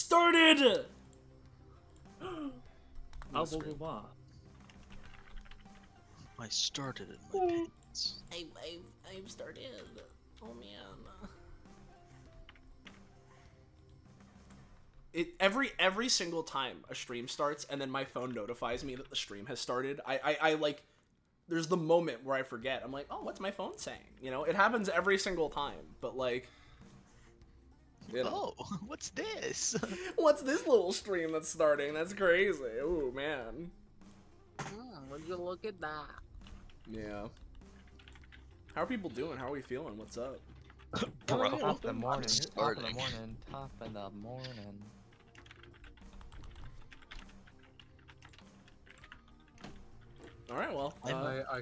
started! Au revoir. I started in my pants. I've started. Oh man. Every single time a stream starts and then my phone notifies me that the stream has started, I like, there's the moment where I forget. I'm like, oh, what's my phone saying? You know, it happens every single time, but like, you know. Oh, what's this? What's this little stream that's starting? That's crazy. Ooh, man. Would you look at that? Yeah. How are people doing? How are we feeling? What's up? Bro, Top of the morning. I'm Top of the starting. morning. Top of the morning. All right, well. I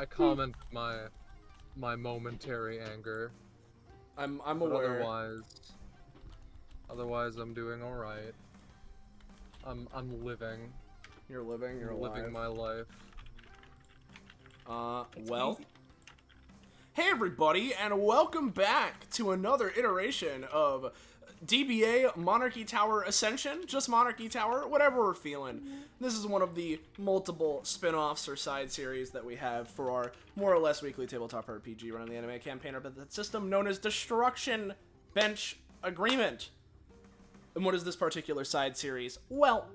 comment my momentary anger. I'm But aware. otherwise I'm doing all right. I'm living. You're living. You're alive. living my life. Well. Hey everybody, and welcome back to another iteration of DBA Monarchy Tower Ascension, just Monarchy Tower, whatever we're feeling. This is one of the multiple spin-offs or side series that we have for our more or less weekly tabletop RPG running the anime campaign Epithet System known as Destruction Bench Agreement. And what is this particular side series? Well,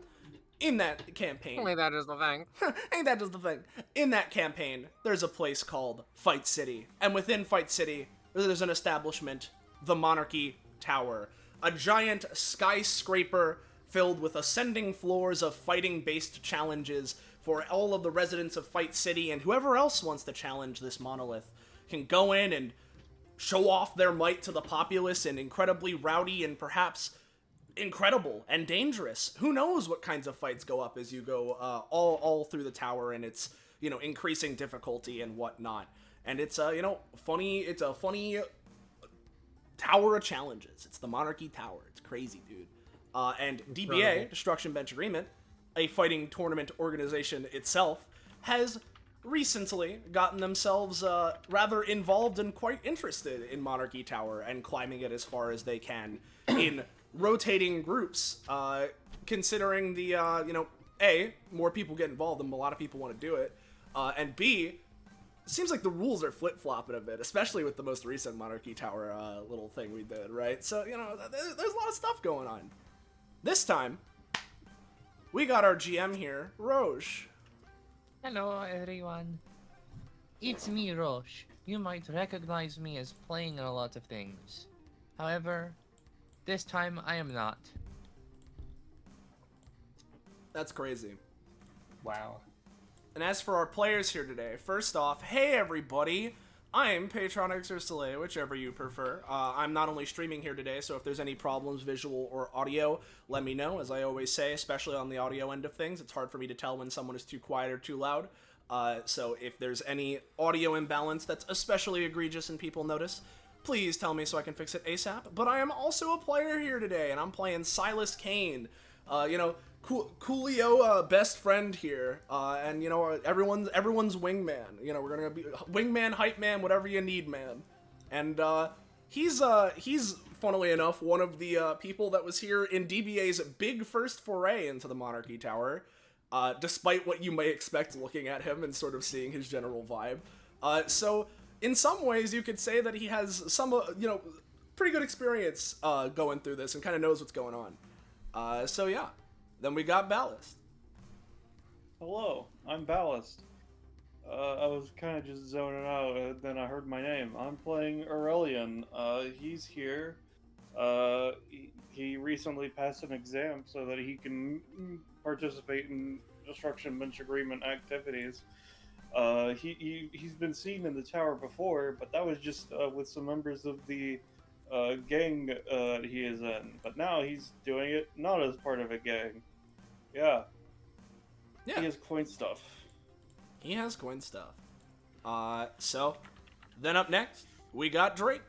in that campaign... Only that is the thing. Ain't that just the thing? In that campaign, there's a place called Fight City. And within Fight City, there's an establishment, the Monarchy Tower. A giant skyscraper filled with ascending floors of fighting-based challenges for all of the residents of Fight City, and whoever else wants to challenge this monolith can go in and show off their might to the populace in incredibly rowdy and perhaps incredible and dangerous. Who knows what kinds of fights go up as you go all through the tower, and it's, you know, increasing difficulty and whatnot. And it's you know, funny. It's a funny tower of challenges. It's the Monarchy Tower. It's crazy, dude. And DBA, Destruction Bench Agreement, a fighting tournament organization itself, has recently gotten themselves rather involved and quite interested in Monarchy Tower and climbing it as far as they can in rotating groups, considering the, you know, A, more people get involved and a lot of people want to do it, and B, it seems like the rules are flip-flopping a bit, especially with the most recent Monarchy Tower little thing we did, right? So, you know, there's a lot of stuff going on. This time, we got our GM here, Rosche. Hello, everyone. It's me, Rosche. You might recognize me as playing in a lot of things. However, this time I am not. That's crazy. Wow. And as for our players here today, first off, hey everybody, I'm Patronix or Soleil, whichever you prefer. I'm not only streaming here today, so if there's any problems, visual or audio, let me know. As I always say, especially on the audio end of things, it's hard for me to tell when someone is too quiet or too loud. So if there's any audio imbalance that's especially egregious and people notice, please tell me so I can fix it ASAP. But I am also a player here today, and I'm playing Silas Kane. You know, Coolio, best friend here, and you know, everyone's wingman. You know, we're gonna be wingman, hype man, whatever you need, man. And he's funnily enough one of the people that was here in DBA's big first foray into the Monarchy Tower, despite what you may expect looking at him and sort of seeing his general vibe. So in some ways, you could say that he has some, you know, pretty good experience going through this and kind of knows what's going on. So yeah. Then we got Ballast. Hello, I'm Ballast. I was kind of just zoning out, and then I heard my name. I'm playing Aurelian. He's here. He recently passed an exam so that he can participate in Destruction Bench Agreement activities. He's been seen in the tower before, but that was just with some members of the gang that he is in. But now he's doing it not as part of a gang. Yeah. He has coin stuff. He has coin stuff. So, then up next, we got Drake.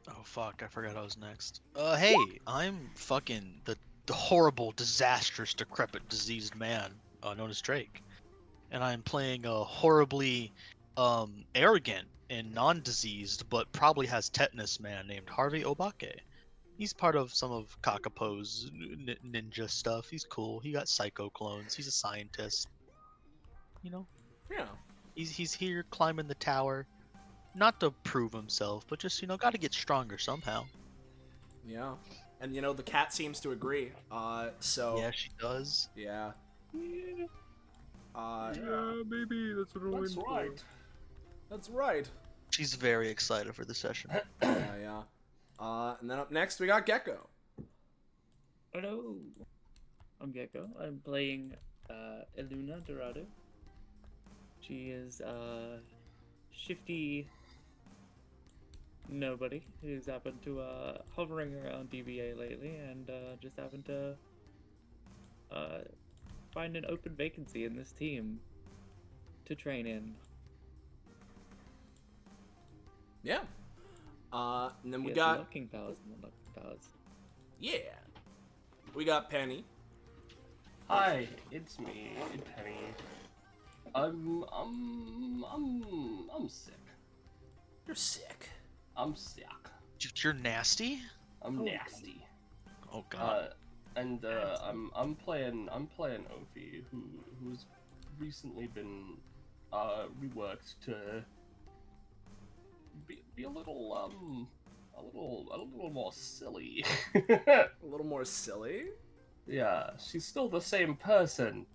Oh fuck, I forgot I was next. Hey, I'm fucking the horrible, disastrous, decrepit, diseased man known as Drake. And I'm playing a horribly arrogant and non-diseased, but probably has tetanus man named Harvey Obake. He's part of some of Kakapo's ninja stuff. He's cool. He got psycho clones. He's a scientist. You know, Yeah. he's here climbing the tower, not to prove himself, but just got to get stronger somehow. Yeah. And the cat seems to agree. So Yeah, she does. yeah. Yeah, maybe that's what we're That's waiting right. That's right. She's very excited for the session. Yeah. And then up next we got Gecko. Hello, I'm Gecko. I'm playing Eluna Dorado. She is shifty nobody who's happened to hovering around DBA lately and just happened to find an open vacancy in this team to train in. Yeah. And then we Yes, got looking powers, not looking powers. yeah. We got Penny. Hi, it's me, Penny. I'm sick. You're sick. I'm sick. You're nasty. I'm nasty. Oh god. I'm playing Ophi, who's recently been reworked to be a little more silly. A little more silly. Yeah, she's still the same person.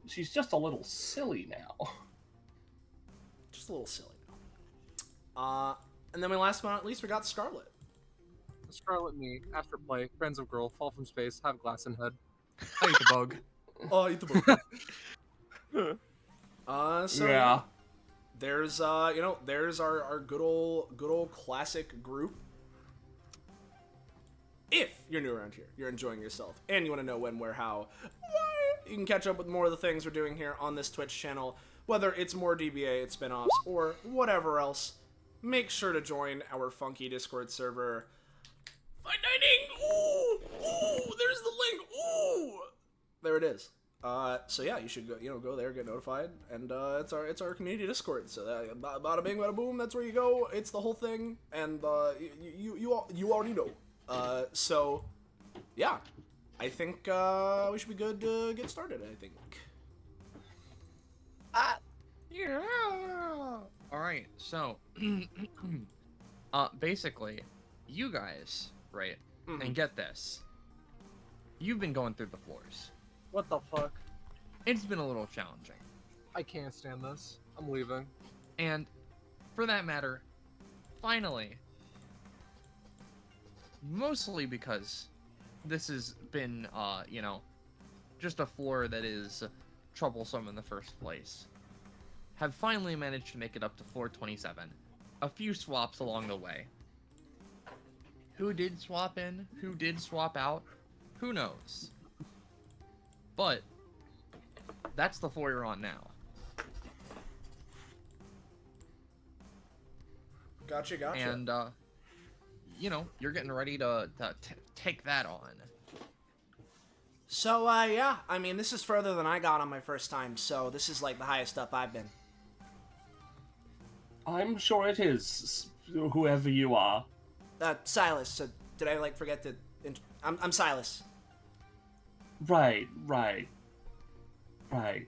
She's just a little silly now. Just a little silly. And then last but not least we got Scarlet. Scarlet, me, after play, friends of girl, fall from space, have glass in head. I eat the bug. Oh, eat the book. So Yeah. there's there's our good old classic group. If you're new around here, you're enjoying yourself, and you want to know when, where, how, you can catch up with more of the things we're doing here on this Twitch channel, whether it's more DBA, it's spin-offs, or whatever else. Make sure to join our funky Discord server. Fine dining! Ooh! There's the link! Ooh! There it is. So yeah, you should go there, get notified, and it's our community Discord. So bada bing, bada boom. That's where you go. It's the whole thing, and you already know. So yeah, I think we should be good to get started. I think. Yeah. All right. So, basically, you guys, right? Mhm. And get this. You've been going through the floors. What the fuck? It's been a little challenging. I can't stand this. I'm leaving. And for that matter, finally, mostly because this has been, just a floor that is troublesome in the first place, have finally managed to make it up to floor 27. A few swaps along the way. Who did swap in? Who did swap out? Who knows? But that's the floor you're on now. Gotcha. And, you're getting ready to take that on. So yeah, I mean this is further than I got on my first time, so this is like the highest up I've been. I'm sure it is, whoever you are. Silas. So did I forget to? I'm Silas. Right,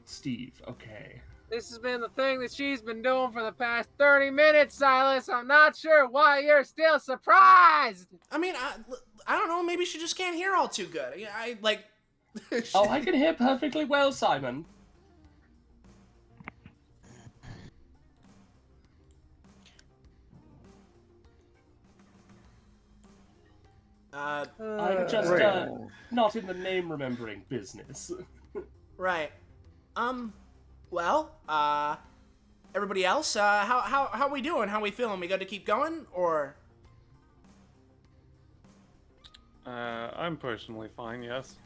Steve, okay. This has been the thing that she's been doing for the past 30 minutes, Silas. I'm not sure why you're still surprised. I mean, I don't know. Maybe she just can't hear all too good. I like. Oh, I can hear perfectly well, Simon. I'm just, not in the name-remembering business. Right. Well, everybody else, how we doing? How we feeling? We good to keep going, or? I'm personally fine, yes.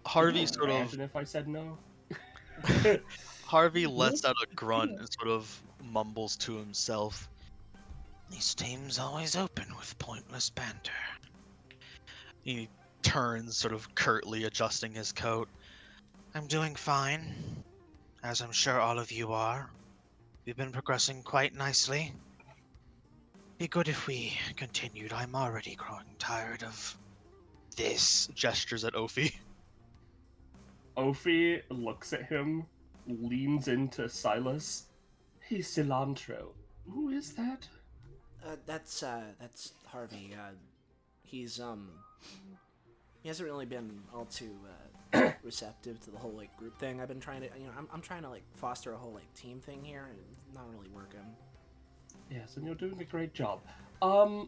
Harvey sort of Imagine if I said no. Harvey lets out a grunt and sort of mumbles to himself. These teams always open with pointless banter. He turns, sort of curtly adjusting his coat. I'm doing fine, as I'm sure all of you are. We've been progressing quite nicely. Be good if we continued. I'm already growing tired of this. Gestures at Ophi. Ophi looks at him, leans into Silas. Hey, cilantro. Who is that? That's Harvey. He's he hasn't really been all too receptive to the whole like group thing. I've been trying to, I'm trying to like foster a whole like team thing here, and it's not really working. Yes, and you're doing a great job. I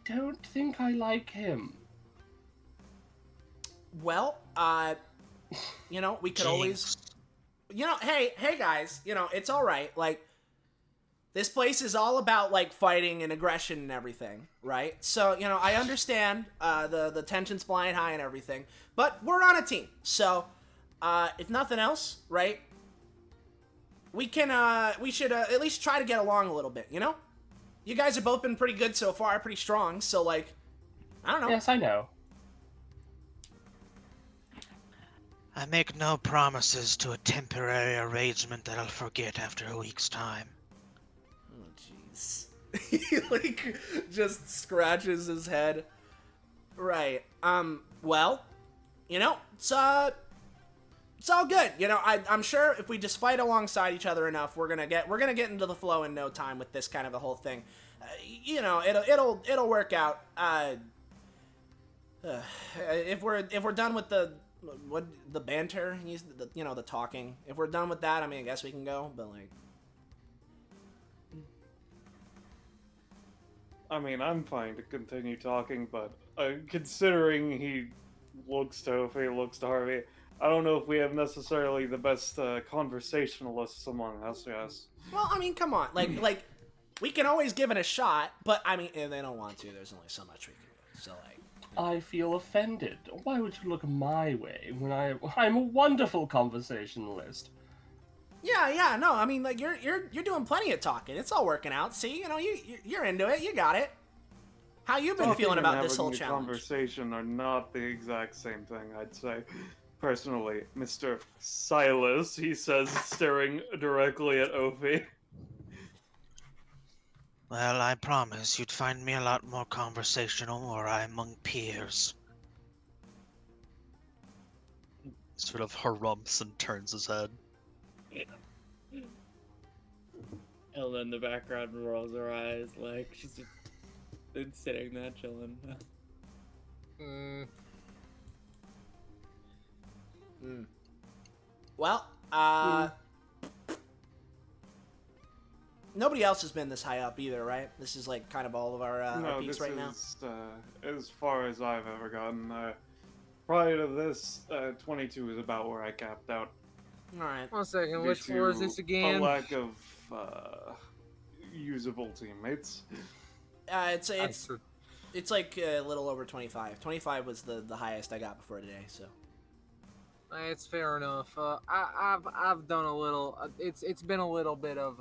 don't think I like him. Well, we could always, hey guys, it's all right. Like, this place is all about like fighting and aggression and everything, right? So, I understand the tension's flying high and everything, but we're on a team. So, if nothing else, right? We should at least try to get along a little bit, You guys have both been pretty good so far, pretty strong. So, like, I don't know. Yes, I know. I make no promises to a temporary arrangement that I'll forget after a week's time. Oh, jeez. He, like, just scratches his head. Right. Well, it's all good. I'm sure if we just fight alongside each other enough, we're gonna get into the flow in no time with this kind of a whole thing. It'll work out. If we're done with the banter, the talking. If we're done with that, I guess we can go. But like, I'm fine to continue talking, but considering he looks to Ophi, looks to Harvey, I don't know if we have necessarily the best conversationalists among us, yes. Well, come on. Like, we can always give it a shot, but, if they don't want to, there's only so much we can do. So, like... I feel offended. Why would you look my way when I'm a wonderful conversationalist? Yeah, no, like, you're doing plenty of talking. It's all working out. See, you're into it. You got it. How you been feeling about this whole challenge? Conversation are not the exact same thing, I'd say. Personally, Mr. Silas, he says, staring directly at Ophi. Well, I promise you'd find me a lot more conversational were I among peers. Sort of harumphs and turns his head. Eluna in the background rolls her eyes like she's just been sitting there chilling. Well, nobody else has been this high up either, right? This is like kind of all of our peaks right now. As far as I've ever gotten. Prior to this, 22 is about where I capped out. All right. 1 second, which floor is this again? A lack of usable teammates. It's like a little over 25. 25 was the highest I got before today, so. It's fair enough. I've done a little. It's been a little bit of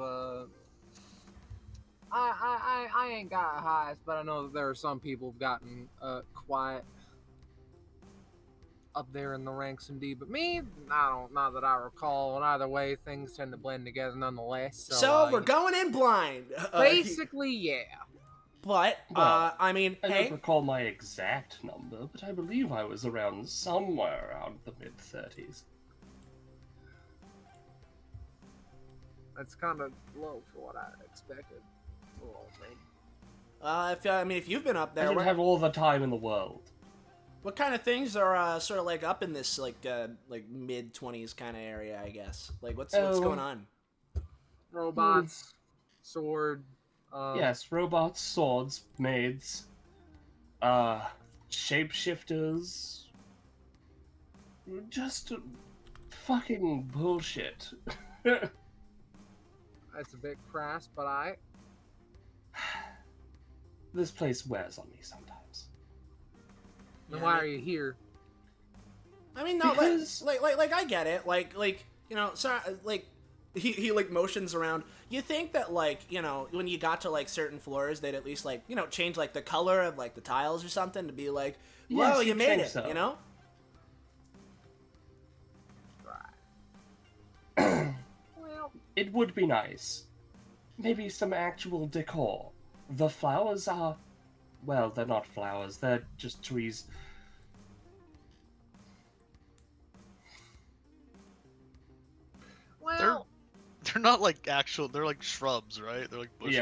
I ain't got highs, but I know that there are some people who've gotten quiet up there in the ranks indeed. But me, not that I recall. And either way, things tend to blend together nonetheless. So we're going in blind. Basically, yeah. But I hey, don't recall my exact number, but I believe I was around somewhere around the mid-30s. That's kind of low for what I expected. Oh, man. if you've been up there, I don't have all the time in the world. What kind of things are sort of like up in this like mid-20s kind of area? I guess. Like what's going on? Robots, sword. Yes, robots, swords, maids, shapeshifters. Just fucking bullshit. That's a bit crass, but This place wears on me sometimes. Then why are you here? No, Because... like I get it. Sorry, he like motions around. You think that when you got to like certain floors, they'd at least change like the color of like the tiles or something to be like, whoa, yes, you made it, so. Right. Well, It would be nice. maybe some actual decor. The flowers are, well, they're not flowers, they're just trees. Well, They're not like actual. They're like shrubs, right? They're like bushes.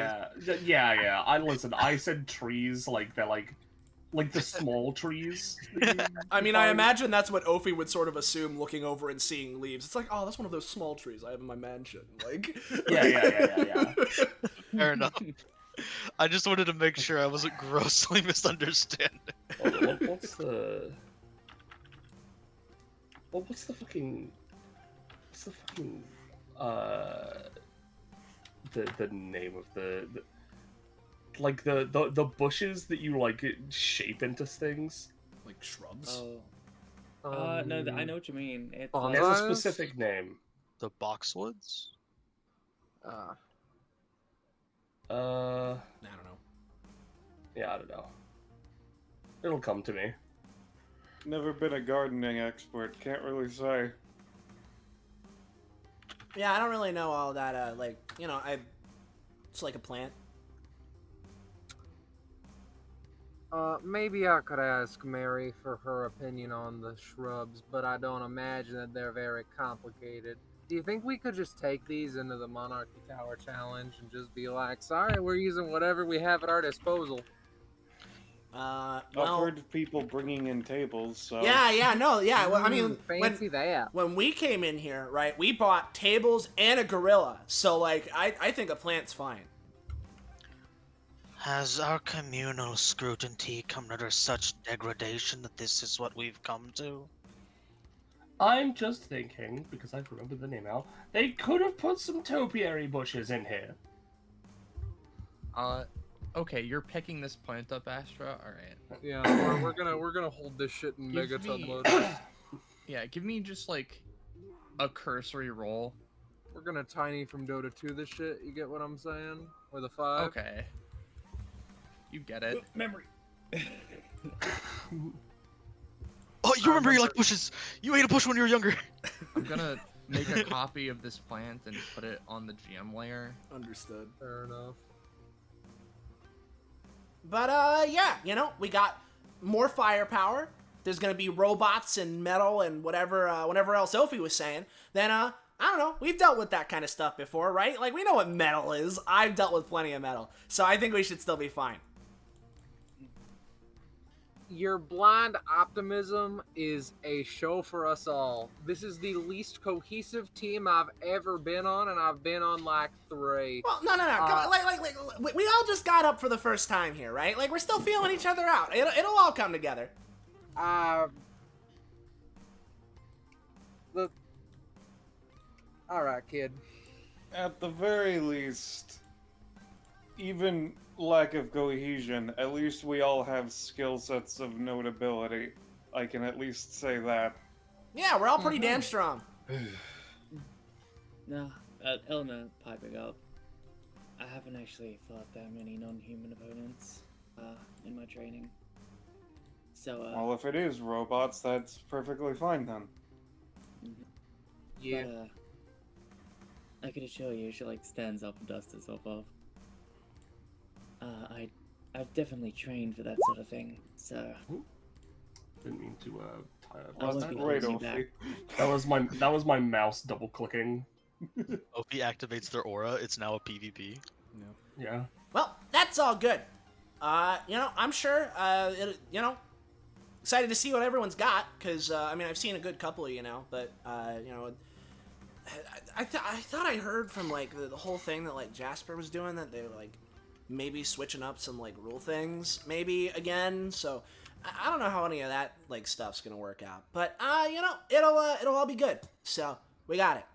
Yeah. I said trees, like they're like the small trees. I mean, I imagine that's what Ophi would sort of assume looking over and seeing leaves. It's like, oh, that's one of those small trees I have in my mansion. Like, Yeah. Fair enough. I just wanted to make sure I wasn't grossly misunderstanding. What's the fucking the name of the like the bushes that you like shape into things? like shrubs. Oh. No, I know what you mean. It's There's a specific name. The boxwoods? I don't know. Yeah, I don't know. It'll come to me. Never been a gardening expert. Can't really say. Yeah, I don't really know all that. Like, you know, it's like a plant. Maybe I could ask Mary for her opinion on the shrubs, but I don't imagine that they're very complicated. Do you think we could just take these into the Monarchy Tower challenge and just be like, sorry, we're using whatever we have at our disposal? I've Well, heard of people bringing in tables, so... yeah. Well, I mean, fancy that. when we came in here, right, we bought tables and a gorilla. So, like, I think a plant's fine. Has our communal scrutiny come under such degradation that this is what we've come to? I'm just thinking, because I've remembered the name now, they could have put some topiary bushes in here. Okay, you're picking this plant up, Astra. All right. Yeah, we're gonna hold this shit in Give megaton me- mode. Yeah, give me just like a cursory roll. We're gonna tiny from Dota 2 this shit. You get what I'm saying? With a 5. Okay. You get it. memory. Oh, you remember you like bushes! You ate a bush when you were younger! I'm gonna make a copy of this plant and put it on the GM layer. Understood. Fair enough. But, yeah, you know, we got more firepower. There's gonna be robots and metal and whatever else Ophi was saying. Then, I don't know, we've dealt with that kind of stuff before, right? Like, we know what metal is. I've dealt with plenty of metal. So I think we should still be fine. Your blind optimism is a show for us all. This is the least cohesive team I've ever been on, and I've been on like 3. Well, no. Come on, like, we all just got up for the first time here, right? Like, we're still feeling each other out. It'll all come together. Alright, kid. At the very least, even lack of cohesion, at least we all have skill sets of notability. I can at least say that. Yeah, we're all pretty damn strong. No, Eluna piping up. I haven't actually fought that many non-human opponents in my training. So, Well, if it is robots, that's perfectly fine then. Yeah. But, I could assure you, she like stands up and dusts herself off. I've definitely trained for that sort of thing, so Didn't mean to tie I up. won't be Great, holding you Ophi. back. That was my mouse double clicking. Ophi activates their aura, it's now a PvP. Yeah. Well, that's all good. You know, I'm sure, excited to see what everyone's got, because, I mean, I've seen a good couple, you know, but, you know, I thought I heard from, like, the whole thing that, like, Jasper was doing, that they were, like, maybe switching up some, like, rule things, maybe, again, so I don't know how any of that, like, stuff's gonna work out, but, you know, it'll all be good, so we got it.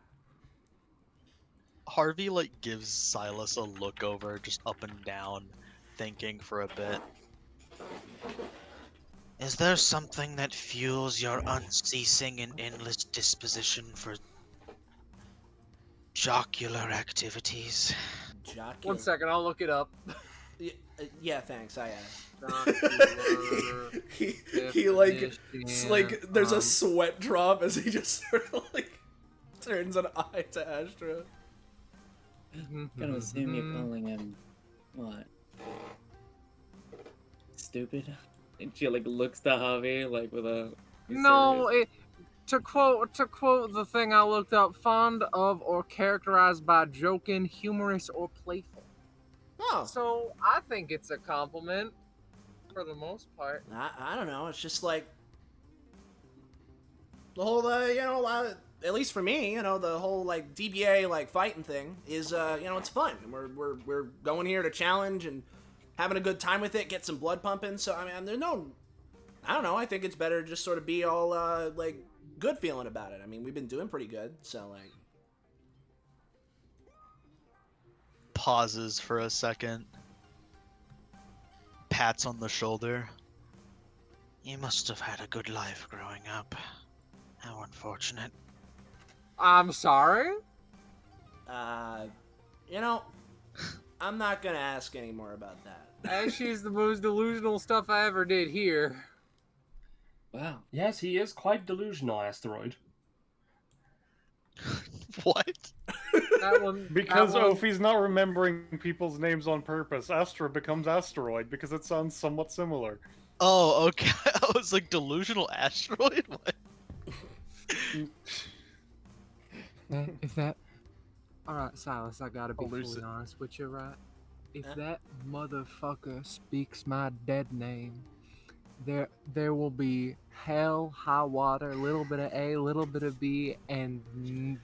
Harvey, like, gives Silas a look over, just up and down, thinking for a bit. Is there something that fuels your unceasing and endless disposition for jocular activities? Jocular. 1 second, I'll look it up. Yeah, thanks, I Jocular he like, definition, like, there's a sweat drop as he just sort of, like, turns an eye to Astra. Gonna assume you're calling him what? Stupid? And she like looks to Harvey like with a No, to quote the thing I looked up, fond of or characterized by joking, humorous, or playful. Oh, So I think it's a compliment for the most part. I don't know. It's just like the whole, at least for me, the whole like DBA like fighting thing is, it's fun. And we're going here to challenge and having a good time with it, get some blood pumping. So I mean, I don't know. I think it's better to just sort of be all like good feeling about it. I mean, we've been doing pretty good, so like. Pauses for a second. Pats on the shoulder. You must have had a good life growing up. How unfortunate. I'm sorry? I'm not gonna ask any more about that. She's the most delusional stuff I ever did here. wow. Yes, he is quite delusional, Asteroid. What? That one, Because that one, Ophi's not remembering people's names on purpose, Astra becomes Asteroid because it sounds somewhat similar. Oh, okay. I was like, delusional asteroid? What? if that... Alright, Silas, I gotta be fully Elucid. honest with you, right? If Huh? that motherfucker speaks my dead name, there will be hell, high water, little bit of A, little bit of B, and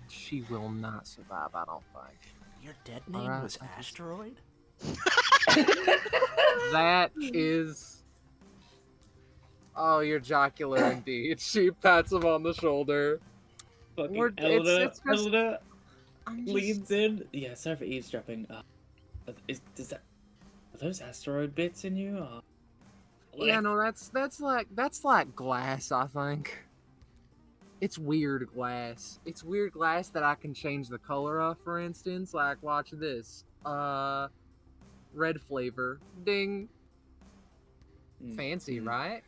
she will not survive, I don't think. Your dead name Alright, was I just- Asteroid? That is... Oh, you're jocular indeed. She pats him on the shoulder. Fucking We're- Eluna, it's just- Eluna I'm just- leans in. Yeah, sorry for eavesdropping. Are those asteroid bits in you? Yeah, no, that's like glass, I think. It's weird glass. It's weird glass that I can change the color of, for instance. Like, watch this. Red flavor. Ding. Fancy, right?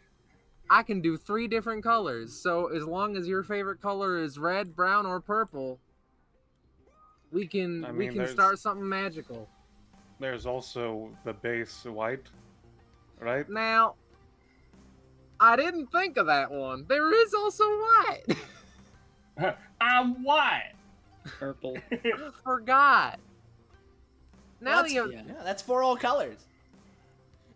I can do 3 different colors. So as long as your favorite color is red, brown, or purple, we can I mean, there's- start something magical. There's also the base white, right? Now, I didn't think of that one. There is also white. I'm white. Purple. I forgot. Now That's- you. Yeah. Yeah, that's for all colors.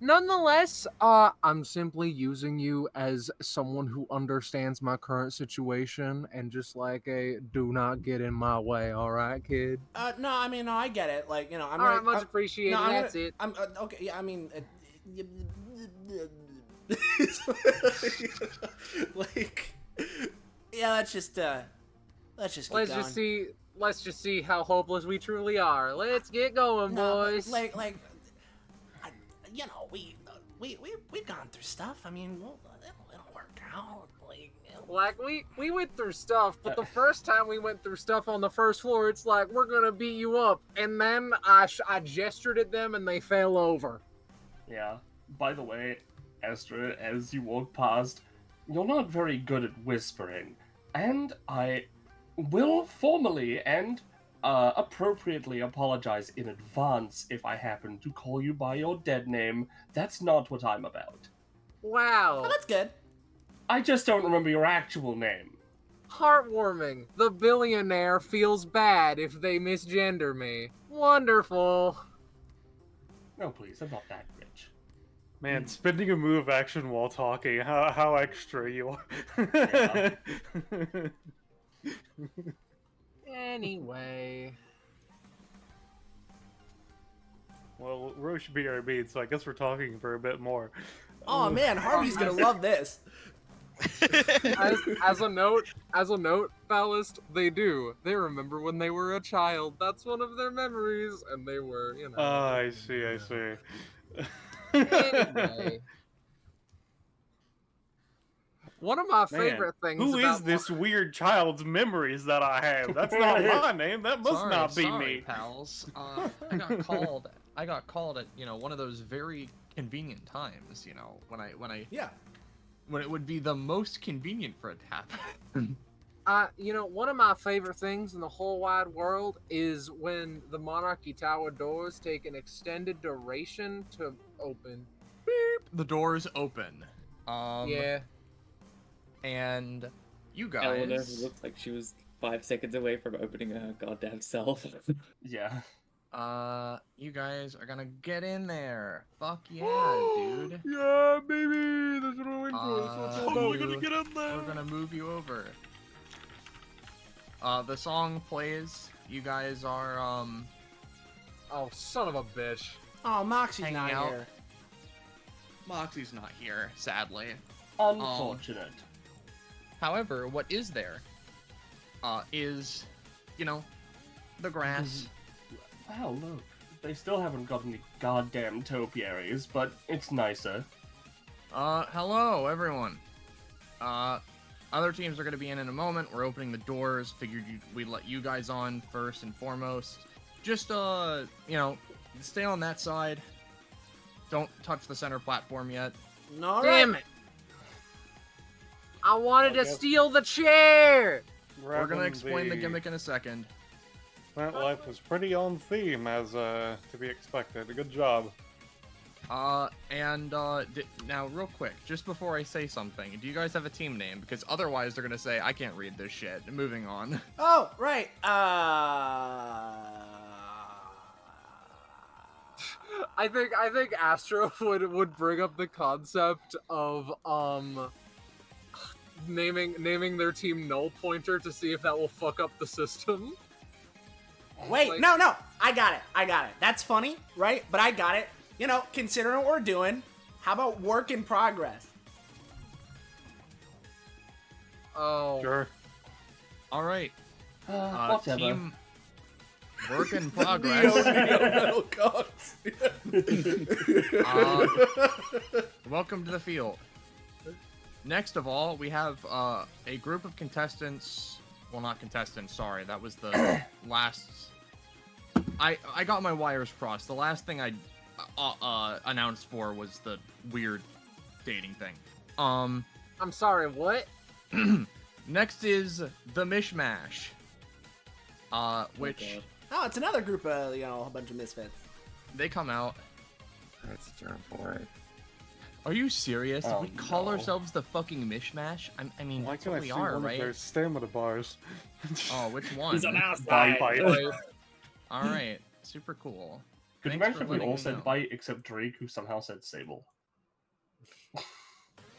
Nonetheless, I'm simply using you as someone who understands my current situation and just like a do not get in my way, all right, kid? No, I mean, no, I get it. Like, I'm All gonna, right, much I'm- appreciated. no, I'm That's gonna- it. I'm okay. Yeah, I mean, like, yeah. Let's just keep Let's going. just see. Let's just see how hopeless we truly are. Let's get going, No, but, boys. we've gone through stuff. I mean, it'll work out. Like we went through stuff, but the first time we went through stuff on the first floor, it's like we're gonna beat you up, and then I gestured at them and they fell over. Yeah. By the way, Esther, as you walk past, you're not very good at whispering, and I will formally and appropriately apologize in advance if I happen to call you by your dead name. That's not what I'm about. Wow, Oh, that's good. I just don't remember your actual name. heartwarming. The billionaire feels bad if they misgender me. Wonderful. No, please, I'm not that rich. Man, spending a move action while talking, how extra you are. Yeah. Anyway, Well, Rosche beat our beat, so I guess we're talking for a bit more. Oh man, Harvey's gonna love this. as a note, Ballast, they do. They remember when they were a child. That's one of their memories, and they were, I see. Anyway, one of my Man, favorite things. Who about is this weird child's memories that I have? That's not my name. That must not be sorry, me. pals. I got called at one of those very convenient times. When Yeah. when it would be the most convenient for it to happen. One of my favorite things in the whole wide world is when the Monarchy Tower doors take an extended duration to open. The doors open. Yeah. And you Eluna, guys. who looked like she was 5 seconds away from opening her goddamn self. Yeah. You guys are gonna get in there. Fuck yeah, dude. Yeah, baby. That's what I'm waiting for. That's what it's all Totally about. gonna get in there. We're gonna move you over. The song plays. You guys are Oh, son of a bitch. Oh, Moxie's Hanging not out. here. Moxie's not here, sadly. Unfortunate. However, what is there is, the grass. Wow, look. They still haven't got any goddamn topiaries, but it's nicer. Hello, everyone. Other teams are going to be in a moment. We're opening the doors. Figured we'd let you guys on first and foremost. Just, stay on that side. Don't touch the center platform yet. All Damn right. it. I wanted to Okay. steal the chair. We're going to explain the gimmick in a second. Plant life was pretty on theme, as to be expected. Good job. Now, real quick, just before I say something, do you guys have a team name? Because otherwise they're going to say, I can't read this shit. Moving on. Oh, right. I think Astro would bring up the concept of naming their team Null Pointer to see if that will fuck up the system. Wait, Like- no. I got it. That's funny, right? But I got it. Considering what we're doing, how about work in progress? Oh. Sure. All right. Whatever. Team work in progress. Metal cogs. Welcome to the field. Next of all, we have a group of contestants. Well, not contestants. Sorry, that was the last. I got my wires crossed. The last thing I announced for was the weird dating thing. I'm sorry, what? Next is the Mishmash. Which God. Oh, it's another group of, a bunch of misfits. they come out. That's a term for it. Are you serious? Oh, we call no. ourselves the fucking Mishmash? I mean, Why that's can't what I we see are, one right? of their stamina bars? Oh, which one? He's on our Bye, side. bye. All right, super cool. Could you Thanks imagine for if we all letting me know. said bite except Drake, who somehow said Sable?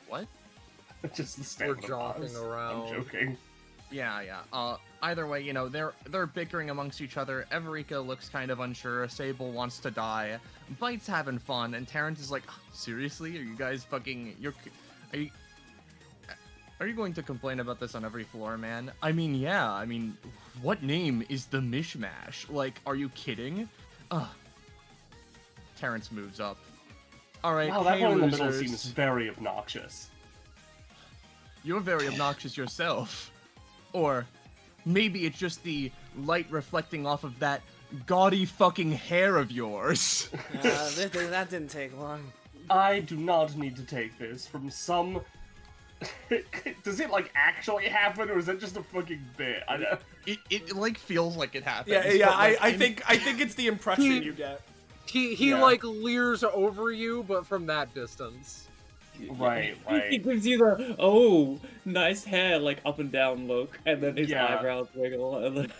What? Just the We're stamina joking bars. around. I'm joking. Yeah. Either way, they're bickering amongst each other. Everika looks kind of unsure. Sable wants to die. Bite's having fun, and Terrence is like, seriously? Are you guys fucking? Are you going to complain about this on every floor, man? I mean, yeah. I mean, what name is the Mishmash? Like, are you kidding? Terrence moves up. All right, Wow, that hey, one in the losers. middle seems very obnoxious. You're very obnoxious yourself. Or maybe it's just the light reflecting off of that gaudy fucking hair of yours. That didn't take long. I do not need to take this from some. Does it actually happen, or is it just a fucking bit? I don't... It like feels like it happens. Yeah. but, like, I think it's the impression He- you get. He Yeah. leers over you, but from that distance. Right. He gives you the nice hair, up and down look, and then his Yeah. eyebrows wiggle, and then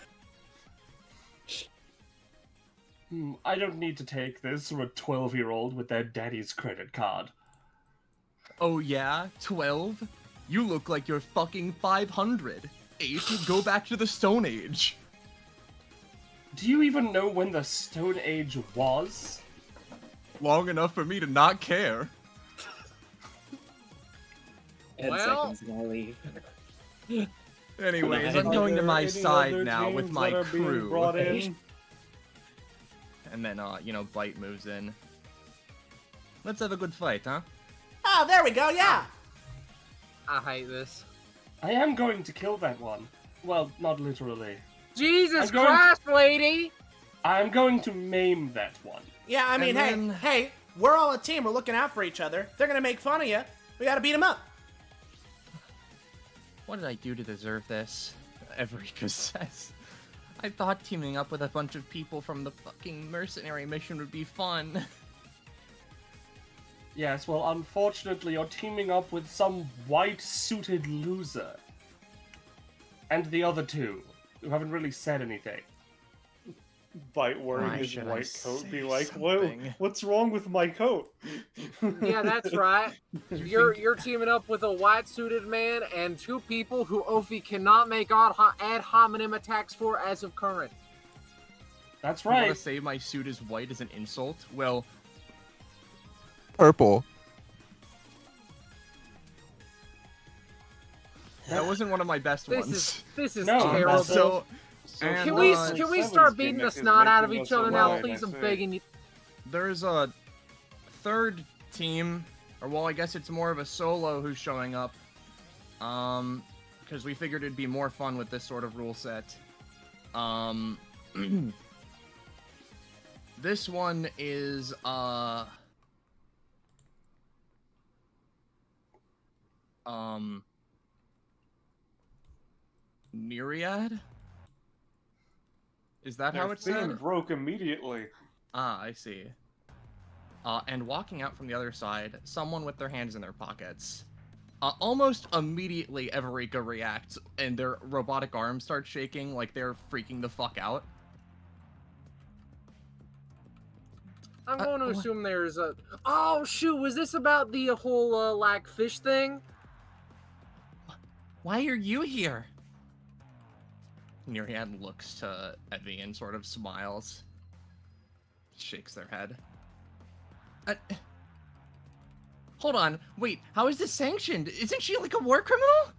I don't need to take this from a 12-year-old with their daddy's credit card. Oh yeah, 12? You look like you're fucking 500. 8, go back to the Stone Age. Do you even know when the Stone Age was? Long enough for me to not care. 10 Well- seconds and I leave. Anyways, Are I'm going to there my any side other now with teams my that are being crew. brought in? And then, Bite moves in. Let's have a good fight, huh? Oh, there we go. Yeah. I hate this. I am going to kill that one. Well, not literally. Jesus I'm going Christ, lady! I'm going to maim that one. Yeah. I mean, And then- hey, we're all a team. We're looking out for each other. They're gonna make fun of you. We gotta beat them up. What did I do to deserve this? Evrika says. I thought teaming up with a bunch of people from the fucking mercenary mission would be fun. Yes, well, unfortunately, you're teaming up with some white-suited loser. And the other two, who haven't really said anything. Bite wearing Why his should I white coat, be say like, "Whoa, something?" what's wrong with my coat?" Yeah, that's right. You You're teaming up with a white suited man and two people who Ophi cannot make ad hominem attacks for as of current. That's You want right. to say my suit is white as an insult? Well, Purple. that wasn't one of my best ones. This is No, terrible. So, So and, Can we uh, can we 27's start beating the gimmick is snot out of making each us other now, alive, please? I I'm say. begging you. there's a third team, or well, I guess it's more of a solo who's showing up. Because we figured it'd be more fun with this sort of rule set. This one is Nereid? Is that how Their it's theme said? broke immediately. Ah, I see. And walking out from the other side, someone with their hands in their pockets. Almost immediately, Evrika reacts, and their robotic arms start shaking like they're freaking the fuck out. I'm going to what? assume there's a. Oh shoot! Was this about the whole like fish thing? Why are you here? Nereid looks to Evie and sort of smiles. Shakes their head. Hold on, wait, how is this sanctioned? Isn't she like a war criminal?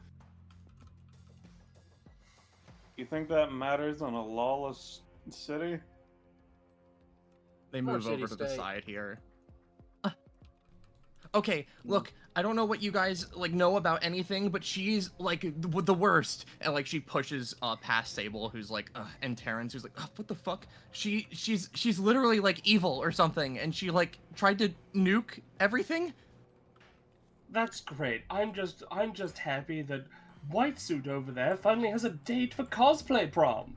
You think that matters on a lawless city? They More move over shitty to the state. side here. Okay, look, I don't know what you guys like know about anything, but she's like the worst. And like she pushes past Sable, who's like, and Terrence, who's like, what the fuck? She's literally like evil or something, and she like tried to nuke everything. That's great. I'm just happy that White Suit over there finally has a date for cosplay prom.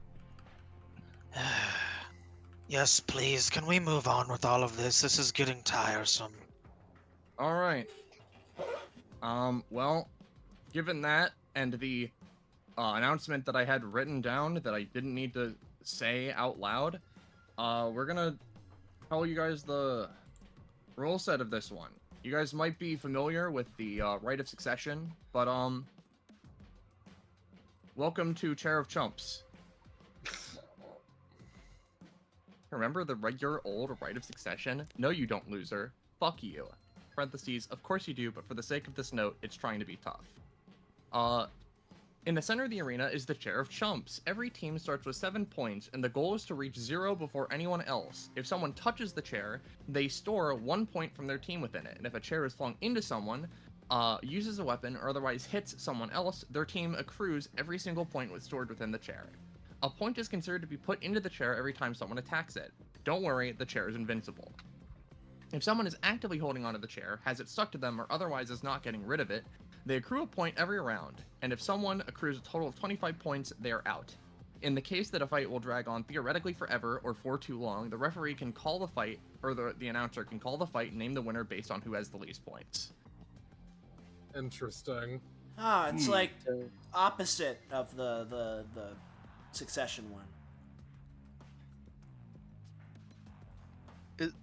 Yes, please. Can we move on with all of this? This is getting tiresome. All right. Well, given that and the announcement that I had written down that I didn't need to say out loud, we're gonna tell you guys the rule set of this one. You guys might be familiar with the right of succession, but welcome to Chair of Chumps. Remember the regular old right of succession? No, you don't, loser. Fuck you. Parentheses, of course you do, but for the sake of this note, it's trying to be tough. In the center of the arena is the Chair of Chumps. Every team starts with 7 points, and the goal is to reach 0 before anyone else. If someone touches the chair, they store 1 point from their team within it, and if a chair is flung into someone, uses a weapon, or otherwise hits someone else, their team accrues every single point stored within the chair. A point is considered to be put into the chair every time someone attacks it. Don't worry, the chair is invincible. If someone is actively holding onto the chair, has it stuck to them, or otherwise is not getting rid of it, they accrue a point every round, and if someone accrues a total of 25 points, they are out. In the case that a fight will drag on theoretically forever or for too long, the referee can call the fight, or the announcer can call the fight and name the winner based on who has the least points. Interesting. Ah, it's like So, opposite of the succession one. Is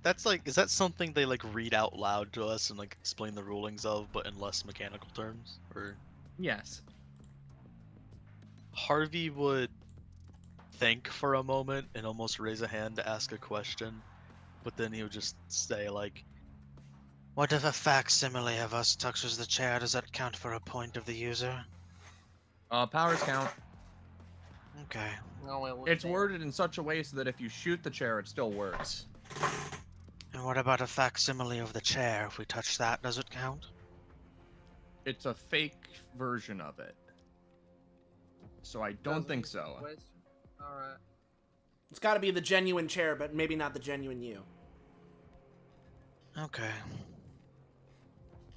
that something they like read out loud to us and like explain the rulings of, but in less mechanical terms? Or Yes. Harvey would think for a moment and almost raise a hand to ask a question, but then he would just say like, "What if a facsimile of us touches the chair? Does that count for a point of the user?" Powers count. Okay. It's worded in such a way so that if you shoot the chair, it still works. And what about a facsimile of the chair? If we touch that, does it count? It's a fake version of it. So I don't think so. Alright. It's got to be the genuine chair, but maybe not the genuine you. Okay.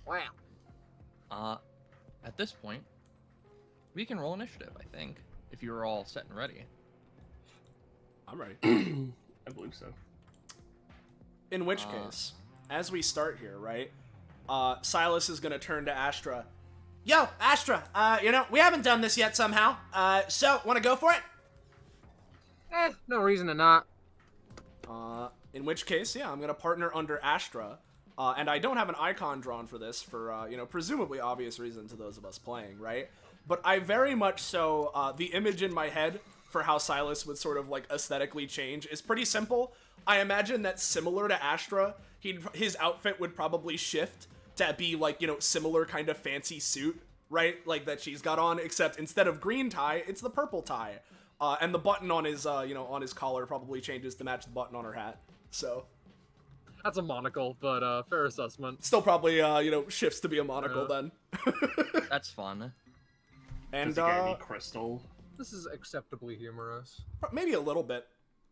Wow. At this point, we can roll initiative, I think. if you were all set and ready. I'm ready. I believe so. In which case, as we start here, right? Silas is gonna turn to Astra. Yo, Astra, we haven't done this yet somehow. So, wanna go for it? No reason to not. In which case, yeah, I'm gonna partner under Astra. And I don't have an icon drawn for this for, presumably obvious reason to those of us playing, right? But I very much so, the image in my head for how Silas would sort of, like, aesthetically change is pretty simple. I imagine that similar to Astra, his outfit would probably shift to be, like, similar kind of fancy suit, right? Like, that she's got on, except instead of green tie, it's the purple tie. And the button on his, on his collar probably changes to match the button on her hat, so... That's a monocle, but fair assessment. Still probably, shifts to be a monocle then. That's fun. Does he get any crystal? This is acceptably humorous. Maybe a little bit.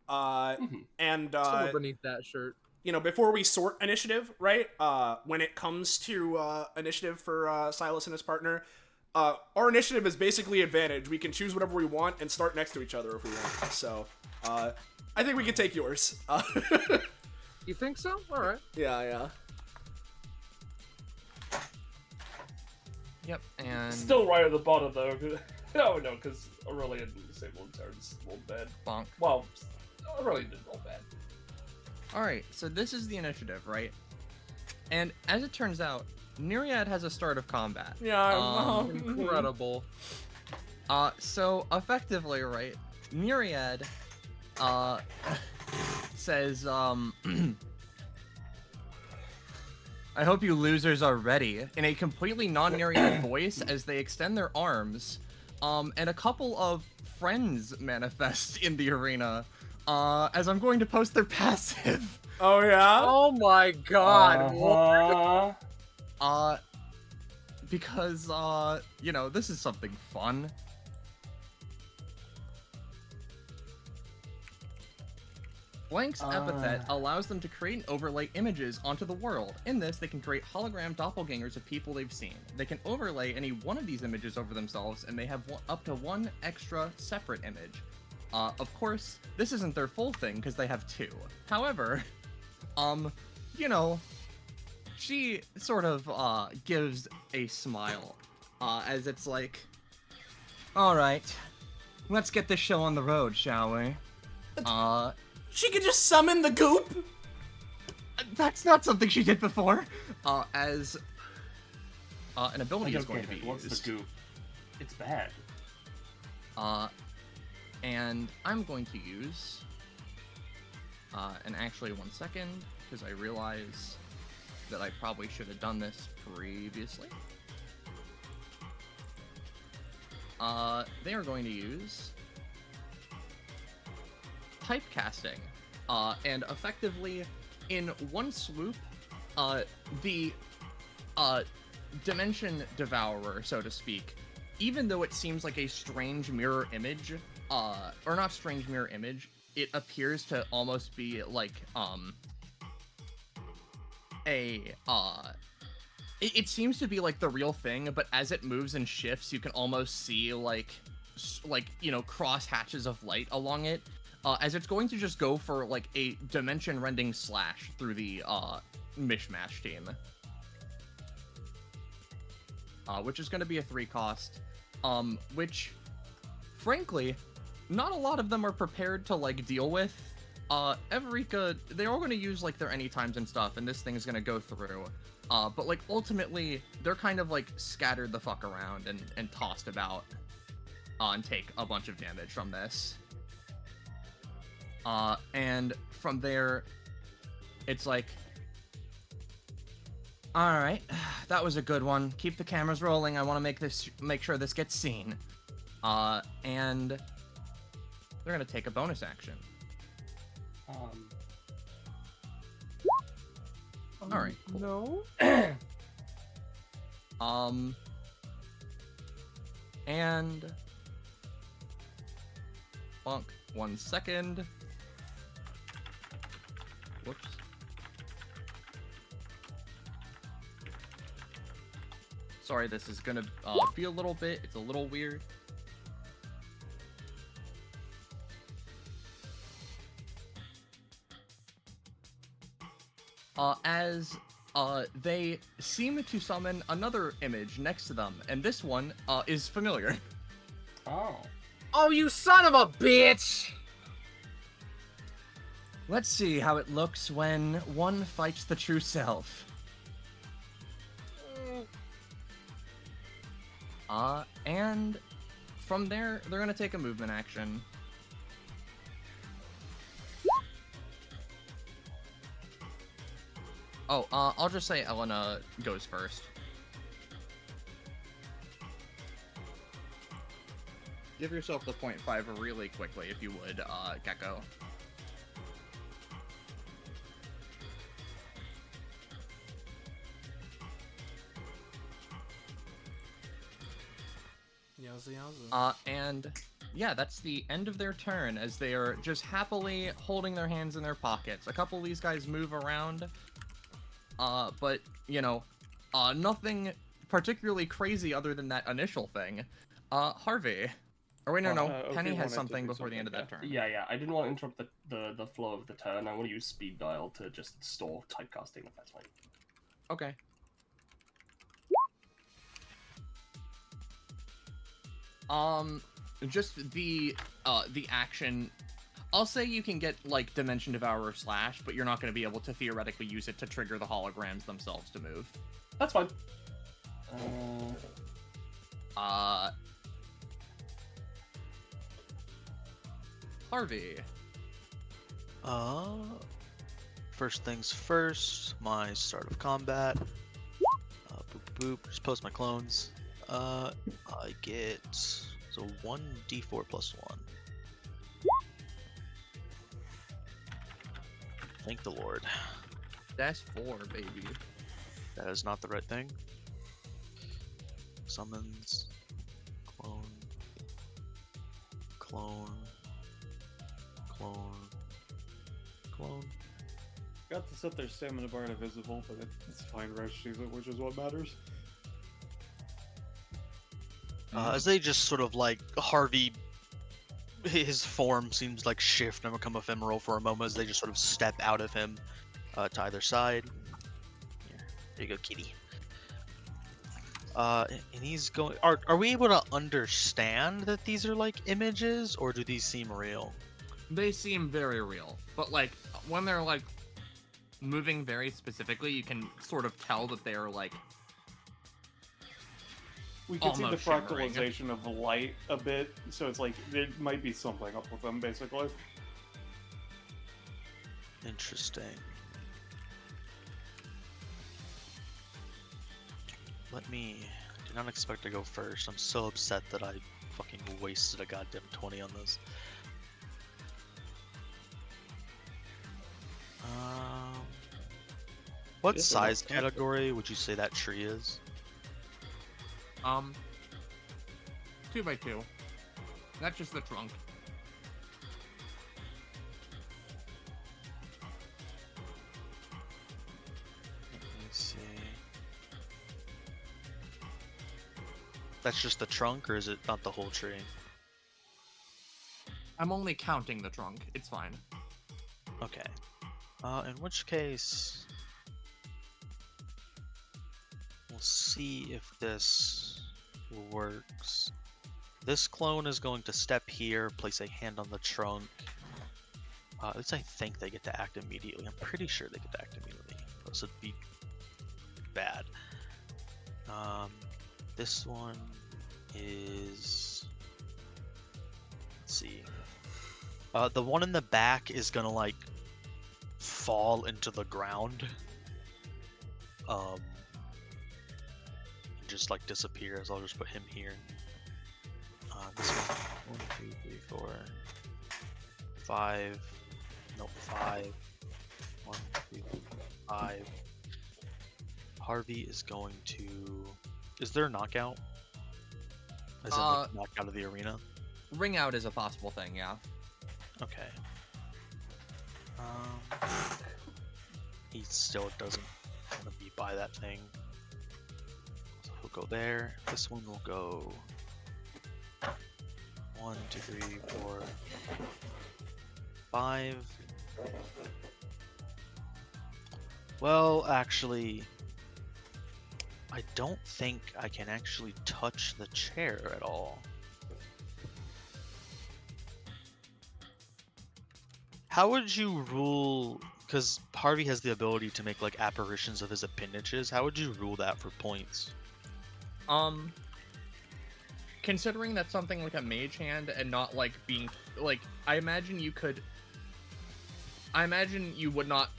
And, Somewhere beneath that shirt. Before we sort initiative, right? When it comes to, initiative for, Silas and his partner, our initiative is basically advantage. We can choose whatever we want and start next to each other if we want. So, I think we can take yours. You think so? Alright. Yeah. Yep, and... Still right at the bottom, though. No, because Aurelian disabled turns rolled bad. Bonk. Well, Aurelian didn't roll bad. Alright, so this is the initiative, right? And as it turns out, Nereid has a start of combat. Yeah, Incredible. So effectively, right, Nereid, says, I hope you losers are ready, in a completely non-Nereid voice as they extend their arms, and a couple of friends manifest in the arena, as I'm going to post their passive. Oh, yeah? Oh my god. Because, this is something fun. Blank's epithet allows them to create and overlay images onto the world. In this, they can create hologram doppelgangers of people they've seen. They can overlay any one of these images over themselves, and they have up to one extra separate image. Of course, this isn't their full thing, because they have two. However, she sort of, gives a smile, as it's like, alright, let's get this show on the road, shall we? She could just summon the goop? That's not something she did before. As an ability is going to be used. What's the goop? It's bad. And I'm going to use, and actually 1 second, because I realize that I probably should have done this previously. They are going to use typecasting, and effectively, in one swoop, the Dimension Devourer, so to speak, even though it seems like a strange mirror image, or not strange mirror image, it appears to almost be like, it seems to be like the real thing, but as it moves and shifts, you can almost see cross hatches of light along it. As it's going to just go for, like, a dimension-rending slash through the, Mishmash team. Which is going to be a 3 cost. Which, frankly, not a lot of them are prepared to, like, deal with. Everika, they're all going to use, like, their anytimes and stuff, and this thing is going to go through. But, like, ultimately, they're kind of, like, scattered the fuck around and tossed about, and take a bunch of damage from this. And from there, it's like, alright, that was a good one. Keep the cameras rolling. I want to make sure this gets seen. And they're gonna take a bonus action. Alright, cool. No? And bonk, 1 second. Whoops. Sorry, this is gonna be a little bit, it's a little weird. as they seem to summon another image next to them, and this one is familiar. Oh. Oh, you son of a bitch! Let's see how it looks when one fights the true self. And from there, they're gonna take a movement action. Oh, I'll just say Eluna goes first. Give yourself the 0.5 really quickly, if you would, Gecko. Yowza yowza. And yeah, that's the end of their turn, as they are just happily holding their hands in their pockets. A couple of these guys move around, but, you know, nothing particularly crazy other than that initial thing. Harvey. Or wait, no, okay, Penny has wanted to something do before the end of that something, turn. Yeah, I didn't want to interrupt the flow of the turn. I want to use speed dial to just store typecasting, if that's fine. Okay. Just the action. I'll say you can get, like, Dimension Devourer Slash, but you're not going to be able to theoretically use it to trigger the holograms themselves to move. That's fine. Harvey. First things first, my start of combat. Boop boop, just post my clones. I get so 1d4 plus 1. Thank the Lord. That's 4, baby. That is not the right thing. Summons. Clone. Clone. Clone. Clone. Got to set their stamina bar to visible, but it's fine. Rosche sees it, which is what matters. As they just sort of like Harvey, his form seems like shift and become ephemeral for a moment as they just sort of step out of him to either side. Here, there you go, kitty. And he's going. Are we able to understand that these are like images, or do these seem real? They seem very real, but like when they're like moving very specifically, you can sort of tell that they're like We can see the almost shimmering. fractalization of the light a bit, so it's like there might be something up with them, basically. Interesting. Let me. Did not expect to go first. I'm so upset that I fucking wasted a goddamn 20 on this. What This is size a- category would you say that tree is? 2x2. That's just the trunk. Let me see. That's just the trunk, or is it not the whole tree? I'm only counting the trunk. It's fine. Okay. In which case, we'll see if this works. This clone is going to step here, place a hand on the trunk. At least I think they get to act immediately. I'm pretty sure they get to act immediately. This would be bad. This one is... Let's see. The one in the back is gonna, like, fall into the ground. And just, like, disappear, as I'll just put him here. This one, 1, 2, 3, 4, 5. Nope, 5. 1, 2, 5. Harvey is going to... Is there a knockout? As in, like, knock out of the arena? Ring out is a possible thing, yeah. Okay. He still doesn't want to be by that thing. So he'll go there. This one will go 1, 2, 3, 4, 5. Well, actually, I don't think I can actually touch the chair at all. How would you rule? Because Harvey has the ability to make like apparitions of his appendages. How would you rule that for points? Considering that's something like a mage hand and not like being like, I imagine you would not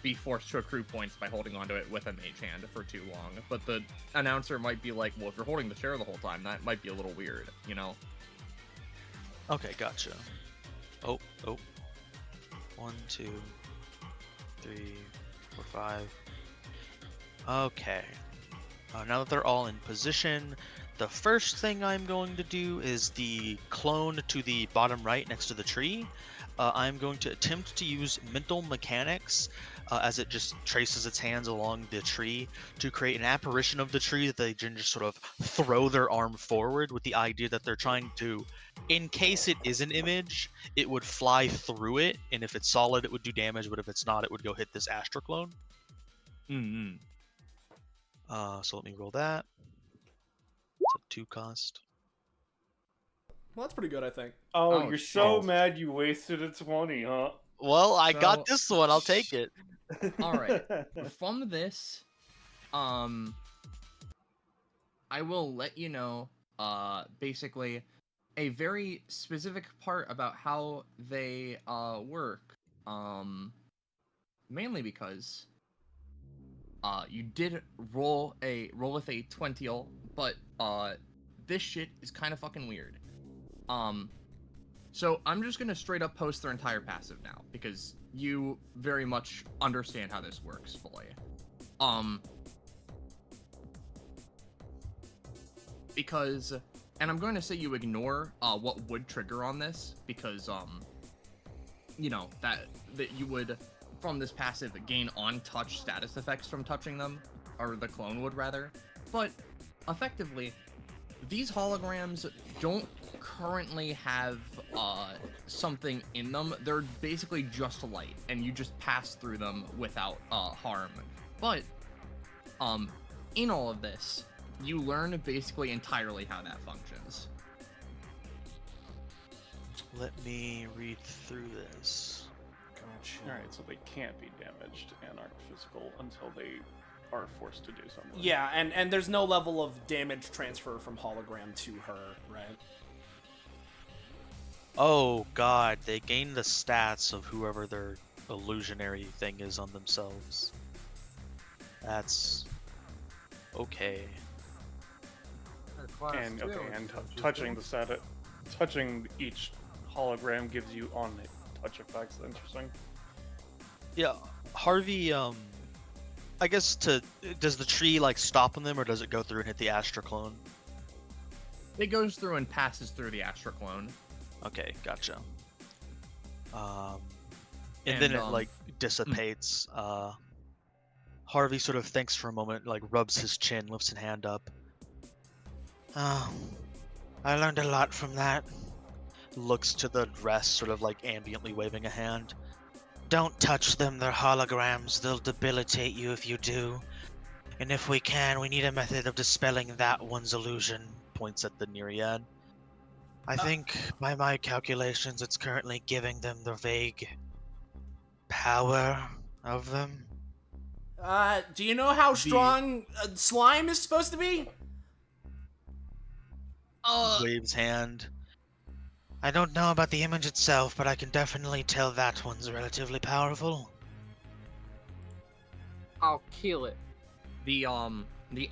be forced to accrue points by holding onto it with a mage hand for too long. But the announcer might be like, well, if you're holding the chair the whole time, that might be a little weird, you know? Okay, gotcha. Oh. 1, 2, 3, 4, 5. Okay. Now that they're all in position, the first thing I'm going to do is the clone to the bottom right next to the tree. I'm going to attempt to use mental mechanics as it just traces its hands along the tree to create an apparition of the tree that they can just sort of throw their arm forward with the idea that they're trying to, in case it is an image, it would fly through it, and if it's solid, it would do damage, but if it's not, it would go hit this astroclone. Mm-hmm. So let me roll that. It's a 2 cost. Well, that's pretty good, I think. Oh, Oh, you're so shit. mad you wasted a 20, huh? Well, I got So- this one. I'll take it. Alright. From this, I will let you know, basically, a very specific part about how they, work. Mainly because, you did roll with a 20, but, this shit is kind of fucking weird. So I'm just gonna straight up post their entire passive now, because you very much understand how this works fully. Because, and I'm going to say you ignore what would trigger on this, because you know that you would from this passive gain on touch status effects from touching them, or the clone would rather. But effectively, these holograms don't currently have something in them. They're basically just light, and you just pass through them without harm. But in all of this, you learn basically entirely how that functions. Let me read through this. Gotcha. Alright, so they can't be damaged and aren't physical until they are forced to do something. Yeah, and there's no level of damage transfer from hologram to her, right? Oh god, they gain the stats of whoever their illusionary thing is on themselves. That's okay. And touching each hologram gives you on touch effects. Interesting. Yeah, Harvey, I guess does the tree like stop on them, or does it go through and hit the astroclone? It goes through and passes through the astroclone. Okay, gotcha. And then it like dissipates. Harvey sort of thinks for a moment, like rubs his chin, lifts his hand up. Oh, I learned a lot from that. Looks to the rest, sort of like ambiently waving a hand. Don't touch them, they're holograms. They'll debilitate you if you do. And if we can, we need a method of dispelling that one's illusion. Points at the Nereid. I think, by my calculations, it's currently giving them the vague power of them. Do you know how strong slime is supposed to be? Waves hand. I don't know about the image itself, but I can definitely tell that one's relatively powerful. I'll kill it. The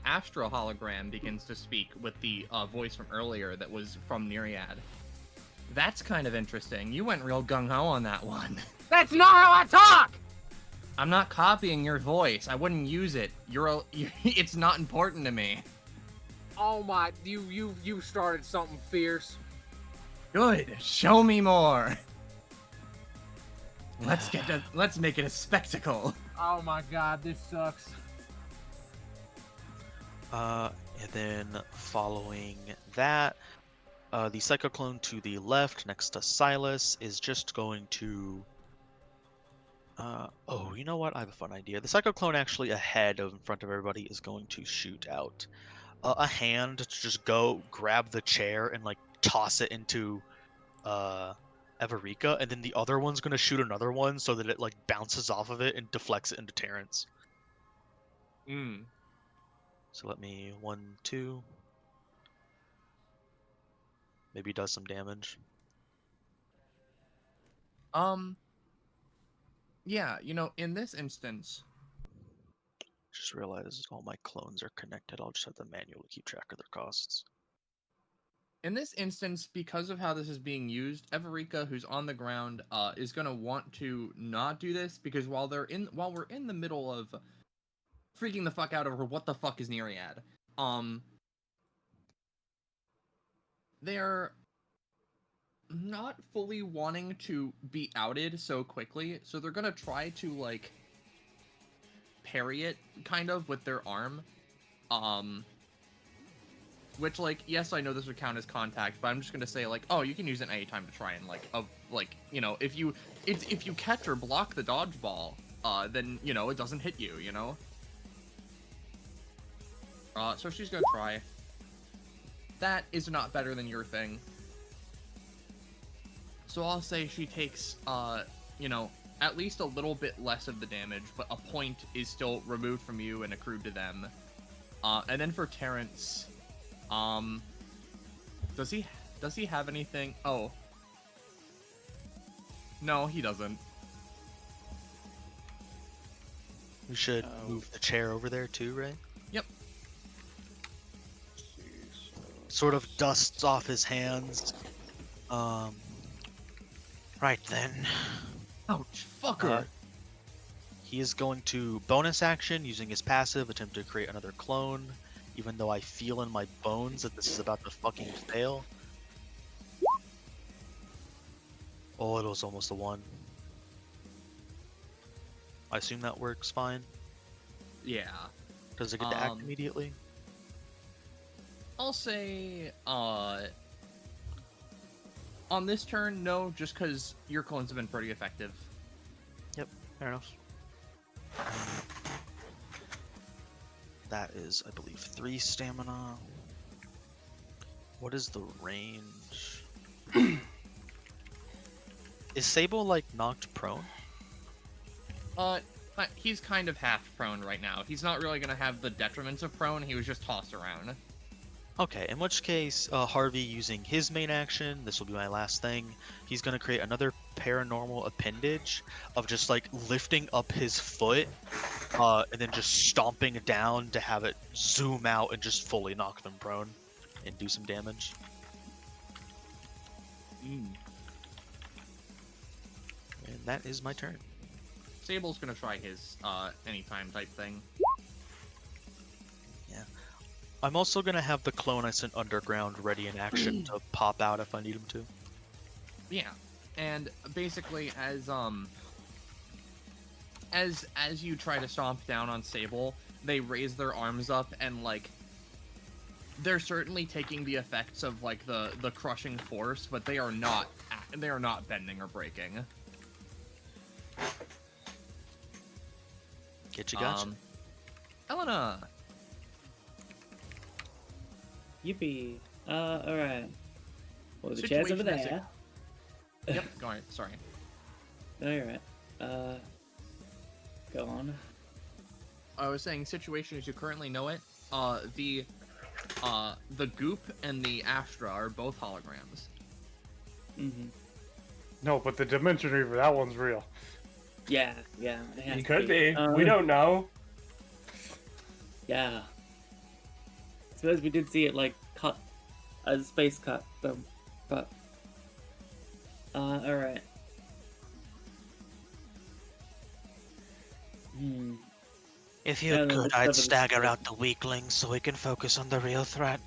astro hologram begins to speak with the voice from earlier that was from Nereid. That's kind of interesting. You went real gung-ho on that one. That's not how I talk! I'm not copying your voice. I wouldn't use it. It's not important to me. Oh my, you started something fierce. Good. Show me more. Let's make it a spectacle. Oh my god, this sucks. And then following that, the Psychoclone to the left, next to Silas, is just going to Oh, you know what? I have a fun idea. The Psycho Clone actually ahead of in front of everybody is going to shoot out a hand to just go grab the chair and like toss it into Everika, and then the other one's gonna shoot another one so that it like bounces off of it and deflects it into Terrence. Mm. So let me 1, 2. Maybe does some damage. Yeah, in this instance, Just realized all my clones are connected. I'll just have to manually keep track of their costs. because of how this is being used, Everika, who's on the ground, is gonna want to not do this because while we're in the middle of freaking the fuck out over what the fuck is Nereid, they're not fully wanting to be outed so quickly, so they're gonna try to like parry it kind of with their arm, which like yes, I know this would count as contact, but I'm just gonna say like, oh, you can use it any time to try and if you catch or block the dodgeball, then it doesn't hit you, so she's gonna try. That is not better than your thing. So I'll say she takes, at least a little bit less of the damage, but a point is still removed from you and accrued to them. And then for Terrence, does he have anything? Oh. No, he doesn't. We should move the chair over there too, right? Yep. Sort of dusts off his hands. Right then. Ouch, fucker. He is going to bonus action using his passive, attempt to create another clone, even though I feel in my bones that this is about to fucking fail. Oh, it was almost a 1. I assume that works fine. Yeah. Does it get to act immediately? I'll say, on this turn, no, just because your clones have been pretty effective. Yep, fair enough. That is, I believe, 3 stamina. What is the range? Is Sable, like, knocked prone? He's kind of half prone right now. He's not really gonna have the detriments of prone, he was just tossed around. Okay, in which case, Harvey using his main action, this will be my last thing, he's going to create another paranormal appendage of just like lifting up his foot and then just stomping down to have it zoom out and just fully knock them prone and do some damage. And that is my turn. Sable's gonna try his anytime type thing. Yeah. I'm also gonna have the clone I sent underground ready in action to pop out if I need him to. Yeah, and basically as you try to stomp down on Sable, they raise their arms up and like they're certainly taking the effects of like the crushing force, but they are not bending or breaking. Get you, gotcha. Eluna. Yippee. Alright. Well, the chair's Situation over is there. Yep, go ahead, sorry. No, you're right. Go on. I was saying situation as you currently know it, the goop and the Astra are both holograms. Mm-hmm. No, but the Dimension Reaver, that one's real. Yeah, it has He to could be. be. We don't know. Yeah. I suppose we did see it, like, cut, as space cut, though, but... alright. If you Yeah, could, let's I'd cover the stagger story. out the weaklings so we can focus on the real threat.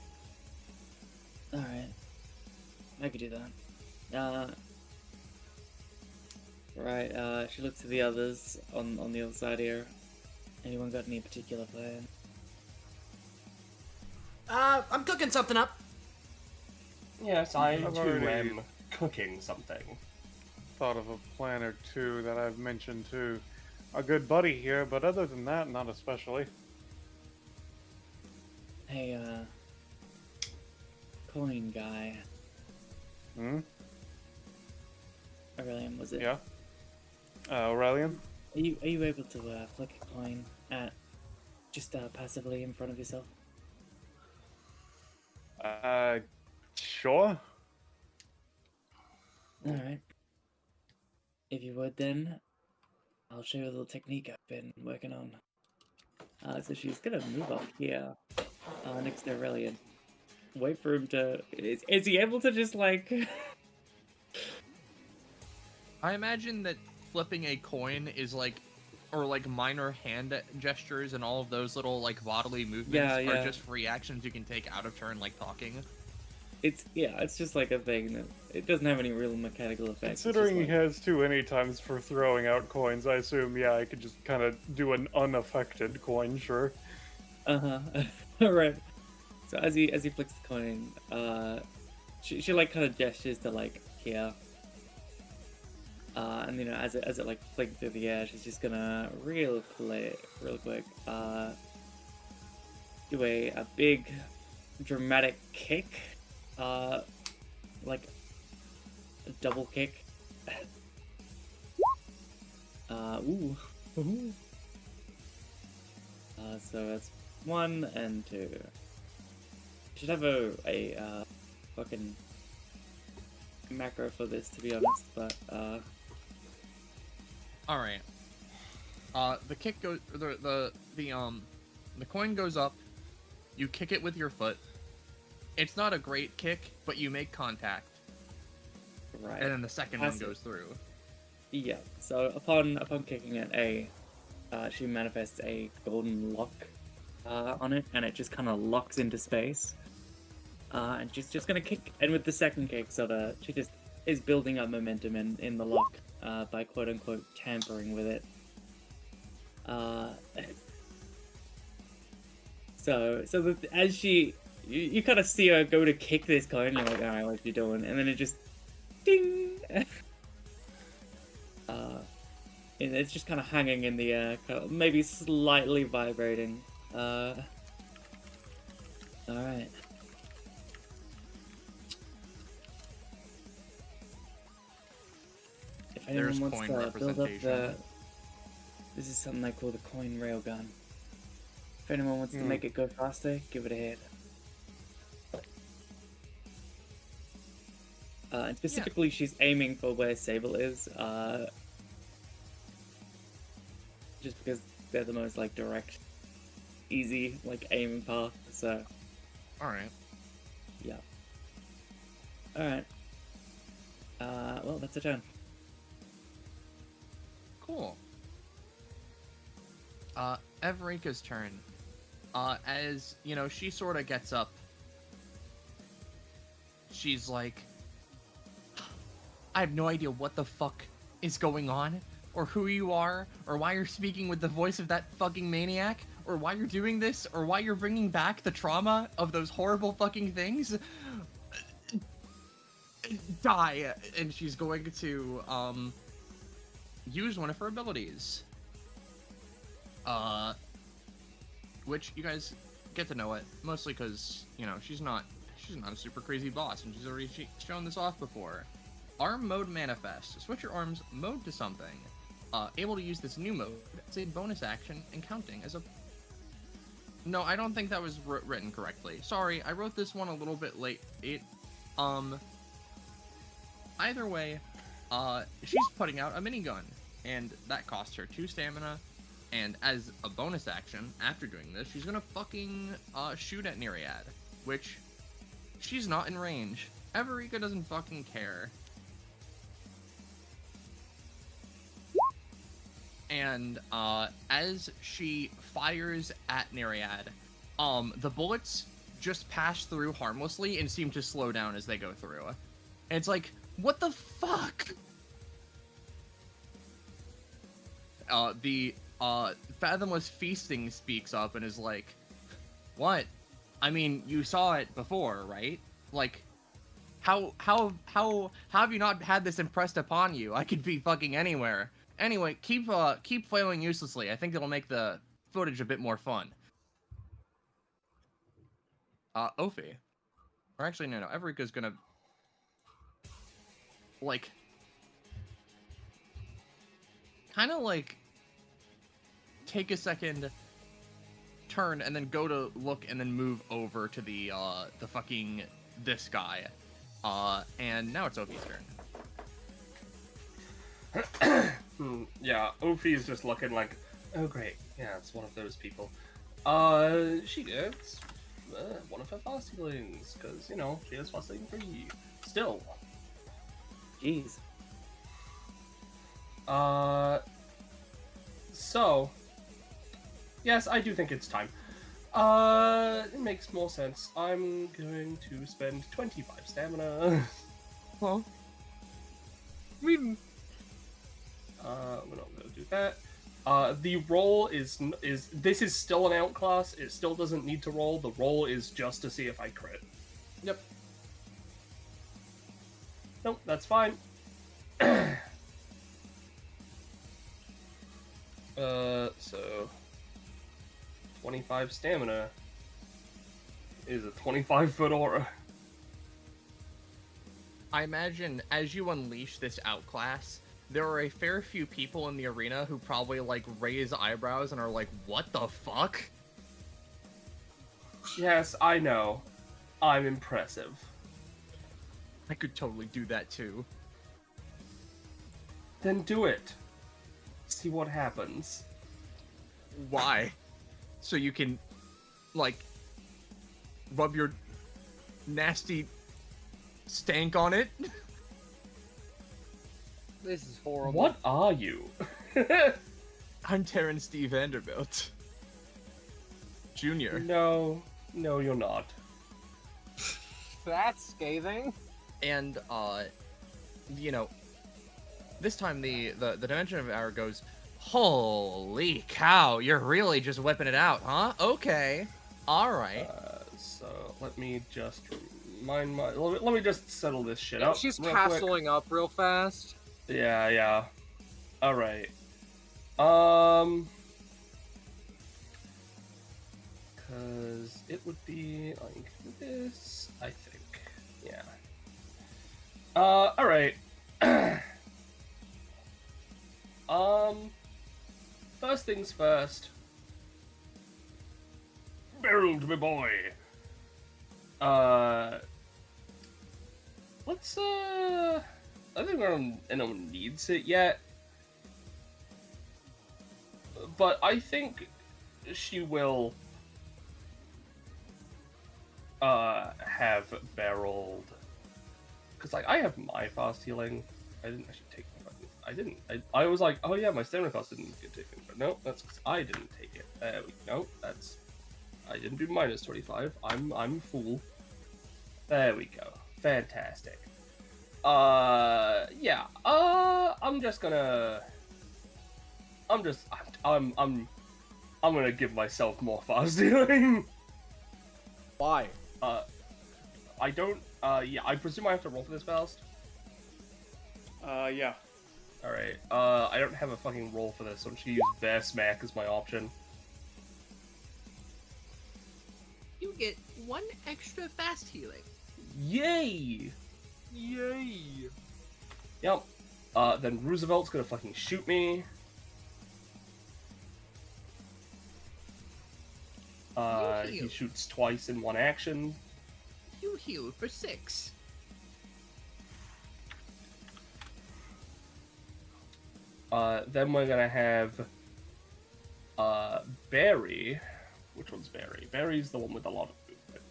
Alright. I could do that. Right, she looks at the others on the other side here. Anyone got any particular plan? I'm cooking something up. Yes, I I've too already- am cooking something. thought of a plan or two that I've mentioned to a good buddy here, but other than that, not especially. Hey, coin guy. Hmm? Aurelian, was it? Yeah? Aurelian? Are you able to flick a coin at just passively in front of yourself? Sure? Alright. If you would then, I'll show you a little technique I've been working on. So she's gonna move up here, next to Aurelian. Wait for him to... Is he able to just, like... I imagine that flipping a coin is like, or like minor hand gestures and all of those little like bodily movements are just reactions you can take out of turn, like talking. It's just like a thing that it doesn't have any real mechanical effects. Considering he has too many times for throwing out coins, I assume, yeah, I could just kind of do an unaffected coin, sure. Right. So as he flicks the coin, she like kind of gestures to like here. And you know, as it like flings through the air, she's just gonna real quick, do a big dramatic kick, like a double kick. Ooh. So that's 1 and 2. Should have a fucking macro for this, to be honest, but All right. The kick goes. The coin goes up. You kick it with your foot. It's not a great kick, but you make contact. right. And then the second one goes through. Yeah. So upon kicking it, she manifests a golden lock on it, and it just kind of locks into space. And she's just gonna kick, and with the second kick, she just is building up momentum in the lock by quote unquote tampering with it. As you kind of see her go to kick this coin, you're like, alright, what are you doing? And then it just ding. And it's just kind of hanging in the air, kind of maybe slightly vibrating. Alright. If anyone wants coin to build up representation. this is something I call the coin railgun. If anyone wants to make it go faster, give it a hit. And specifically, she's aiming for where Sable is, just because they're the most like direct, easy like aiming path. So. All right. Yeah. All right. Well, that's a turn. Cool. Everika's turn. As, you know, she sort of gets up. She's like, I have no idea what the fuck is going on, or who you are, or why you're speaking with the voice of that fucking maniac, or why you're doing this, or why you're bringing back the trauma of those horrible fucking things. Die. And she's going to, use one of her abilities. Which you guys get to know it, mostly because, you know, she's not a super crazy boss, and she's already shown this off before. Arm mode manifest. Switch your arm's mode to something. Able to use this new mode as a bonus action and counting as a... No, I don't think that was written correctly. Sorry, I wrote this one a little bit late. Either way, she's putting out a minigun, and that costs her 2 stamina, and as a bonus action, after doing this, she's gonna fucking shoot at Nereid, which she's not in range. Everika doesn't fucking care. And as she fires at Nereid, the bullets just pass through harmlessly and seem to slow down as they go through. And it's like, what the fuck? The Fathomless Feasting speaks up and is like, what? I mean, you saw it before, right? Like, How have you not had this impressed upon you? I could be fucking anywhere. Anyway, keep flailing uselessly. I think it'll make the footage a bit more fun. Ophi. Or actually, no. Everika's gonna like kind of like take a second, turn, and then go to look, and then move over to the fucking this guy. And now it's Ophi's turn. Yeah, Ophi is just looking like, oh great, yeah, it's one of those people. She gets one of her fast healings, because, you know, she has fast healing 3. Still. Jeez. So, yes, I do think it's time. It makes more sense. I'm going to spend 25 stamina. Well, we We're not going to do that. The roll is this is still an outclass. It still doesn't need to roll. The roll is just to see if I crit. Yep. Nope, that's fine. So 25 stamina is a 25-foot aura. I imagine as you unleash this outclass, there are a fair few people in the arena who probably like raise eyebrows and are like, "What the fuck?" Yes, I know. I'm impressive. I could totally do that too. Then do it. See what happens. Why? So you can, like, rub your nasty stank on it? This is horrible. What are you? I'm Terrence D. Vanderbilt. Junior. No, you're not. That's scathing. And, you know, this time the Dimension of Hour goes, "Holy cow, you're really just whipping it out, huh? Okay. Alright." So let me just remind my. Let me just settle this shit up. She's real castling up real fast. quick. Yeah. All right. Because it would be like this, I think. Yeah. All right. First things first. Build, my boy. Let's, I think anyone needs it yet. But I think she will, have barreled. Because, like, I have my fast healing. I didn't actually take my fucking... I was like, oh yeah, my stamina cost didn't get taken. But no, that's because I didn't take it. No, that's... I didn't do minus 25. I'm a fool. There we go. Fantastic. Yeah. I'm just gonna... I'm gonna give myself more fast healing. Why? I don't... yeah, I presume I have to roll for this, Ballast? Yeah. Alright, I don't have a fucking roll for this, so I'm just gonna use Bear Smack as my option. You get 1 extra fast healing. Yay! Yay! Yep. Then Roosevelt's gonna fucking shoot me. He shoots twice in one action. You heal for 6. Then we're gonna have Barry. Which one's Barry? Barry's the one with a lot of movement.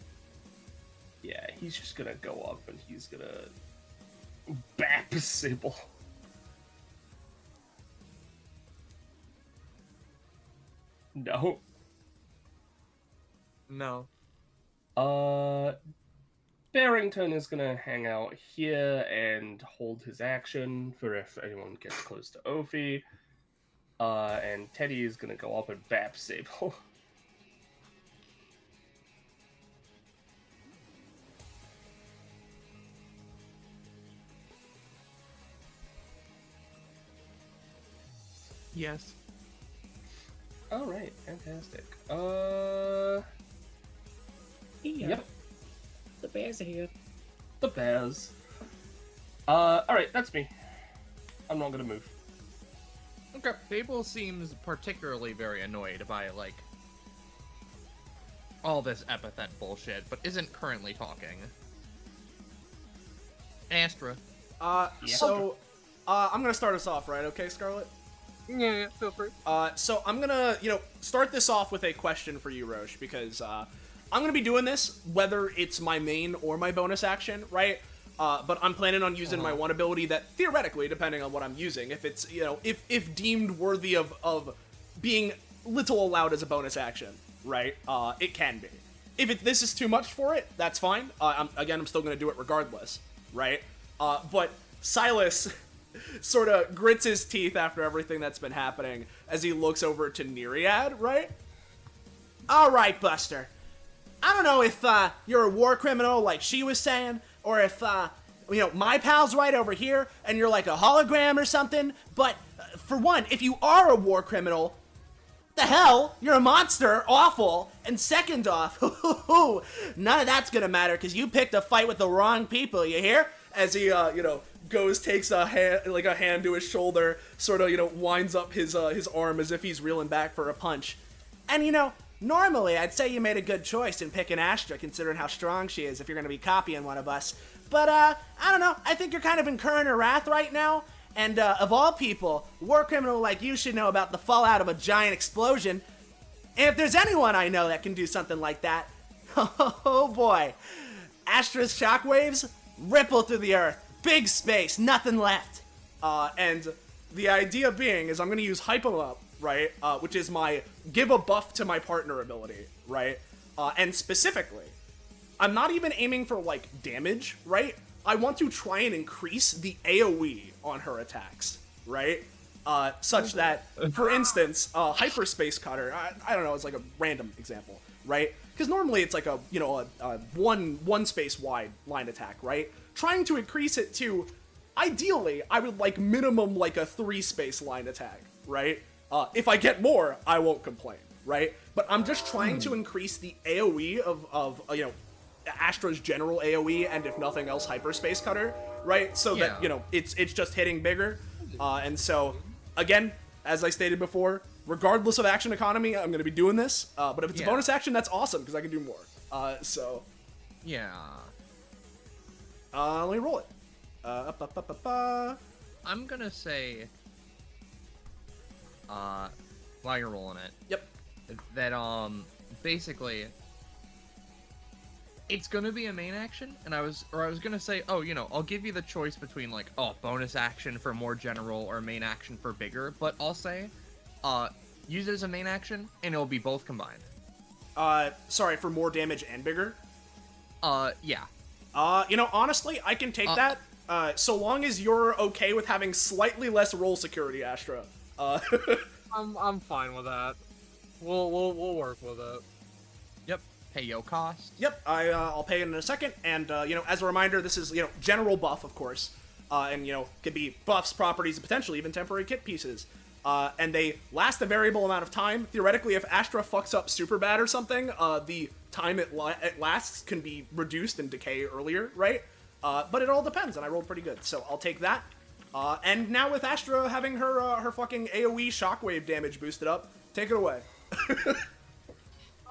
Yeah, he's just gonna go up and he's gonna bap Sybil. No. No. Barrington is gonna hang out here and hold his action for if anyone gets close to Ophi. And Teddy is gonna go up and bap Sable. Yes. All right, fantastic. Here. Yep, The bears are here. the bears. All right, that's me. I'm not gonna move. Okay. Fable seems particularly very annoyed by, like, all this epithet bullshit, but isn't currently talking. Astra. So, I'm gonna start us off, right? Okay, Scarlet? Yeah, feel free. So I'm gonna, start this off with a question for you, Rosche, because, I'm gonna be doing this, whether it's my main or my bonus action, right? But I'm planning on using my one ability that, theoretically, depending on what I'm using, if it's, if deemed worthy of being little allowed as a bonus action, right? It can be. If this is too much for it, that's fine. I'm still gonna do it regardless, right? But Silas sort of grits his teeth after everything that's been happening as he looks over to Nereid, right? All right, Buster. I don't know if you're a war criminal like she was saying, or if, my pal's right over here and you're like a hologram or something, but for one, if you are a war criminal, the hell, you're a monster, awful, and second off, none of that's gonna matter because you picked a fight with the wrong people, you hear? As he, takes a hand to his shoulder, sort of, winds up his arm as if he's reeling back for a punch. And, normally I'd say you made a good choice in picking Astra, considering how strong she is if you're gonna be copying one of us. But, I don't know, I think you're kind of incurring her wrath right now. And, of all people, a war criminal like you should know about the fallout of a giant explosion. And if there's anyone I know that can do something like that, oh boy. Astra's shockwaves ripple through the earth. Big space, nothing left. And the idea being is I'm going to use Hype 'em Up, right? Which is my give a buff to my partner ability, right? And specifically, I'm not even aiming for, like, damage, right? I want to try and increase the AoE on her attacks, right? Such that, for instance, Hyperspace Cutter, I don't know, it's like a random example, right? Because normally it's like a one space wide line attack, right? Trying to increase it to, ideally, I would like minimum like a 3 space line attack, right? If I get more, I won't complain, right? But I'm just trying to increase the AoE of Astra's general AoE, and if nothing else, Hyperspace Cutter, right? So that, it's just hitting bigger. And so, again, as I stated before, regardless of action economy, I'm going to be doing this. But if it's a bonus action, that's awesome, because I can do more. Yeah. Let me roll it. I'm gonna say, while you're rolling it, Yep. that, basically, it's gonna be a main action, and I was gonna say, I'll give you the choice between, like, bonus action for more general or main action for bigger, but I'll say, use it as a main action, and it'll be both combined. Sorry, for more damage and bigger? Yeah. Honestly, I can take that, so long as you're okay with having slightly less roll security, Astra. I'm fine with that. We'll work with it. Yep. Pay yo cost. Yep, I'll pay it in a second, and, as a reminder, this is, general buff, of course, and, could be buffs, properties, and potentially even temporary kit pieces. And they last a variable amount of time. Theoretically, if Astra fucks up super bad or something, the time it lasts can be reduced and decay earlier, right? But it all depends, and I rolled pretty good, so I'll take that. And now with Astra having her fucking AoE shockwave damage boosted up, take it away.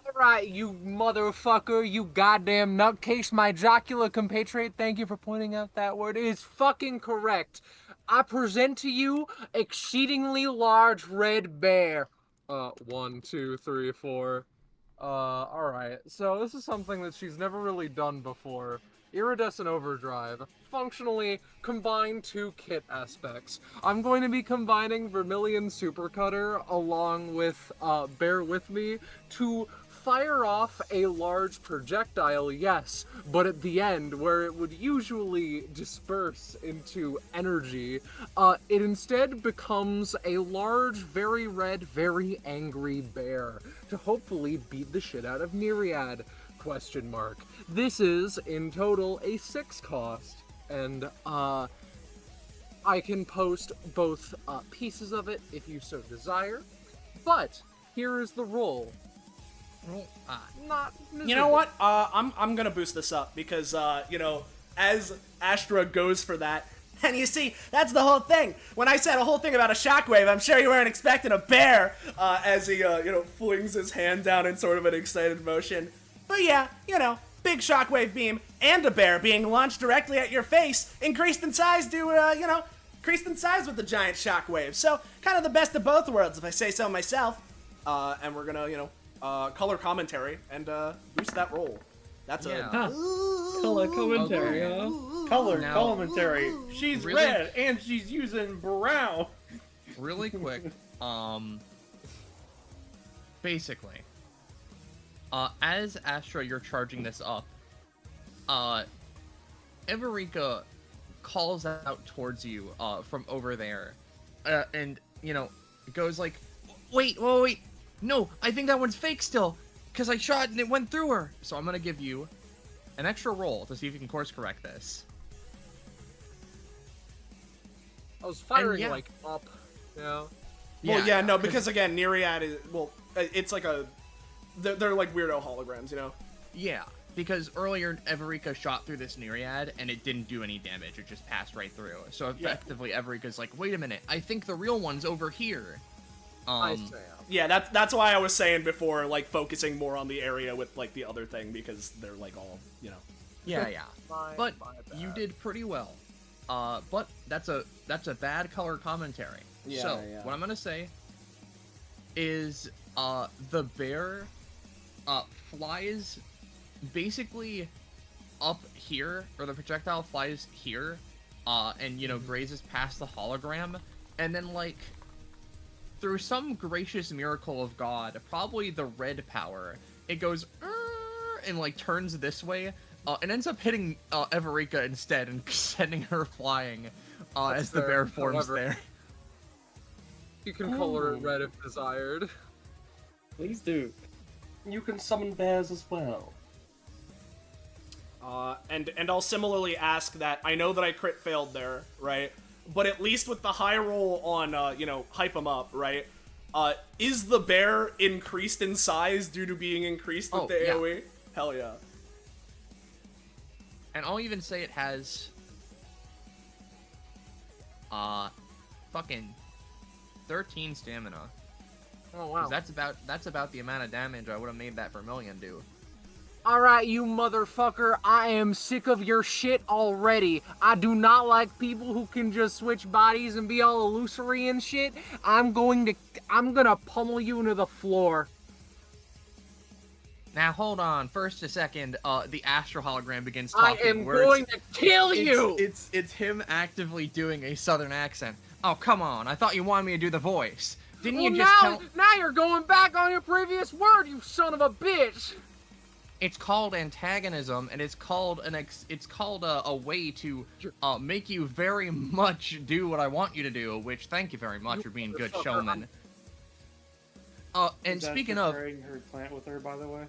Alright, you motherfucker, you goddamn nutcase, my jocular compatriot, thank you for pointing out that word. It is fucking correct. I present to you exceedingly large red bear. 1, 2, 3, 4. Alright, so this is something that she's never really done before. Iridescent Overdrive. Functionally, combine 2 kit aspects. I'm going to be combining Vermilion Supercutter along with, Bear With Me, to fire off a large projectile, yes, but at the end, where it would usually disperse into energy, it instead becomes a large, very red, very angry bear to hopefully beat the shit out of Nereid, ? This is, in total, a 6 cost, and, I can post both pieces of it if you so desire, but here is the roll. Not miserable. You know what? I'm gonna boost this up because as Astra goes for that, and you see, that's the whole thing. When I said a whole thing about a shockwave, I'm sure you weren't expecting a bear. As he flings his hand down in sort of an excited motion. But yeah, big shockwave beam and a bear being launched directly at your face, increased in size increased in size with the giant shockwave. So kind of the best of both worlds, if I say so myself. And we're gonna color commentary and boost that roll. That's Color commentary, huh? Color Now- commentary. She's Really? red and she's using brown. Really quick, basically, as Astra, you're charging this up, Everika calls out towards you, from over there, and, goes like, wait, no, I think that one's fake still, because I shot and it went through her, so I'm gonna give you an extra roll to see if you can course correct this. I was firing yeah. like up, Well, no, because again, Nereid is it's like they're like weirdo holograms, Yeah, because earlier Everika shot through this Nereid and it didn't do any damage, it just passed right through. So effectively Everika's like, wait a minute, I think the real one's over here. I say Yeah, that's why I was saying before, like focusing more on the area with like the other thing because they're like all Yeah. my But bad. you did pretty well. But that's a bad color commentary. Yeah, So yeah. what I'm gonna say is the bear flies basically up here, or the projectile flies here, and grazes past the hologram, and then like through some gracious miracle of God, probably the red power, it goes and like turns this way. And ends up hitting Everika instead and sending her flying as the fair. bear forms However- there. You can color it red if desired. Please do. You can summon bears as well. And I'll similarly ask that. I know that I crit failed there, right? But at least with the high roll on hype 'em up, right? Is the bear increased in size due to being increased with the yeah. AoE? Hell yeah. And I'll even say it has fucking 13 stamina. Oh 'Cause wow. that's about the amount of damage I would have made that Vermilion do. Alright, you motherfucker, I am sick of your shit already. I do not like people who can just switch bodies and be all illusory and shit. I'm gonna pummel you into the floor. Now hold on, first a second. The astral hologram begins I talking. am where it's- going to kill you! It's him actively doing a southern accent. Oh come on! I thought you wanted me to do the voice. Didn't Well, you just tell? now you're going back on your previous word, you son of a bitch! It's called antagonism, and it's called a way to make you very much do what I want you to do. Which, thank you very much for being a good showman. And Is Astra speaking of, carrying her plant with her, by the way.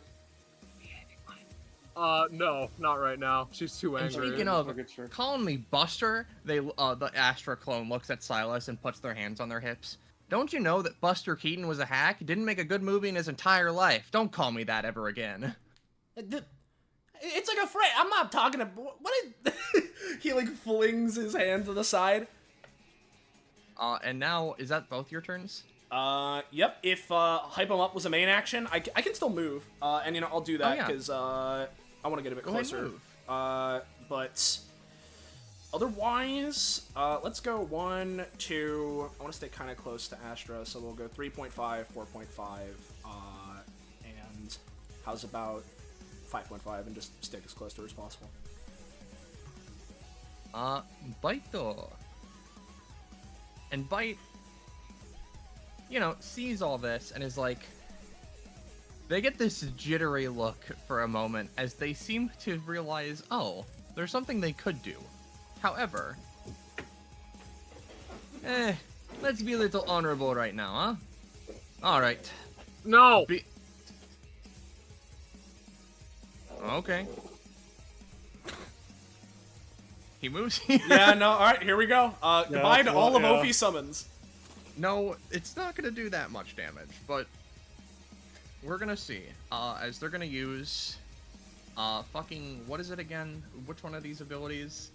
No, not right now. She's too and angry. speaking of Okay, sure. calling me Buster, the Astra clone looks at Silas and puts their hands on their hips. Don't you know that Buster Keaton was a hack? Didn't make a good movie in his entire life. Don't call me that ever again. It's like a fray. I'm not talking to. He like flings his hand to the side. And now, is that both your turns? Yep. If hype 'em up was a main action, I can still move. And I'll do that yeah. because I want to get a bit Go ahead closer. and move. But otherwise, let's go 1, 2. I want to stay kind of close to Astra, so we'll go 3.5, 4.5, and how's about 5.5, and just stick as close to her as possible. Bite though. And Bite, sees all this and is like, they get this jittery look for a moment as they seem to realize, oh, there's something they could do. However, let's be a little honorable right now, huh? Alright. No! Okay. He moves. Yeah, no, alright, here we go. Goodbye to all of Ophi's summons. No, it's not gonna do that much damage, but we're gonna see. As they're gonna use, fucking, what is it again? Which one of these abilities?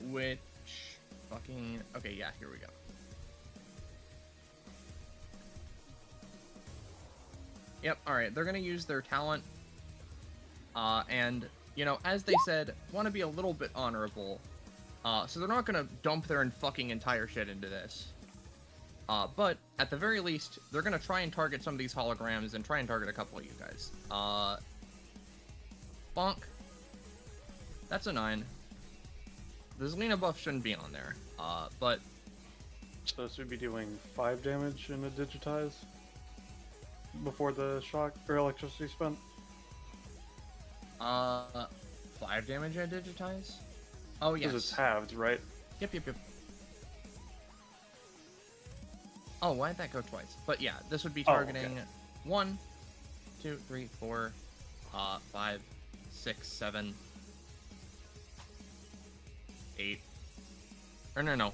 Which fucking, okay, yeah, here we go. Yep, alright, they're gonna use their talent, and, you know, as they said, want to be a little bit honorable, so they're not gonna dump their fucking entire shit into this. But, at the very least, they're gonna try and target some of these holograms and try and target a couple of you guys. Bonk. That's a 9. The Zelina buff shouldn't be on there, but... So this would be doing 5 damage in a digitize? Before the shock or electricity spent? 5 damage I digitize? Oh, yes. Because it's halved, right? Yep. Oh, why'd that go twice? But yeah, this would be targeting 1, 2, 3, 4, 5, 6, 7, 8. Or no,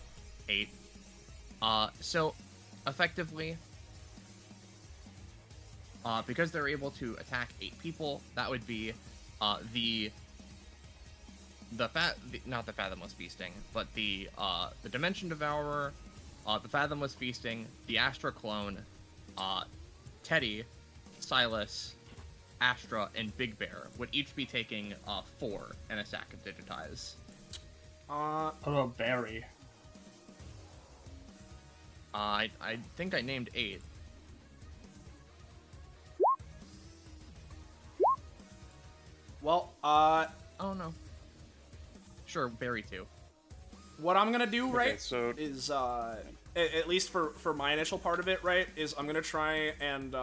8. So, effectively, because they're able to attack 8 people, that would be not the Fathomless Feasting, but the Dimension Devourer, the Fathomless Feasting, the Astra Clone, Teddy, Silas, Astra, and Big Bear would each be taking 4 and a stack of digitize. What about Barry? I think I named 8. Well, Oh no. Sure, Barry too. what I'm gonna do, right, so is, at least for my initial part of it, right, is I'm gonna try and,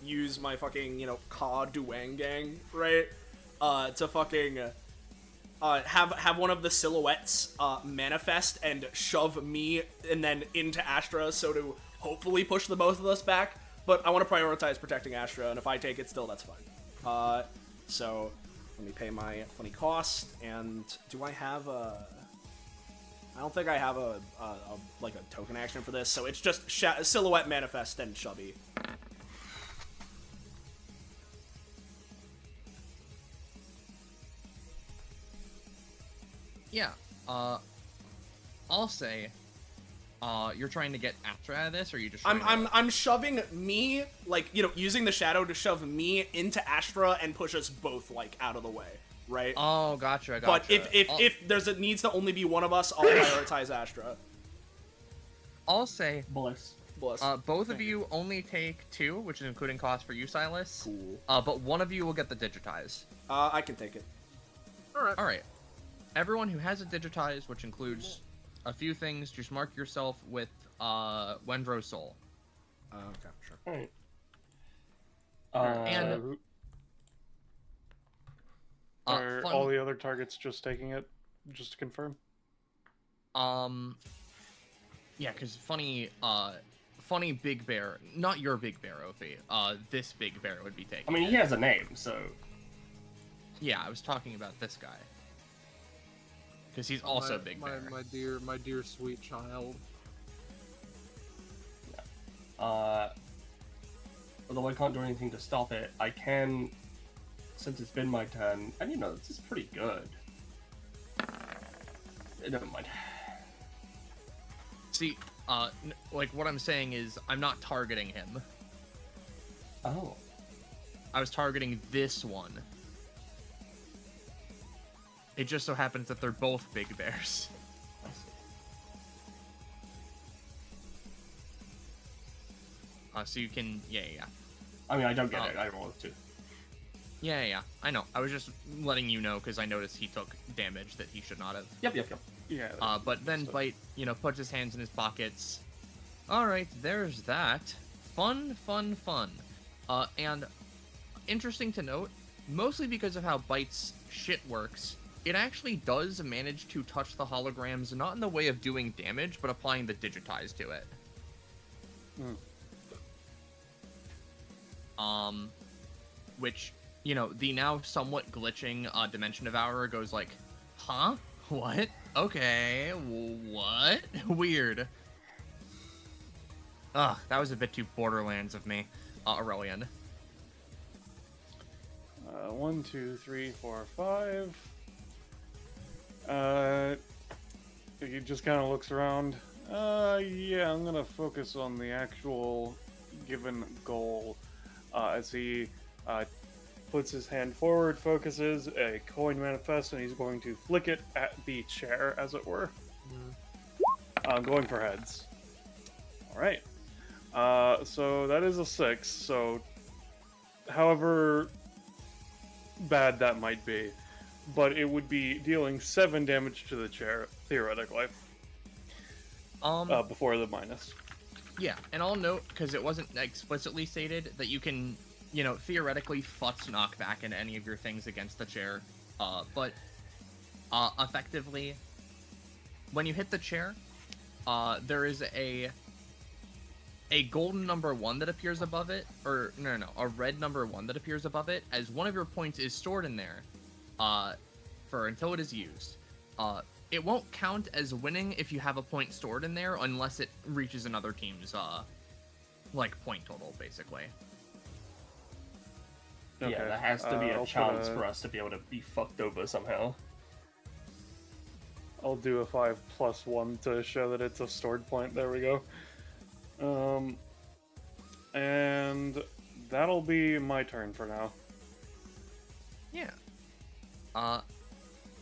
use my fucking, you know, Ka Duang gang, right, to fucking, have one of the silhouettes, manifest and shove me and then into Astra, so to hopefully push the both of us back, but I want to prioritize protecting Astra, and if I take it still, that's fine. So, let me pay my funny cost, and do I have a... I don't think I have a token action for this, so it's just silhouette manifest and shovey. Yeah, I'll say, you're trying to get Astra out of this, or are you just I'm shoving me, like, you know, using the shadow to shove me into Astra and push us both, like, out of the way, right? Oh, gotcha. But if needs to only be one of us, I'll prioritize Astra. I'll say, Bliss. both of you only take 2, which is including cost for you, Silas. Cool. But one of you will get the digitize. I can take it. Alright. Everyone who has a digitize, which includes a few things, just mark yourself with Wendro's Soul. Okay, sure. Alright. And- are fun- all the other targets just taking it? Just to confirm? Yeah, because funny Big Bear, not your Big Bear, Ophi, this Big Bear would be taking I mean, it. he has a name, so... Yeah, I was talking about this guy. Because he's also Big Bear. My dear sweet child. Although I can't do anything to stop it, I can, since it's been my turn, and you know, this is pretty good. Never mind. See, like, what I'm saying is, I'm not targeting him. Oh. I was targeting this one. It just so happens that they're both Big Bears. I see. So you can, yeah. I mean, I don't get it. I rolled 2. Yeah, I know. I was just letting you know because I noticed he took damage that he should not have. Yep. Yeah. But then Bite, puts his hands in his pockets. Alright, there's that. Fun. And interesting to note, mostly because of how Bite's shit works, it actually does manage to touch the holograms, not in the way of doing damage, but applying the digitize to it. Which the now somewhat glitching Dimension Devourer goes like, huh? What? Okay, what? Weird. Ugh, that was a bit too Borderlands of me, Aurelian. 1, 2, 3, 4, 5. He just kind of looks around. Yeah, I'm gonna focus on the actual given goal. As he puts his hand forward, focuses, a coin manifests, and he's going to flick it at the chair, as it were. Going for heads. Alright. So that is a 6, so however bad that might be, but it would be dealing 7 damage to the chair, theoretically. Before the minus. Yeah, and I'll note, because it wasn't explicitly stated, that you can, theoretically futz knock back into any of your things against the chair. But effectively, when you hit the chair, there is a golden number 1 that appears above it, or no, a red number 1 that appears above it, as one of your points is stored in there, for until it is used. It won't count as winning if you have a point stored in there, unless it reaches another team's, point total, basically. Okay. Yeah, there has to be a I'll chance put a- for us to be able to be fucked over somehow. I'll do a 5 plus 1 to show that it's a stored point. There we go. And that'll be my turn for now. Yeah.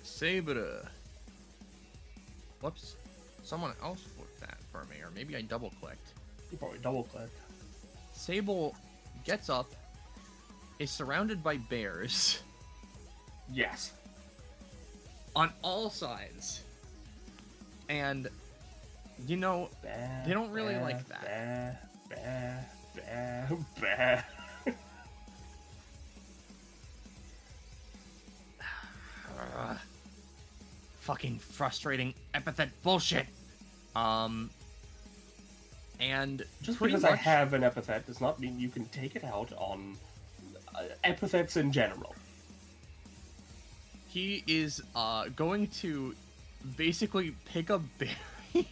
Saber. Whoops. Someone else flipped that for me, or maybe I double-clicked. You probably double-clicked. Sable gets up, is surrounded by bears Yes. on all sides. And, they don't really like that. Fucking frustrating epithet bullshit. And Just pretty because much, I have an epithet does not mean you can take it out on epithets in general. he is going to basically pick a berry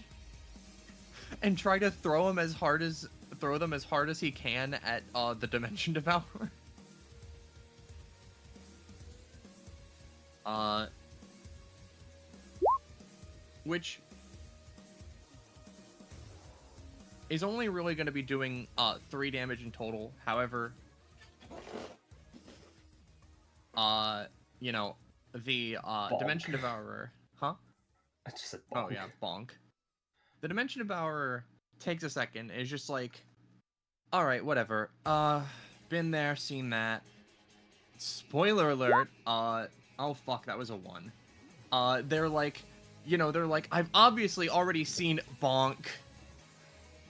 and try to throw them as hard as he can at the Dimension Devourer. Which is only really going to be doing 3 damage in total. However, the Dimension Devourer, huh? I just said Oh bonk. yeah, bonk. The Dimension Devourer takes a second. Is just like, all right, whatever. Been there, seen that. Spoiler alert. Oh fuck, that was a 1. They're like, I've obviously already seen bonk.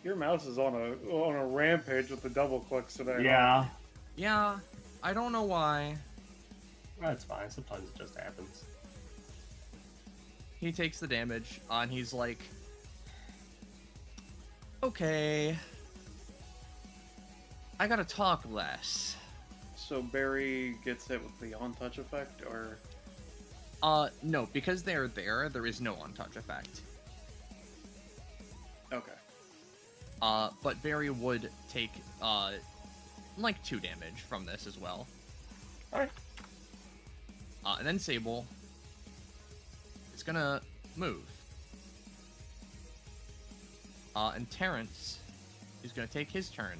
Your mouse is on a rampage with the double clicks today. huh? Yeah. Yeah, I don't know why. That's fine. Sometimes it just happens. He takes the damage, and he's like, okay, I gotta talk less. So Barry gets hit with the on-touch effect, or... No, because they're there is no on-touch effect. Okay. But Barry would take, 2 damage from this as well. Alright. And then Sable is gonna move. And Terrence is gonna take his turn.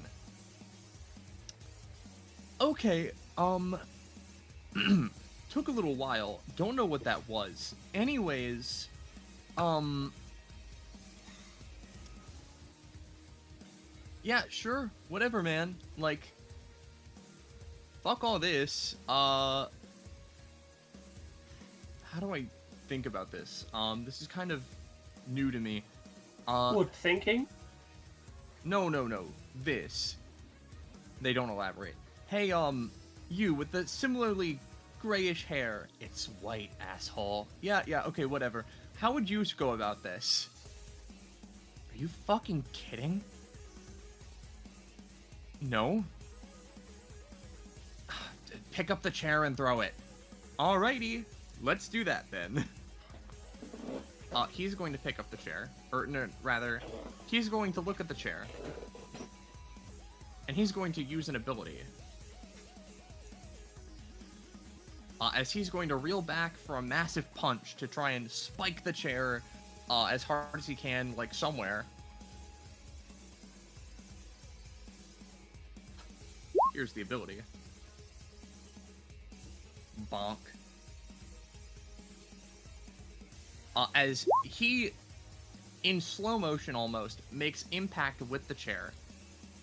Okay, took a little while. Don't know what that was. Anyways, yeah, sure, whatever, man. Like, fuck all this. How do I think about this? This is kind of new to me. Good thinking. No. This. They don't elaborate. Hey, you with the similarly grayish hair. It's white, asshole. Yeah, okay, whatever. How would you go about this? Are you fucking kidding? No? pick up the chair and throw it. Alrighty, let's do that then. He's going to pick up the chair, or no, rather, he's going to look at the chair, and he's going to use an ability. As he's going to reel back for a massive punch to try and spike the chair as hard as he can, like somewhere. Here's the ability. Bonk. As he, in slow motion almost, makes impact with the chair,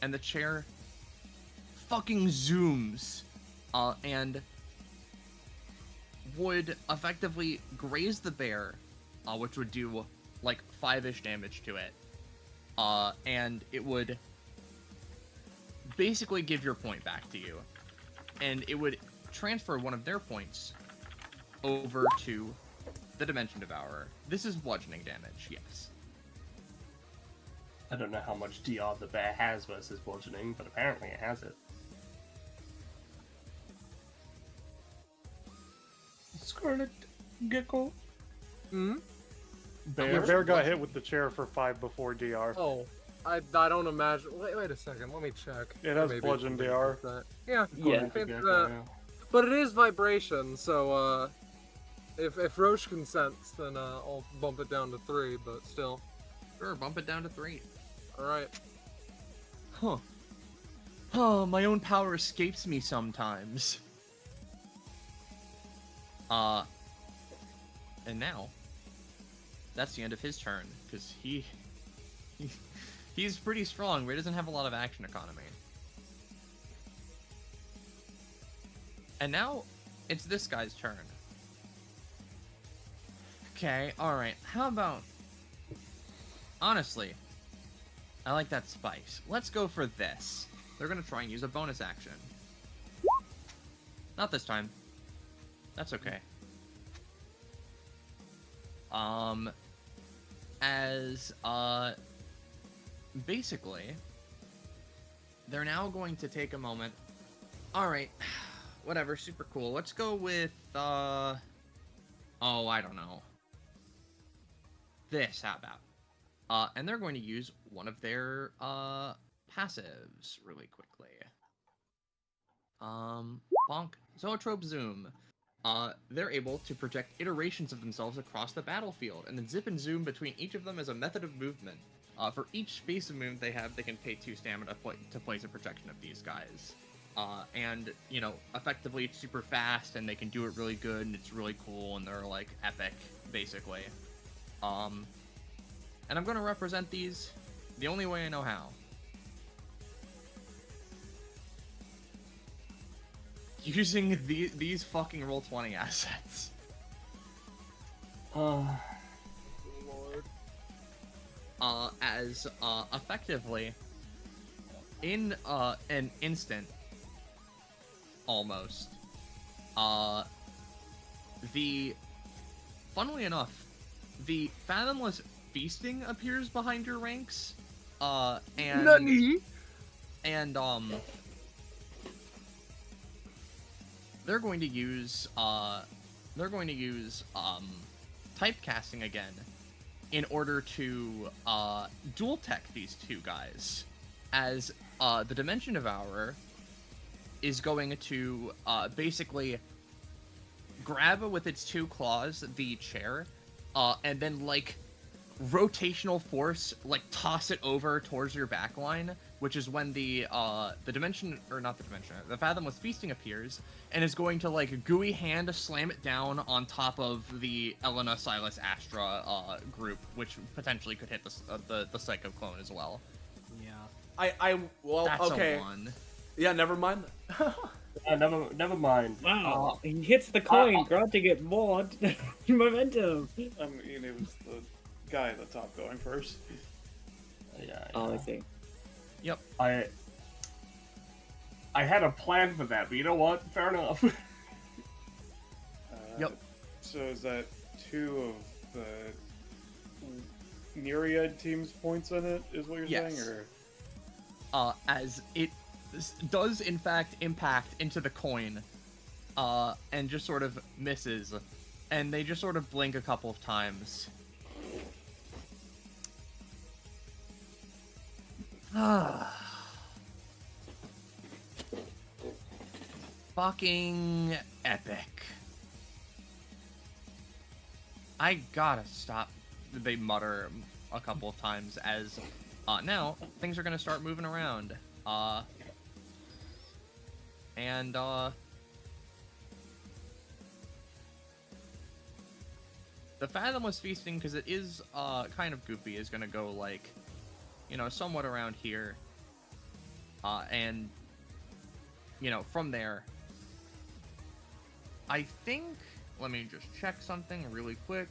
and the chair fucking zooms, and would effectively graze the bear, which would do like 5-ish damage to it, and it would basically give your point back to you, and it would transfer one of their points over to the Dimension Devourer. This is bludgeoning damage, yes. I don't know how much DR the bear has versus bludgeoning, but apparently it has it. Scarlet Gecko. Hmm? The bear got hit with the chair for 5 before DR. Oh, I don't imagine. Wait a second. Let me check. It has Maybe bludgeon it's DR. that. Yeah. Yeah. But it is vibration, so if Rosche consents, then I'll bump it down to 3. But still. Sure, bump it down to 3. All right. Huh. Oh, my own power escapes me sometimes. And now, that's the end of his turn, because he's pretty strong, but he doesn't have a lot of action economy. And now, it's this guy's turn. Okay, alright, how about... Honestly, I like that spice. Let's go for this. They're gonna try and use a bonus action. Not this time. That's okay. Basically, they're now going to take a moment. Alright, whatever, super cool. Let's go with, oh, I don't know. This, how about? And they're going to use one of their, passives really quickly. Bonk. Zoetrope Zoom. They're able to project iterations of themselves across the battlefield, and then zip and zoom between each of them as a method of movement. For each space of movement they have, they can pay 2 stamina to place a projection of these guys. And, you know, effectively it's super fast, and they can do it really good, and it's really cool, and they're, like, epic, basically. And I'm gonna represent these the only way I know how. Using these fucking Roll20 assets. Lord. As effectively, in an instant, almost, funnily enough, the Fathomless Feasting appears behind your ranks, and... Nani? And, they're going to use typecasting again in order to dual tech these 2 guys, as the Dimension Devourer is going to basically grab with its 2 claws the chair, and then, like, rotational force, like, toss it over towards your backline, which is when the Fathomless Feasting appears, and is going to, like, gooey hand slam it down on top of the Eluna, Silas, Astra group, which potentially could hit the Psycho clone as well. Yeah. Well, That's okay. a 1. Yeah, never mind. Never mind. Wow, he hits the coin, granting it more momentum. I mean, it was the guy at the top going first. Yeah. Oh, I see. Yep. I had a plan for that, but you know what? Fair enough. Yep. So is that 2 of the Myriad team's points in it, is what you're Yes. saying? Or... As it does in fact impact into the coin, and just sort of misses, and they just sort of blink a couple of times. Fucking epic. I gotta stop. They mutter a couple of times as now things are gonna start moving around. The Fathomless Feasting, because it is kind of goopy, is gonna go like, you know, somewhat around here. And you know, from there, I think, let me just check something really quick.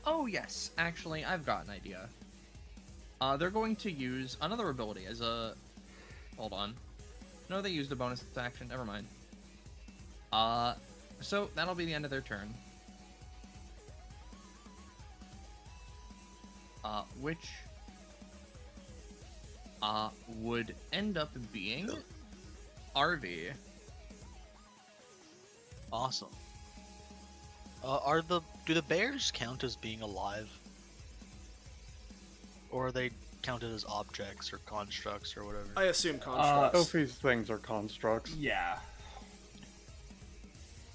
Oh yes, actually, I've got an idea. They're going to use another ability as a... Hold on. No, they used a bonus action, never mind. So that'll be the end of their turn. Which would end up being Harvey. Awesome. Do the bears count as being alive? Or are they counted as objects or constructs or whatever? I assume constructs. Ophi's things are constructs. Yeah.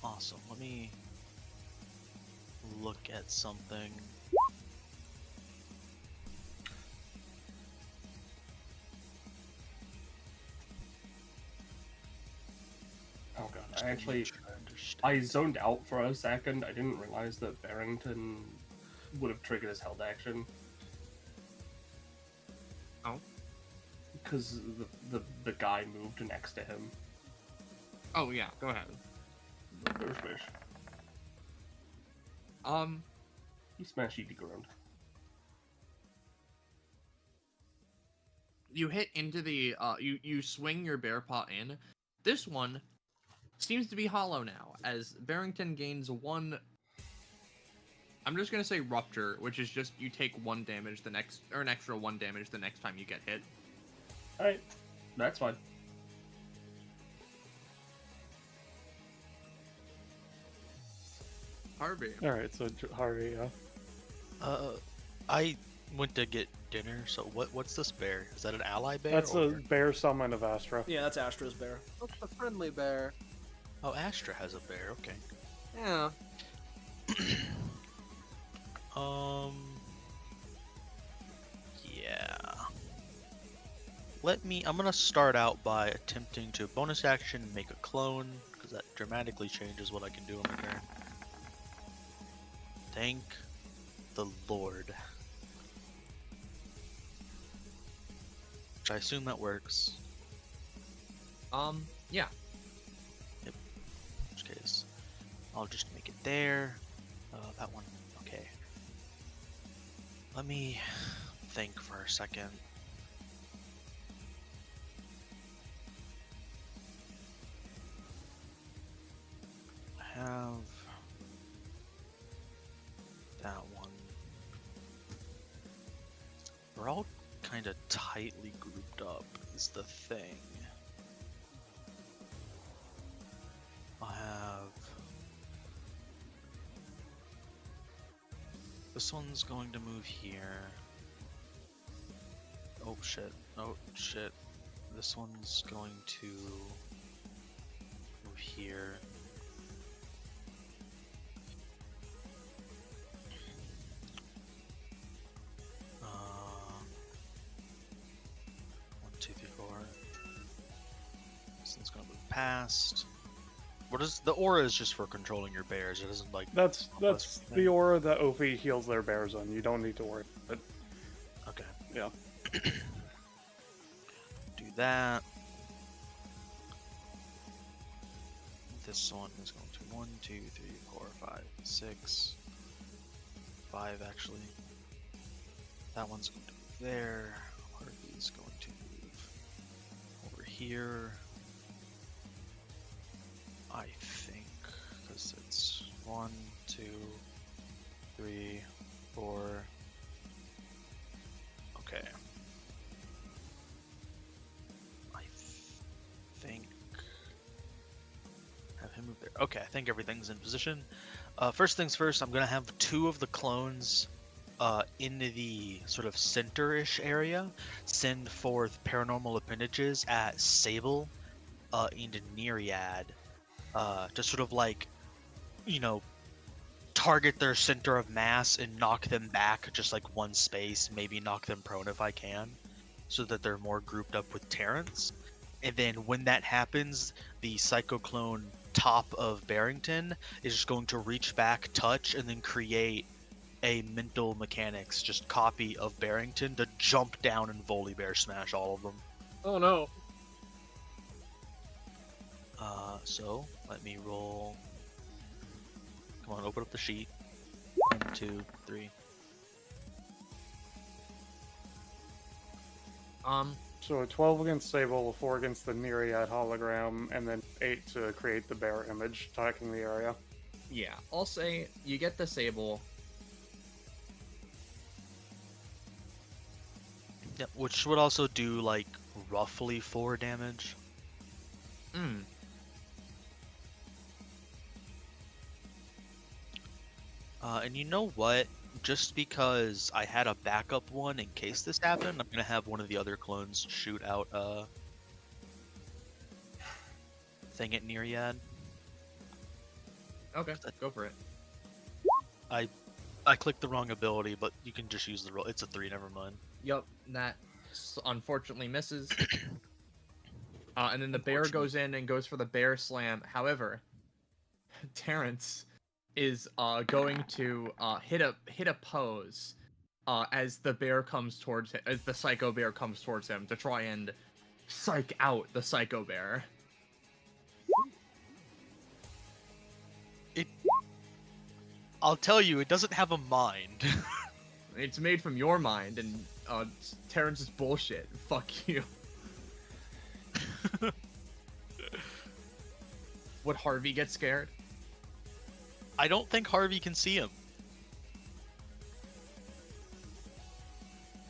Awesome. Let me look at something. Oh god, Just I to actually, make sure I understand. I zoned out for a second. I didn't realize that Barrington would have triggered his held action. Oh. Because the guy moved next to him. Oh yeah, go ahead. There's fish. He smashed the ground. You hit into the you swing your bear paw in. This one seems to be hollow now, as Barrington gains one. I'm just gonna say rupture, which is just you take 1 damage the next, or an extra 1 damage the next time you get hit. Alright, that's fine. Harvey. Alright, so Harvey, yeah. I went to get dinner, so what's this bear? Is that an ally bear? That's a or... bear summon of Astra. Yeah, that's Astra's bear. What's the friendly bear? Oh, Astra has a bear, okay. Yeah. Yeah. I'm gonna start out by attempting to bonus action make a clone, because that dramatically changes what I can do on my turn. Thank the Lord. Which I assume that works. Yeah. In which case, I'll just make it there. That one, okay. Let me think for a second. I have that one. We're all kind of tightly grouped up, is the thing. I have... This one's going to move here. Oh shit, oh shit. This one's going to move here. One, two, three, four. This one's gonna move past. What is the aura? Is just for controlling your bears. It doesn't like. That's the aura that Ophi heals their bears on. You don't need to worry about it. Okay. Yeah. Do that. This one is going to 1, 2, 3, 4, 5, 6, 5 actually. That one's going to move there. Harvey's going to move over here. I think, because it's 1, 2, 3, 4. Okay. there. Okay, I think everything's in position. First things first, I'm gonna have 2 of the clones in the sort of center-ish area send forth paranormal appendages at Sable and Nereid to sort of like, you know, target their center of mass and knock them back just like one space, maybe knock them prone if I can, so that they're more grouped up with Terrence. And then when that happens, the Psychoclone top of Barrington is just going to reach back, touch, and then create a mental mechanics just copy of Barrington to jump down and volley bear smash all of them. Oh no. So let me roll. Come on, open up the sheet. 1, 2, 3. So a 12 against Sable, a 4 against the Nereid hologram, and then 8 to create the bear image, attacking the area. Yeah, I'll say you get the Sable. Yeah, which would also do like roughly 4 damage. And you know what? Just because I had a backup one in case this happened, I'm gonna have one of the other clones shoot out thing at Nereid. Okay, go for it. I clicked the wrong ability, but you can just use the roll. It's a 3, never mind. Yup, that unfortunately misses. And then the bear goes in and goes for the bear slam. However, Terrence is going to hit a pose as the bear comes towards him, as the psycho bear comes towards him to try and psych out the psycho bear. I'll tell you, it doesn't have a mind. It's made from your mind, and Terrence is bullshit. Fuck you. Would Harvey get scared? I don't think Harvey can see him.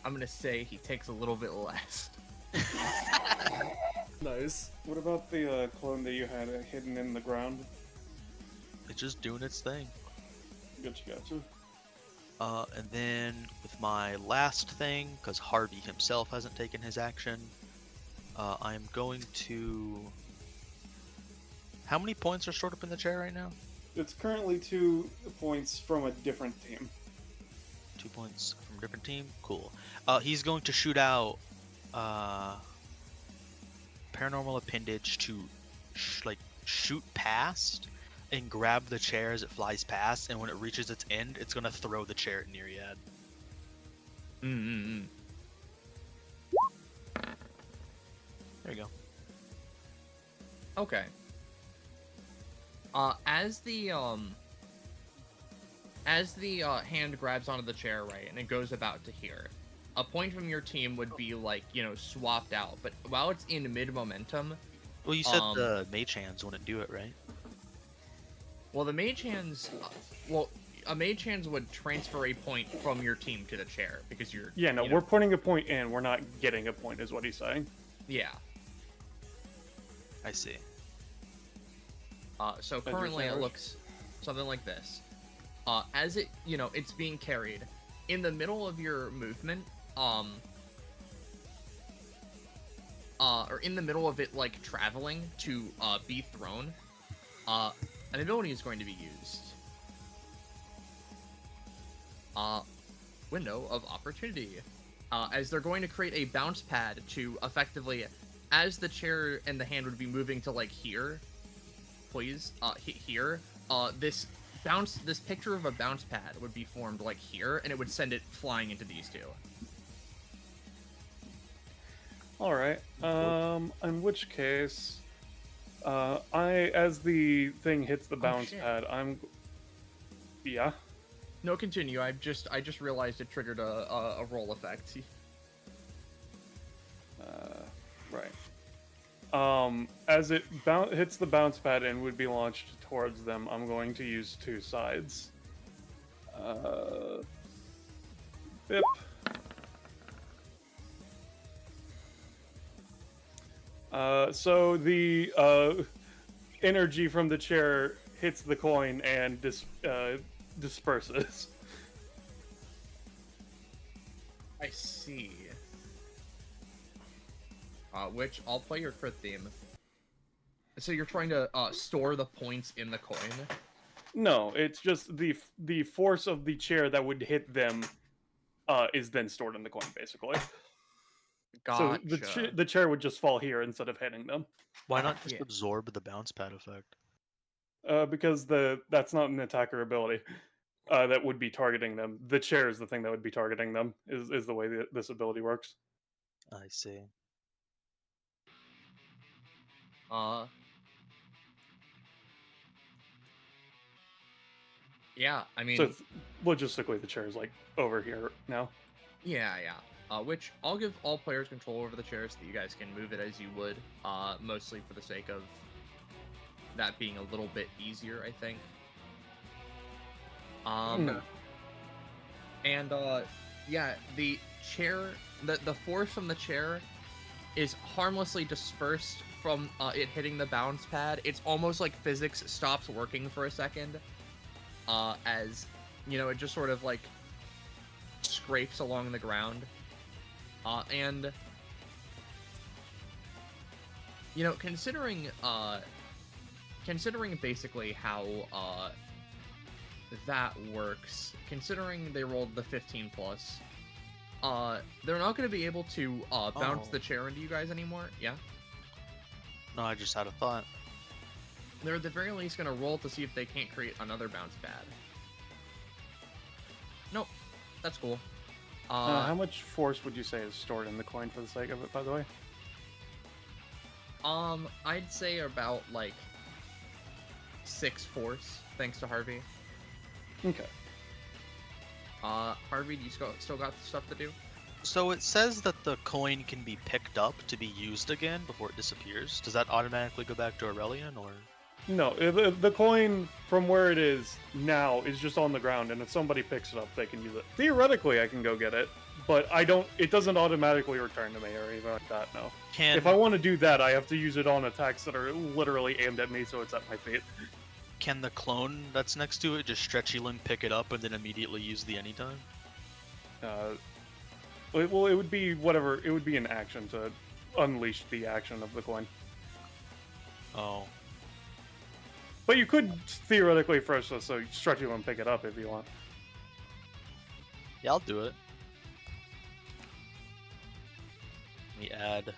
I'm gonna say he takes a little bit less. Nice. What about the clone that you had hidden in the ground? It's just doing its thing. Gotcha. And then with my last thing, because Harvey himself hasn't taken his action, I'm going to... How many points are stored up in the chair right now? It's currently 2 points from a different team. 2 points from a different team? Cool. He's going to shoot out paranormal appendage to shoot past and grab the chair as it flies past, and when it reaches its end, it's gonna throw the chair at Nereid. There you go. Okay. As the hand grabs onto the chair, right, and it goes about to here, a point from your team would be like, swapped out. But while it's in mid momentum, Well, you said the mage hands wouldn't do it, right? well, the mage hands, a mage hands would transfer a point from your team to the chair because you're. Yeah, no, we're putting a point in. We're not getting a point, is what he's saying. Yeah. I see. So currently it looks something like this. As it, it's being carried in the middle of your movement, or in the middle of it, like traveling to be thrown, an ability is going to be used. Window of opportunity. As they're going to create a bounce pad to effectively, as the chair and the hand would be moving to like here, please, here, this picture of a bounce pad would be formed like here, and it would send it flying into these two. Alright, in which case, as the thing hits the bounce pad, yeah? No, continue. I just realized it triggered a roll effect. Right. As it hits the bounce pad and would be launched towards them, I'm going to use 2 sides. Bip. So the energy from the chair hits the coin and disperses. I see. Which I'll play your crit theme. So you're trying to store the points in the coin? No, it's just the force of the chair that would hit them is then stored in the coin, basically. Gotcha. So the chair would just fall here instead of hitting them. Why not just Yeah. absorb the bounce pad effect? Because that's not an attacker ability that would be targeting them. The chair is the thing that would be targeting them, is the way this ability works. I see. Yeah, I mean, So it's, logistically, the chair is like over here now. yeah. Which I'll give all players control over the chair so that you guys can move it as you would, mostly for the sake of that being a little bit easier, I think. And yeah, the chair, the force from the chair is harmlessly dispersed from it hitting the bounce pad. It's almost like physics stops working for a second, as you know, it just sort of like scrapes along the ground, and you know, considering basically how that works, considering they rolled the 15 plus, they're not going to be able to bounce the chair into you guys anymore. Yeah, No, I just had a thought. they're at the very least going to roll to see if they can't create another bounce pad. Nope, that's cool. How much force would you say is stored in the coin for the sake of it, by the way? I'd say about like 6 force, thanks to Harvey. Okay. Harvey, do you still got stuff to do? So it says that the coin can be picked up to be used again before it disappears. Does that automatically go back to Aurelian, or? No, the coin from where it is now is just on the ground, and if somebody picks it up, they can use it. Theoretically, I can go get it, but it doesn't automatically return to me or anything like that, no. If I want to do that, I have to use it on attacks that are literally aimed at me, so it's at my feet. Can the clone that's next to it just stretchy limb pick it up and then immediately use the anytime? Well, it would be whatever. It would be an action to unleash the action of the coin. Oh. But you could theoretically force this, so stretch you and pick it up if you want. Yeah, I'll do it. Let me add.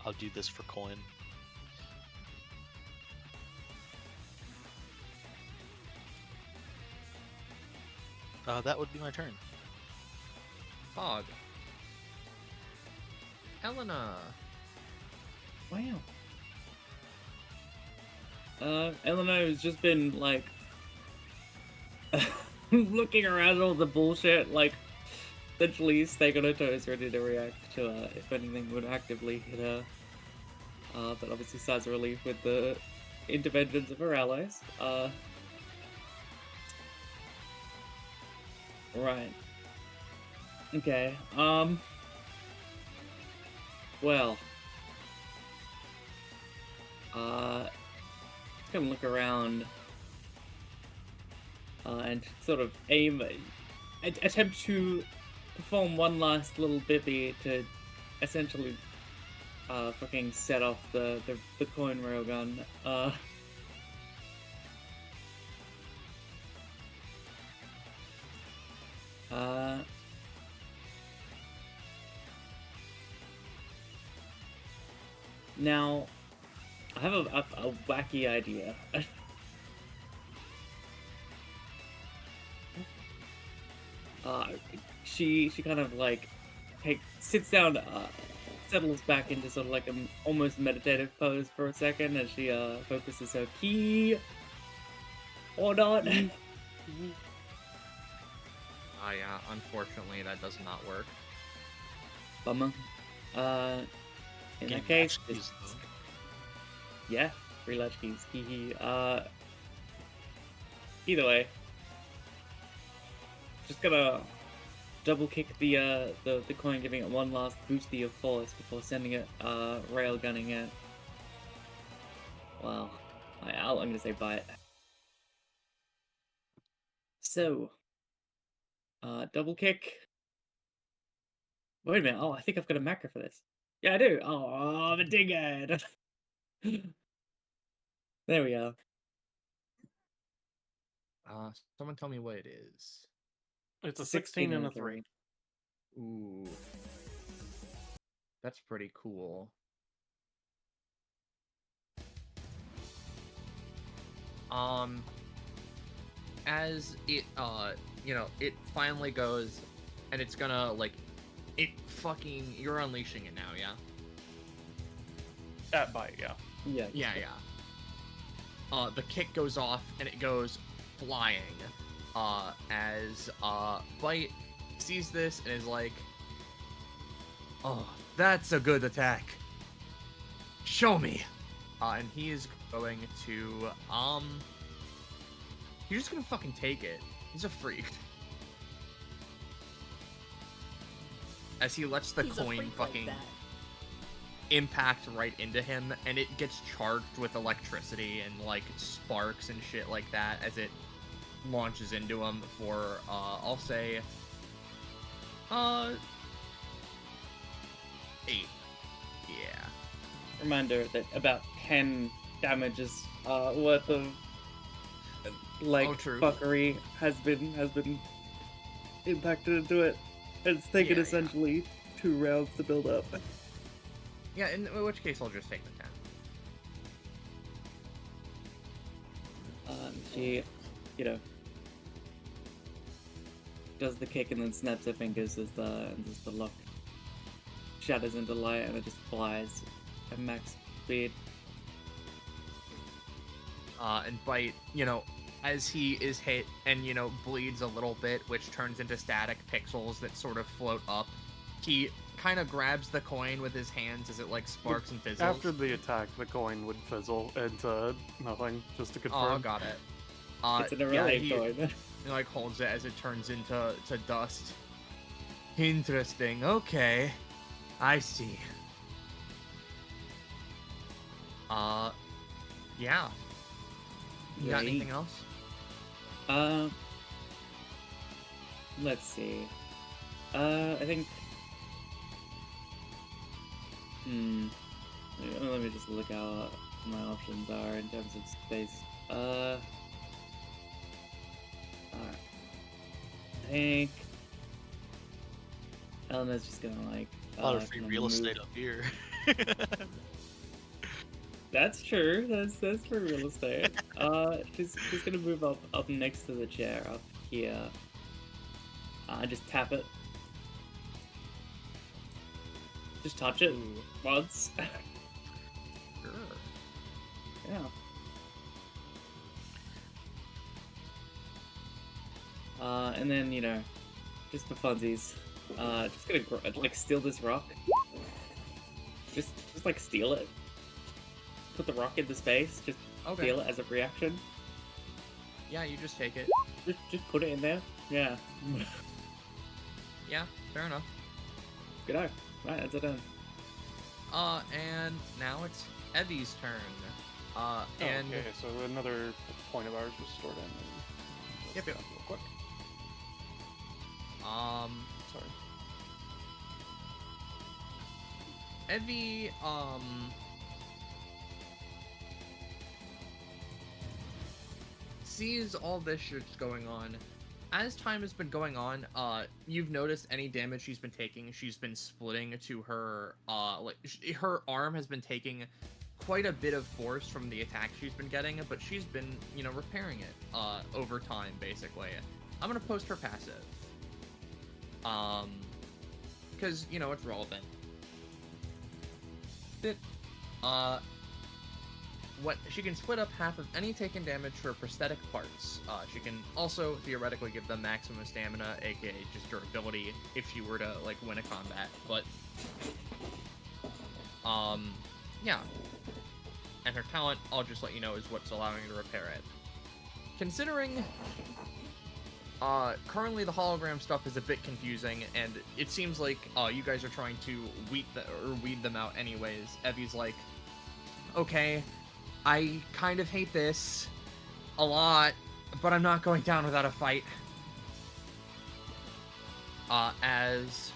I'll do this for coin. That would be my turn. Fog. Eluna. Wow. Eluna has just been like looking around at all the bullshit, like essentially staying on her toes, ready to react to if anything would actively hit her. But obviously sighs of relief with the interventions of her allies. Right. Okay. Well. Just gonna look around. And sort of attempt to perform one last little bitty to essentially fucking set off the coin railgun. Now, I have a wacky idea. She kind of like sits down, settles back into sort of like an almost meditative pose for a second as she focuses her ki or not. Yeah, unfortunately that does not work. Bummer. In that case, yeah, free latch keys. Either way, just gonna double kick the coin, giving it one last boosty of force before sending it rail gunning it. Wow. I'm gonna say bite. So, double kick. Wait a minute. Oh, I think I've got a macro for this. Yeah, I do. Oh, I'm a digger. There we go. Someone tell me what it is. It's a 16 and a 3. Ooh. That's pretty cool. As it, it finally goes, and it's gonna, like, you're unleashing it now, yeah? At bite, yeah. Yeah. Yeah. The kick goes off, and it goes flying, as, Bite sees this and is like, oh, that's a good attack. Show me. And he is going to, he's just gonna fucking take it. He's a freak. As he lets the He's a coin freak like fucking that. impact right into him, and it gets charged with electricity and, like, sparks and shit like that as it launches into him for, I'll say, 8. Yeah. Reminder that about 10 damages worth of true. fuckery has been impacted into it. It's taken Yeah. essentially 2 rounds to build up. Yeah, in which case I'll just take the 10. She, does the kick and then snaps her fingers as the lock shatters into light and it just flies at max speed. And Bite, as he is hit and, bleeds a little bit, which turns into static pixels that sort of float up, he kind of grabs the coin with his hands as it, like, sparks and fizzles. After the attack, the coin would fizzle into nothing, just to confirm. Oh, got it. It's an Aurelian coin. He, like, holds it as it turns into dust. Interesting. Okay. I see. Yeah. You got anything else? Let's see. I think. Let me just look out what my options are in terms of space. Alright. I think Elena's just gonna, like, A lot of free kinda real move. estate up here. That's true. That's for real estate. She's gonna move up next to the chair up here. Just tap it. Just touch it Ooh. once. Sure. Yeah. And then, just for funsies, just gonna steal this rock. Just like steal it. Put the rock into space. Just Okay. steal it as a reaction. Yeah, you just take it. Just put it in there. Yeah. Yeah, fair enough. Good eye. Right, that's it done. And now it's Evie's turn. And Okay, so another point of ours was stored in. And Yep. real quick. Sorry. Evie, sees all this shit's going on. As time has been going on, you've noticed any damage she's been taking, she's been splitting to her, her arm has been taking quite a bit of force from the attack she's been getting, but she's been, repairing it, over time, basically. I'm gonna post her passive. Because, it's relevant. What she can split up half of any taken damage for prosthetic parts. She can also theoretically give them maximum stamina, aka just durability, if she were to, like, win a combat. But yeah. And her talent, I'll just let you know, is what's allowing her to repair it. Considering currently the hologram stuff is a bit confusing, and it seems like you guys are trying to weed them out anyways. Evie's like, okay, I kind of hate this a lot, but I'm not going down without a fight. As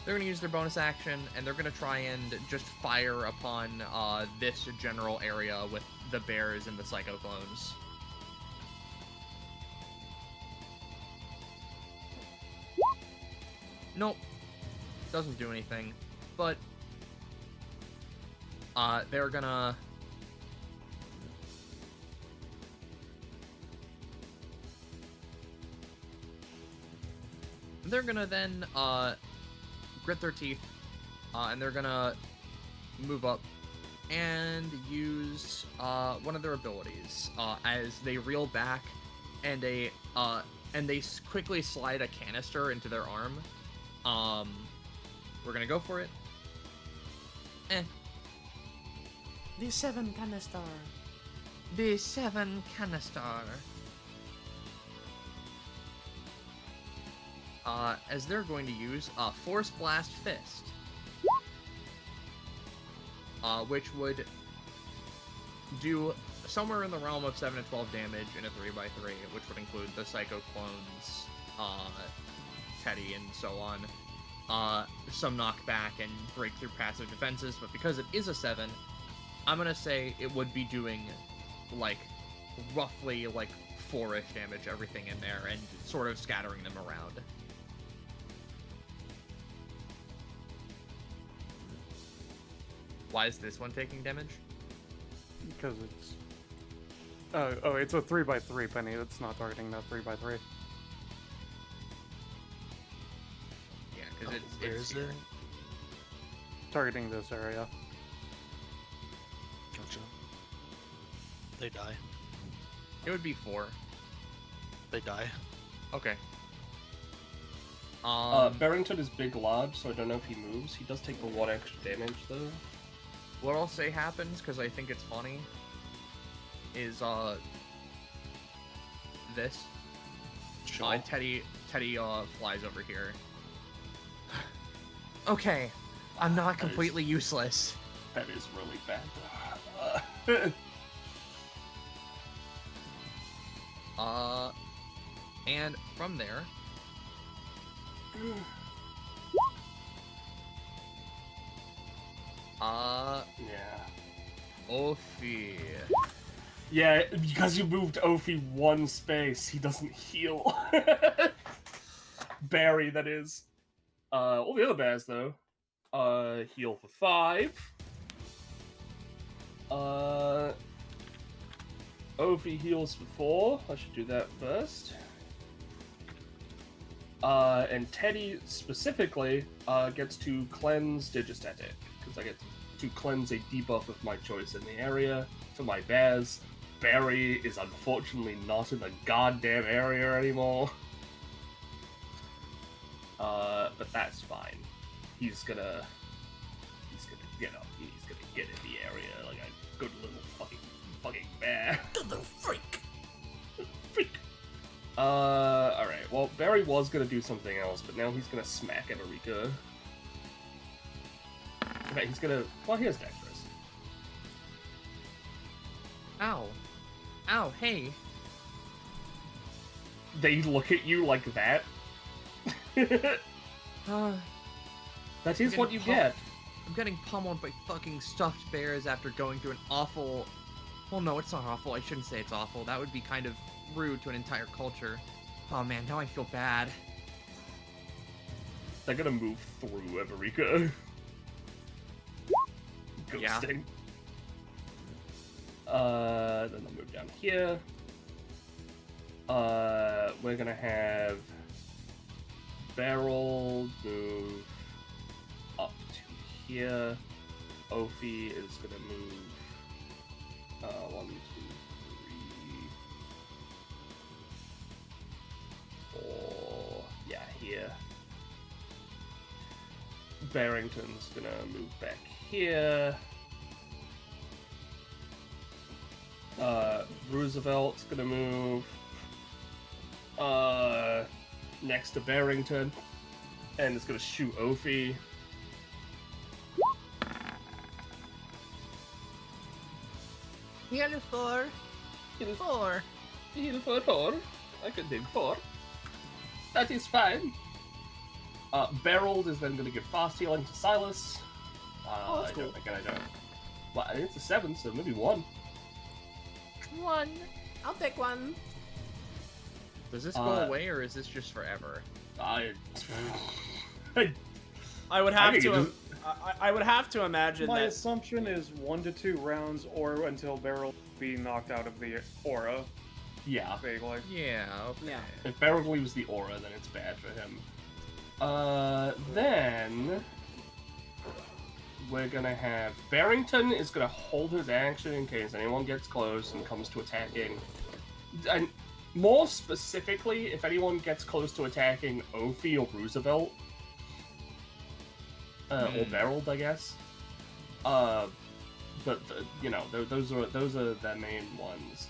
they're going to use their bonus action, and they're going to try and just fire upon this general area with the bears and the psycho clones. Nope. Doesn't do anything. But they're gonna then grit their teeth, and they're gonna move up and use one of their abilities as they reel back and they quickly slide a canister into their arm. We're gonna go for it. The 7 canister. The 7 canister. As they're going to use Force Blast Fist, which would do somewhere in the realm of 7 to 12 damage in a 3x3, which would include the Psycho Clones, Teddy, and so on. Some knockback and breakthrough passive defenses, but because it is a 7, I'm gonna say it would be doing, like, roughly, like, 4-ish damage, everything in there, and sort of scattering them around. Why is this one taking damage? Because it's... oh, it's a 3x3, Penny. It's not targeting that 3x3. Yeah, because Where is it? Targeting this area. Gotcha. They die. It would be 4. They die. Okay. Barrington is big large, so I don't know if he moves. He does take the 1 extra damage, though. What I'll say happens, because I think it's funny, is, this. Sure. Teddy, flies over here. Okay, I'm not completely useless. That is really bad. And from there... yeah. Ophi. Yeah, because you moved Ophi 1 space, he doesn't heal. Barry, that is. All the other bears, though, heal for 5. Ophi heals for 4. I should do that first. And Teddy, specifically, gets to cleanse Digistatic, because I get to cleanse a debuff of my choice in the area for my bears. Barry is unfortunately not in the goddamn area anymore. But that's fine. He's gonna get up. He's gonna get in the area like a good little fucking bear. Good little freak. Freak. Alright. Well, Barry was gonna do something else, but now he's gonna smack Enrico. Okay, he's gonna... Well, he has Dexterous. Ow. Ow, hey. They look at you like that. That is what you get. I'm getting pummeled by fucking stuffed bears after going through an awful... Well, no, it's not awful. I shouldn't say it's awful. That would be kind of rude to an entire culture. Oh man, now I feel bad. They're gonna move through Enrico. Ghosting. Yeah. Then they'll move down here. We're gonna have Barrel move up to here. Ophi is gonna move 1, 2, 3, 4. Yeah, here. Barrington's gonna move back here. Roosevelt's gonna move next to Barrington, and it's gonna shoot Ophi. Heal for Heal 4. Heal for 4. I can dig 4. That is fine. Barreled is then going to give fast healing to Silas. that's cool. I don't. Well, it's a 7, so maybe 1. 1. I'll take 1. Does this go away, or is this just forever? I would have think it to. just- I would have to imagine My that. assumption is 1 to 2 rounds, or until Barrel be knocked out of the aura. Yeah. Vaguely. Yeah. Okay. Yeah. If Barrel leaves the aura, then it's bad for him. Then we're gonna have Barrington is gonna hold his action in case anyone gets close and comes to attacking. And more specifically, if anyone gets close to attacking Ophi or Roosevelt, or Barreled, I guess. But those are the main ones.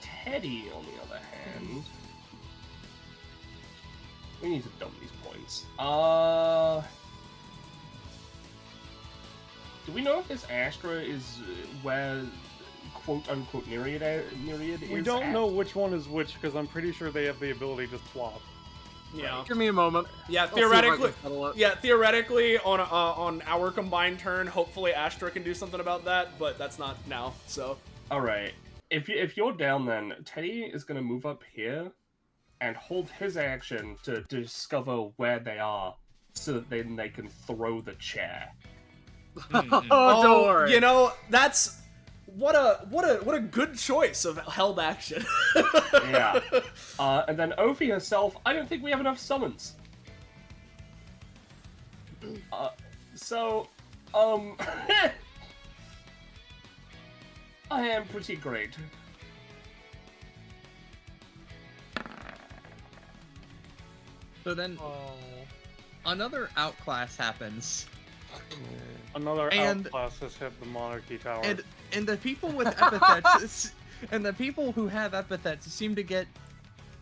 Teddy, on the other hand, we need to dump these points. Do we know if this Astra is where quote-unquote Nereid is? We don't at? know which one is which, because I'm pretty sure they have the ability to swap. Yeah. Give me a moment. Yeah. I'll see if I can Theoretically. settle it. Yeah. Theoretically, on our combined turn, hopefully Astra can do something about that, but that's not now. So. All right. If you're down, then Teddy is gonna move up here and hold his action to discover where they are, so that then they can throw the chair. Oh, don't worry. You know, that's what a good choice of held action. Yeah. And then Ophi herself, I don't think we have enough summons. I am pretty great. So then, another outclass happens, Another And- outclass has hit the Monarchy Tower. and the people with epithets, and the people who have epithets seem to get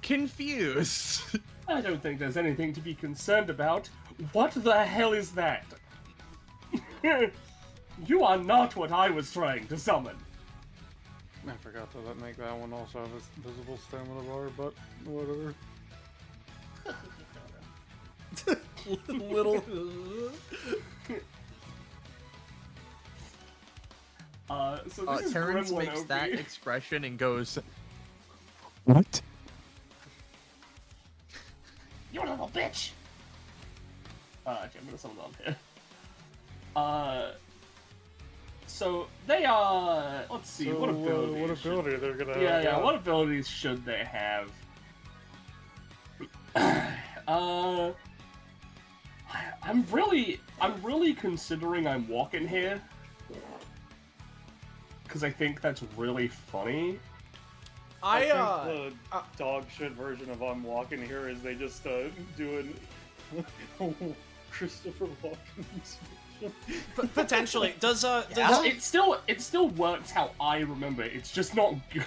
confused. I don't think there's anything to be concerned about. What the hell is that? You are not what I was trying to summon. I forgot to make that one also have a visible stamina bar, but whatever. Little. So this is Terrence Gremlin makes that Ophi. expression and goes, What? You little bitch! Okay, I'm gonna summon them here. So they are. Let's see, So, what abilities? what ability they're gonna have? Yeah. What abilities should they have? I'm really considering I'm walking here because I think that's really funny. I think the dog shit version of I'm walking here is they just do an Christopher Walken's version. Potentially. Does Well, it still works how I remember. It's just not good.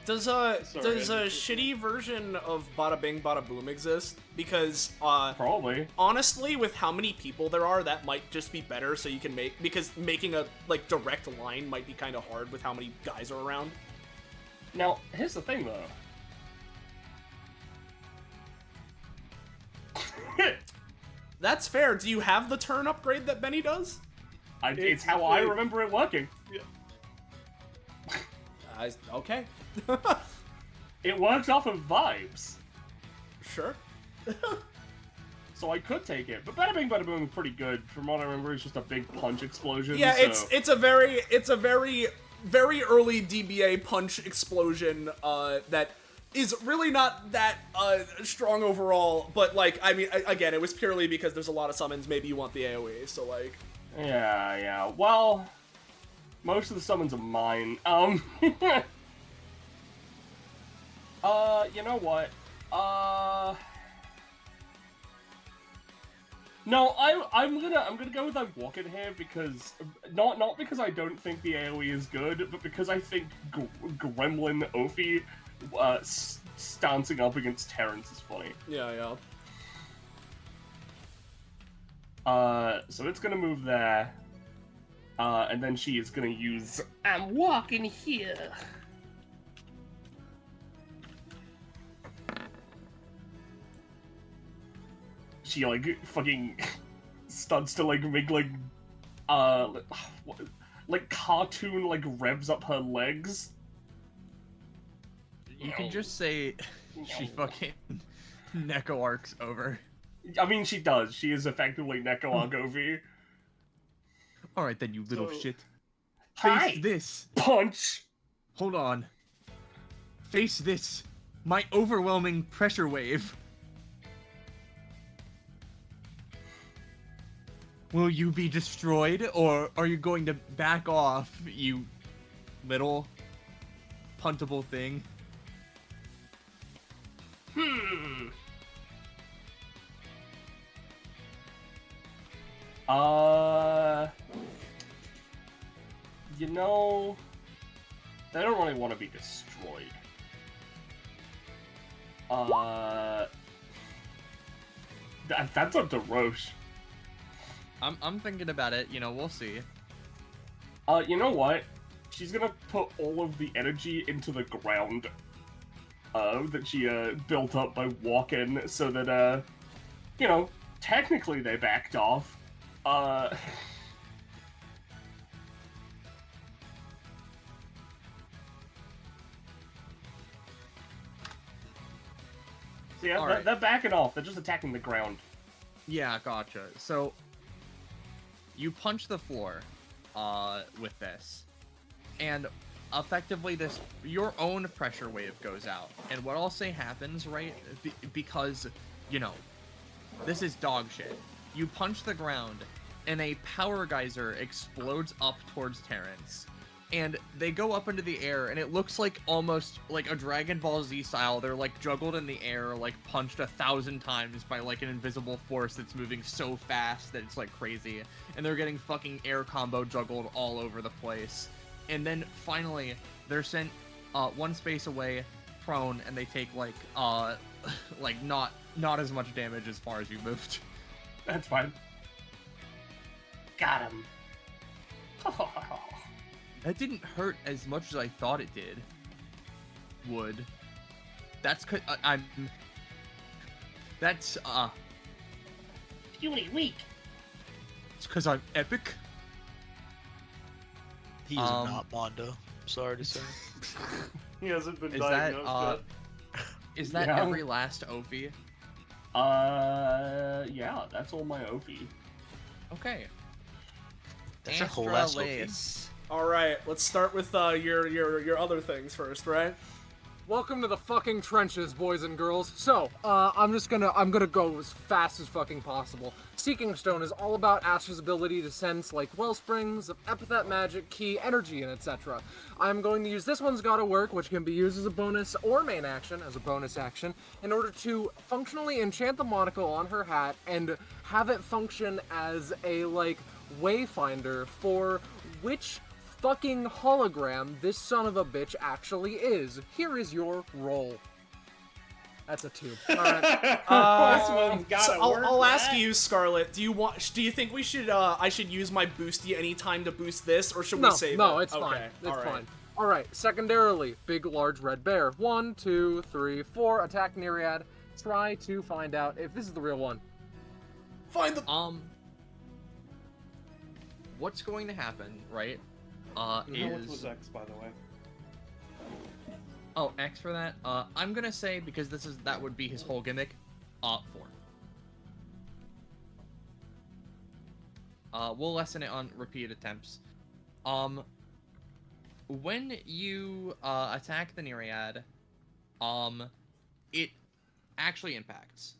Does Sorry, a I- shitty version of Bada Bing Bada Boom exist? Because Probably. honestly, with how many people there are, that might just be better. So you can because making a direct line might be kind of hard with how many guys are around. Now, here's the thing though. That's fair. Do you have the turn upgrade that Benny does? It's how I remember it working. Okay. It works off of vibes, Sure. so I could take it. But Bada Bing Bada Boom is pretty good. From what I remember, it's just a big punch explosion. Yeah, so... it's a very very early DBA punch explosion that is really not that strong overall, but I mean, again, it was purely because there's a lot of summons. Maybe you want the AoE, so Yeah. Well, most of the summons are mine. You know what? No, I'm gonna go with I'm walking here because not because I don't think the AoE is good, but because I think Gremlin Ophi stancing up against Terrence is funny. yeah. So it's gonna move there. And then she is gonna use I'm walking here. She like fucking starts to like make like like cartoon like revs up her legs. You can just say she fucking Neko arcs over. I mean, she does. She is effectively Neko Argovi. Alright then, you little So- shit. Hi! Face this! Punch! Hold on. Face this! My overwhelming pressure wave! Will you be destroyed, or are you going to back off, you little puntable thing? You know, they don't really want to be destroyed. That's up to Rosche. I'm thinking about it, you know, we'll see. You know what? She's gonna put all of the energy into the ground, that she, built up by walking, so that, you know, technically they backed off. So yeah, Alright. they're backing off. They're just attacking the ground. Yeah, gotcha. So, you punch the floor, with this, and effectively your own pressure wave goes out. And what I'll say happens, right, because, you know, this is dog shit. You punch the ground, and a power geyser explodes up towards Terrence. And they go up into the air, and it looks like almost like a Dragon Ball Z style. They're like juggled in the air, like punched 1,000 times by like an invisible force that's moving so fast that it's like crazy. And they're getting fucking air combo juggled all over the place. And then finally, they're sent one space away, prone, and they take like like not as much damage as far as you moved. That's fine. Got him. That didn't hurt as much as I thought it did. Would. That's That's, Puny weak. It's because I'm epic. He's not Mondo. Sorry to say. He hasn't been Is that, diagnosed Is that Yeah. every last Ophi? Yeah, that's all my Ophi. Okay. That's your whole last Ophi. Astralaeus. All right, let's start with your other things first, right? Welcome to the fucking trenches, boys and girls. So, I'm gonna go as fast as fucking possible. Seeking Stone is all about Astra's ability to sense, like, wellsprings of epithet magic, key, energy, and etc. I'm going to use this one's Gotta Work, which can be used as a bonus or main action, as a bonus action, in order to functionally enchant the monocle on her hat and have it function as a, like, wayfinder for which fucking hologram this son of a bitch actually is. Here is your roll. That's a 2. Alright. This one's gotta So work, I'll ask right? you, Scarlet. Do you think we should I should use my boosty anytime to boost this, or should No, we save it? no, it's Okay, fine. It's alright. fine. Alright, secondarily, big large red bear. 1, 2, 3, 4, attack Nereid. Try to find out if this is the real one. Find the. What's going to happen, right? How much Is was X, by the way? oh X for that? I'm gonna say because that would be his whole gimmick. 4. We'll lessen it on repeated attempts. When you attack the Nereid, it actually impacts.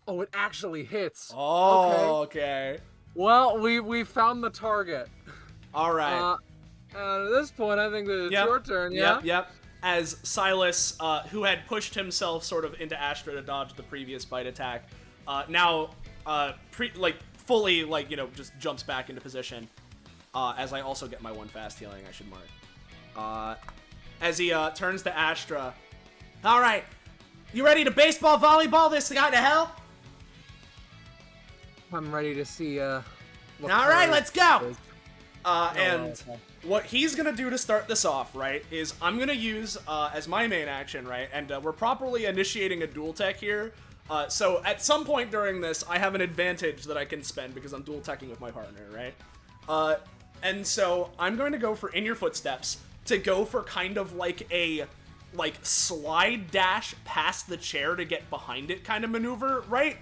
Oh, it actually hits. Oh, okay. Well, we found the target. All right. At this point, I think that it's your turn, yeah? Yep. As Silas, who had pushed himself sort of into Astra to dodge the previous bite attack, now fully just jumps back into position. As I also get my 1 fast healing, I should mark. As he turns to Astra. All right, you ready to baseball volleyball this guy to hell? I'm ready to see what All right, color let's it go. is. And what he's gonna do to start this off, right, is I'm gonna use as my main action, right, and we're properly initiating a dual tech here. So at some point during this, I have an advantage that I can spend because I'm dual teching with my partner, right? And so I'm going to go for In Your Footsteps to go for kind of like a slide dash past the chair to get behind it kind of maneuver, right?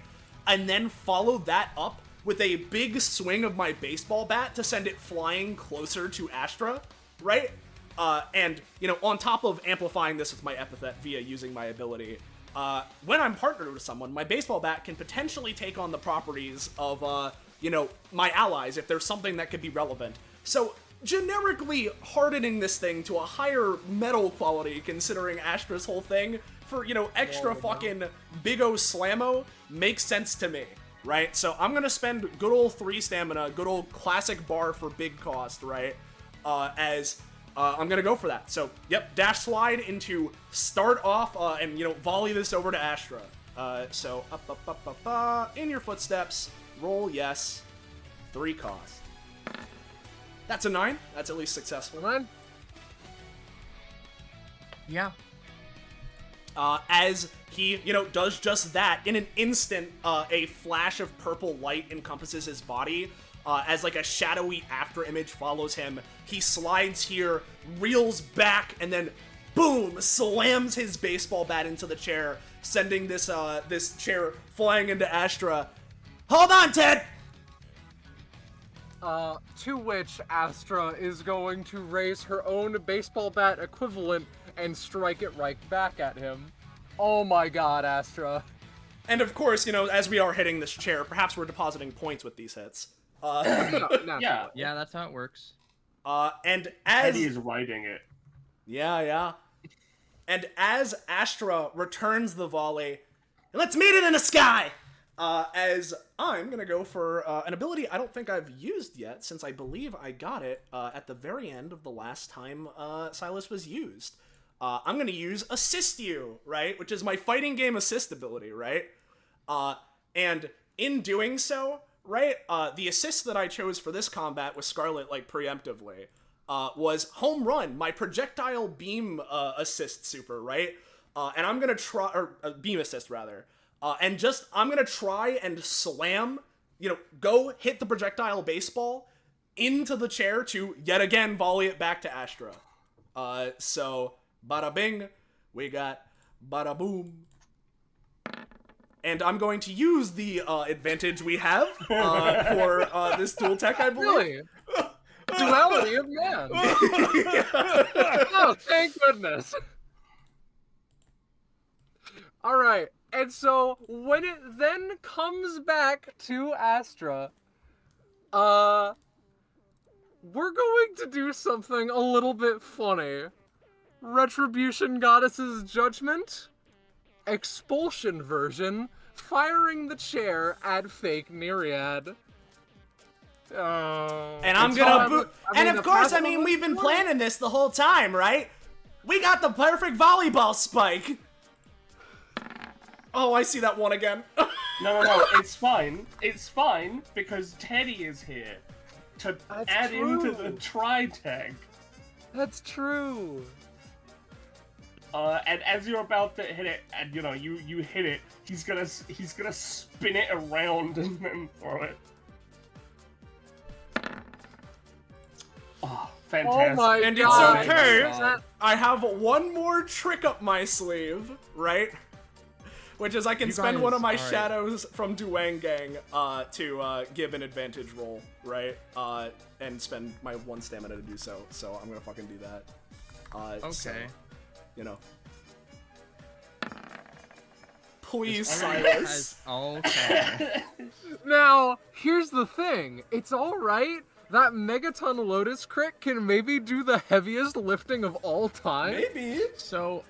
And then follow that up with a big swing of my baseball bat to send it flying closer to Astra, right? And, you know, on top of amplifying this with my epithet via using my ability, when I'm partnered with someone, my baseball bat can potentially take on the properties of, you know, my allies if there's something that could be relevant. So, generically hardening this thing to a higher metal quality, considering Astra's whole thing, for, you know, extra fucking big O slammo, makes sense to me. Right, so I'm gonna spend good old 3 stamina, good old classic bar for big cost, right? I'm gonna go for that. So, yep, dash slide into start off and, you know, volley this over to Astra. So, up, In Your Footsteps, roll yes, 3 cost. That's a 9. That's at least successful. 9? Yeah. As he, you know, does just that, in an instant, a flash of purple light encompasses his body, as like a shadowy after image follows him. He slides here, reels back, and then, boom, slams his baseball bat into the chair, sending this chair flying into Astra. Hold on, Ted! To which Astra is going to raise her own baseball bat equivalent and strike it right back at him. Oh my god, Astra. And of course, you know, as we are hitting this chair, perhaps we're depositing points with these hits. Yeah. Yeah, that's how it works. And as... Eddie is writing it. Yeah. And as Astra returns the volley, let's meet it in the sky! As I'm gonna go for an ability I don't think I've used yet, since I believe I got it at the very end of the last time Silas was used. I'm gonna use Assist You, right? Which is my fighting game assist ability, right? And in doing so, right, the assist that I chose for this combat with Scarlet, like, preemptively, was Home Run, my projectile beam assist super, right? And I'm gonna try, or beam assist, rather. And just, I'm gonna try and slam, you know, go hit the projectile baseball into the chair to, yet again, volley it back to Astra. So, bada bing, we got bada boom. And I'm going to use the advantage we have for this dual tech, I believe. Really? Duality of man. Oh, thank goodness. Alright, and so when it then comes back to Astra, we're going to do something a little bit funny. Retribution Goddess's Judgment, Expulsion version, firing the chair at fake Nereid. And I'm gonna and of course, I mean, we've been planning this the whole time, right? We got the perfect volleyball spike. Oh, I see that one again. No, it's fine. It's fine, because Teddy is here to add into the tri-tag. That's true. And as you're about to hit it, and you know, you hit it, he's gonna spin it around and then throw it. Oh, fantastic. Oh my And god. it's okay. That- I have one more trick up my sleeve, right? Which is I can spend one of my shadows from Duang Gang to give an advantage roll, right? And spend my 1 stamina to do so. So I'm gonna fucking do that. Okay. So, you know. Please, Silas. Okay. Now, here's the thing. It's alright. That Megaton Lotus crit can maybe do the heaviest lifting of all time. Maybe. So,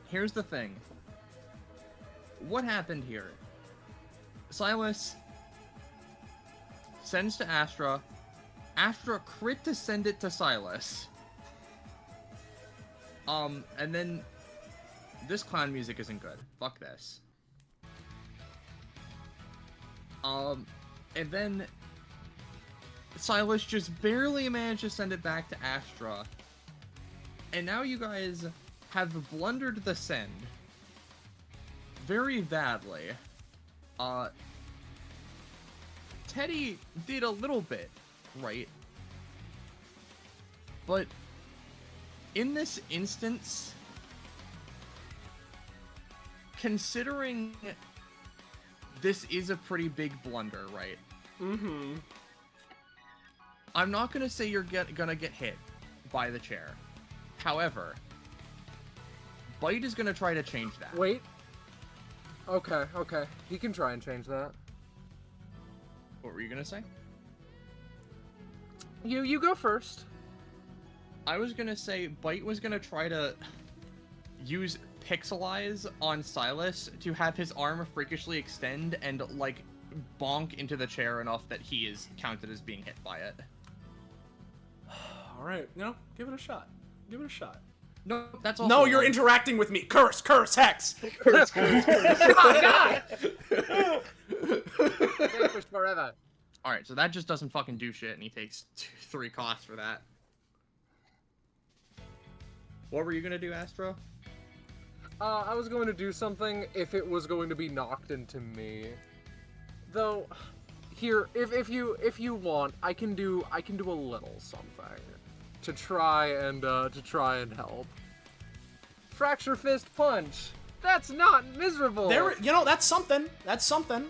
here's the thing. What happened here? Silas sends to Astra. Astra crit to send it to Silas. And then this clown music isn't good. Fuck this. And then Silas just barely managed to send it back to Astra. And now you guys have blundered the send very badly. Teddy did a little bit, right? But in this instance, considering this is a pretty big blunder, right? Mm-hmm. I'm not gonna say you're gonna get hit by the chair. However, Bite is gonna try to change that. Wait. Okay. He can try and change that. What were you gonna say? You go first. I was gonna say Bite was gonna try to use Pixelize on Silas to have his arm freakishly extend and, like, bonk into the chair enough that he is counted as being hit by it. Alright, give it a shot. Give it a shot. No, that's also No, you're interacting with me. Curse, hex. Curse. Oh, God! Curse forever. Alright, so that just doesn't fucking do shit, and he takes 3 costs for that. What were you gonna do, Astro? I was going to do something if it was going to be knocked into me. Though, here, if you want, I can do a little something to try and help. Fracture fist punch. That's not miserable. That's something. That's something.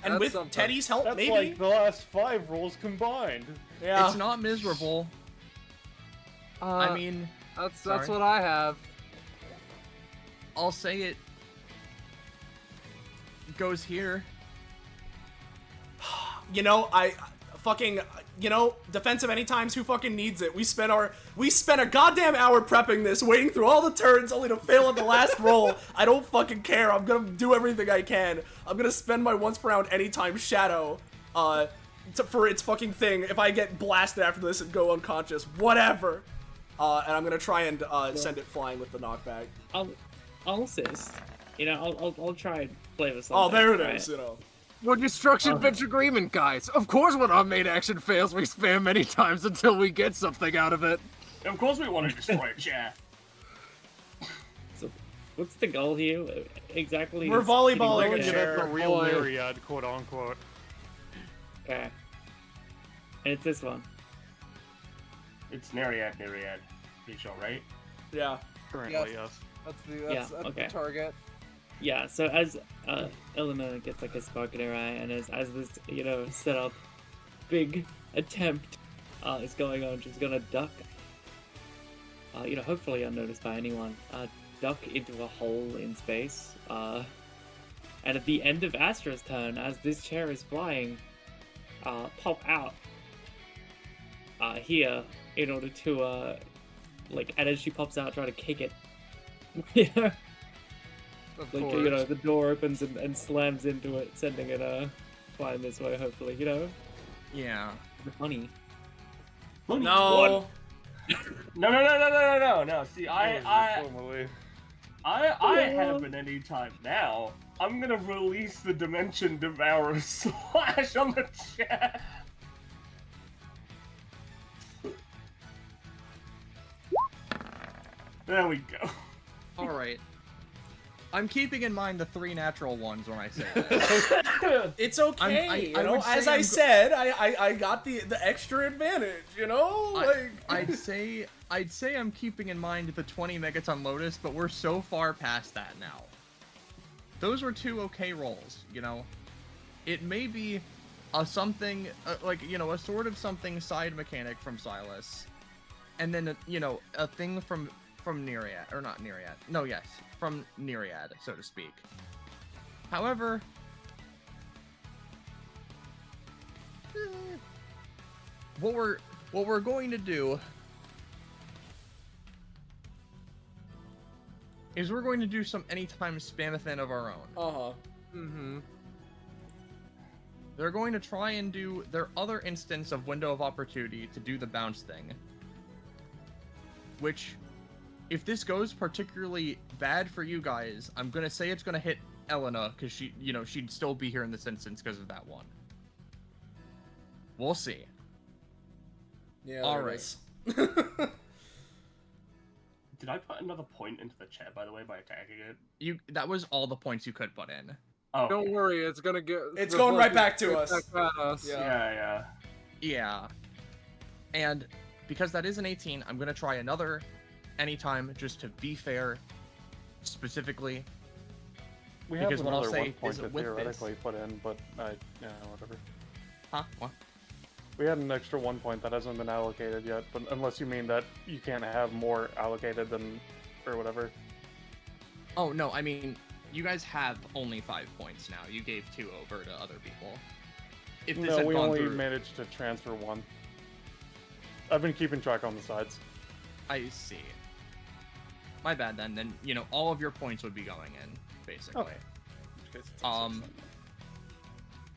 And That's with something. Teddy's help, That's maybe. like the last 5 rolls combined. Yeah. It's not miserable. I mean, that's sorry. what I have. I'll say it goes here. I fucking, defensive anytimes, who fucking needs it? We spent a goddamn hour prepping this, waiting through all the turns, only to fail at the last roll. I don't fucking care. I'm gonna do everything I can. I'm gonna spend my once per round anytime shadow, for its fucking thing. If I get blasted after this and go unconscious, whatever. And I'm gonna try and, send it flying with the knockback. I'll assist. I'll try and play with something. Oh, there it right? is, We're destruction bench agreement, guys. Of course, when our main action fails, we spam many times until we get something out of it. Of course we want to destroy a chair. So, what's the goal here? Exactly. We're volleyballing a hitting chair. The real myriad, quote unquote. Okay. And it's this one. It's Nereid. Pretty sure, right? Yeah. Currently, yes. That's okay. the target. Yeah, so as Eluna gets like a spark in her eye, and as this set up big attempt is going on, she's gonna duck. Hopefully unnoticed by anyone. Duck into a hole in space. And at the end of Astra's turn, as this chair is flying, pop out here in order to and as she pops out, try to kick it. Of Like, course. the door opens and slams into it, sending it flying this way, hopefully, Yeah. The funny. No. No. See, I Formally. have an anytime now. I'm gonna release the Dimension Devourer slash on the chair. There we go. Alright. I'm keeping in mind the 3 natural ones when I say that. It's okay, I would say as I said, I got the extra advantage, I'd say I'm keeping in mind the 20 Megaton Lotus, but we're so far past that now. Those were 2 okay rolls, It may be a something, a sort of something side mechanic from Silas, and then, a thing from Nereid, or not Nereid, no, yes, from Nereid, so to speak. However, what we're going to do is we're going to do some anytime spamathin of our own. Mm-hmm. They're going to try and do their other instance of window of opportunity to do the bounce thing, which, if this goes particularly bad for you guys, I'm gonna say it's gonna hit Eluna, because she'd still be here in this instance because of that one. We'll see. Yeah. All there it right. is. Did I put another point into the chat, by the way, by attacking it? That was all the points you could put in. Oh, Don't worry, it's gonna get. It's the going right fucking back to shit us. back at us. Yeah. yeah. Yeah. And because that is an 18, I'm gonna try another anytime just to be fair, specifically. We have Because what I'll another say one point is to with theoretically put in, but yeah, whatever. Huh? What? We had an extra 1 point that hasn't been allocated yet, but unless you mean that you can't have more allocated than, or whatever. Oh no, I mean, you guys have only 5 points now. You gave 2 over to other people. If this No, had we gone only through, managed to transfer 1. I've been keeping track on the sides. I see. My bad then. Then all of your points would be going in, basically. Okay. In which case it's six.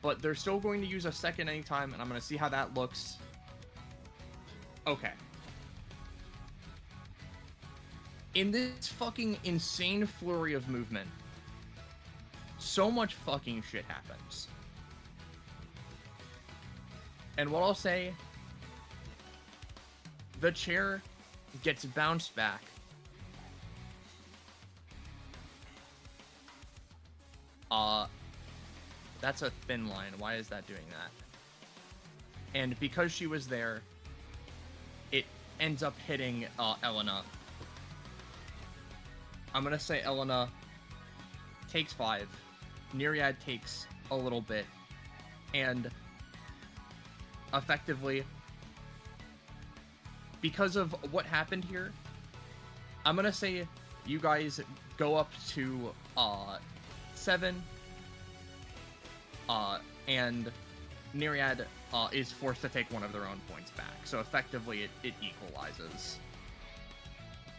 But they're still going to use a second anytime, and I'm going to see how that looks. Okay. In this fucking insane flurry of movement, so much fucking shit happens. And what I'll say, the chair gets bounced back. That's a thin line. Why is that doing that? And because she was there, it ends up hitting Eluna. I'm gonna say Eluna takes 5. Nereid takes a little bit. And effectively, because of what happened here, I'm gonna say you guys go up to 7. And Nereid is forced to take one of their own points back. So effectively, it equalizes.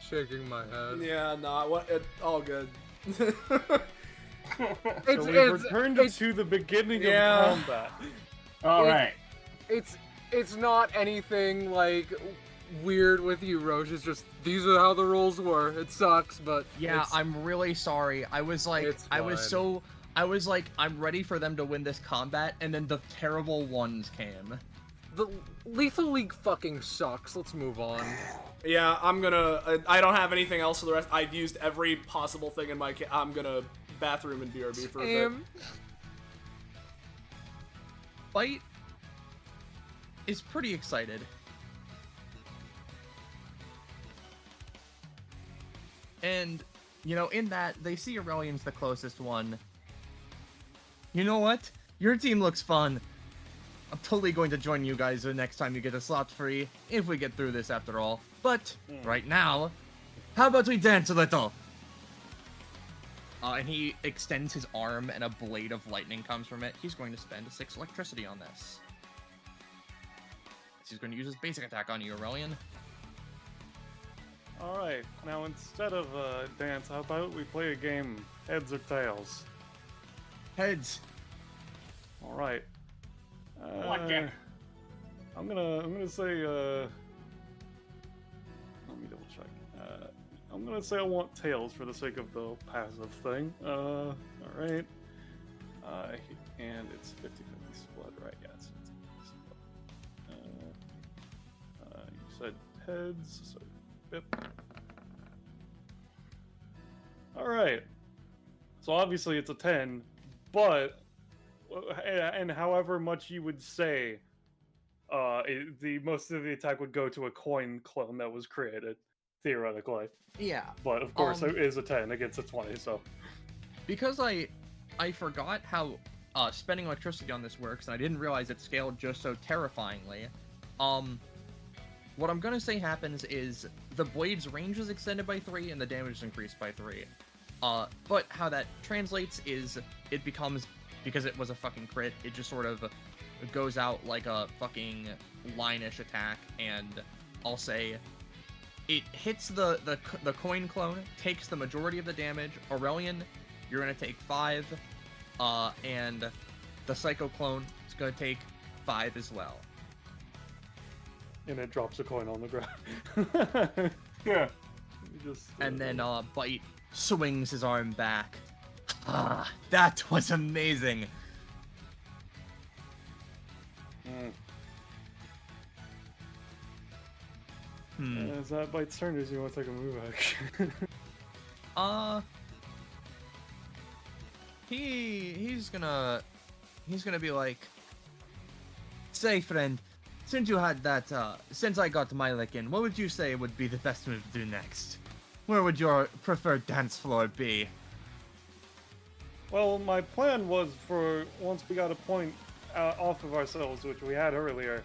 Shaking my head. Yeah, nah, all good. So we've returned to the beginning Yeah. of combat. All right. It's not anything like weird with you, Rosche. It's just these are how the rules were. It sucks, but Yeah, I'm really sorry. I was like, It's I'm ready for them to win this combat, and then the terrible ones came. the Lethal League fucking sucks. Let's move on. Yeah, I'm gonna. I don't have anything else for the rest. I've used every possible thing in my. I'm gonna bathroom and BRB for a bit. Bite is pretty excited. And, in that, they see Aurelian's the closest one. You know what? Your team looks fun. I'm totally going to join you guys the next time you get a slot free, if we get through this after all. But, right now, how about we dance a little? And he extends his arm, and a blade of lightning comes from it. He's going to spend 6 electricity on this. He's going to use his basic attack on you, Aurelian. Alright, now instead of dance, how about we play a game, heads or tails? Heads. Alright. Like it. I'm gonna say, let me double check. I'm gonna say I want tails for the sake of the passive thing. Alright. And it's 50-50 split, right? Yeah, it's 50-50 split. You said heads, so yep. Alright. So obviously it's a 10, but and however much you would say the most of the attack would go to a coin clone that was created, theoretically. Yeah. But of course it is a 10 against a 20, so Because I forgot how spending electricity on this works, and I didn't realize it scaled just so terrifyingly. What I'm gonna say happens is the blade's range is extended by 3 and the damage is increased by 3. But how that translates is it becomes, because it was a fucking crit, it just sort of goes out like a fucking line-ish attack, and I'll say it hits the coin clone, takes the majority of the damage. Aurelian, you're gonna take 5, and the psycho clone is gonna take 5 as well. and it drops a coin on the ground. Yeah. And then Bite swings his arm back. Ah, that was amazing. Is that Bite's turn, or does he want to take a move action? He's gonna be like, say, friend, since you had that, since I got my lick in, what would you say would be the best move to do next? Where would your preferred dance floor be? Well, my plan was for once we got a point off of ourselves, which we had earlier,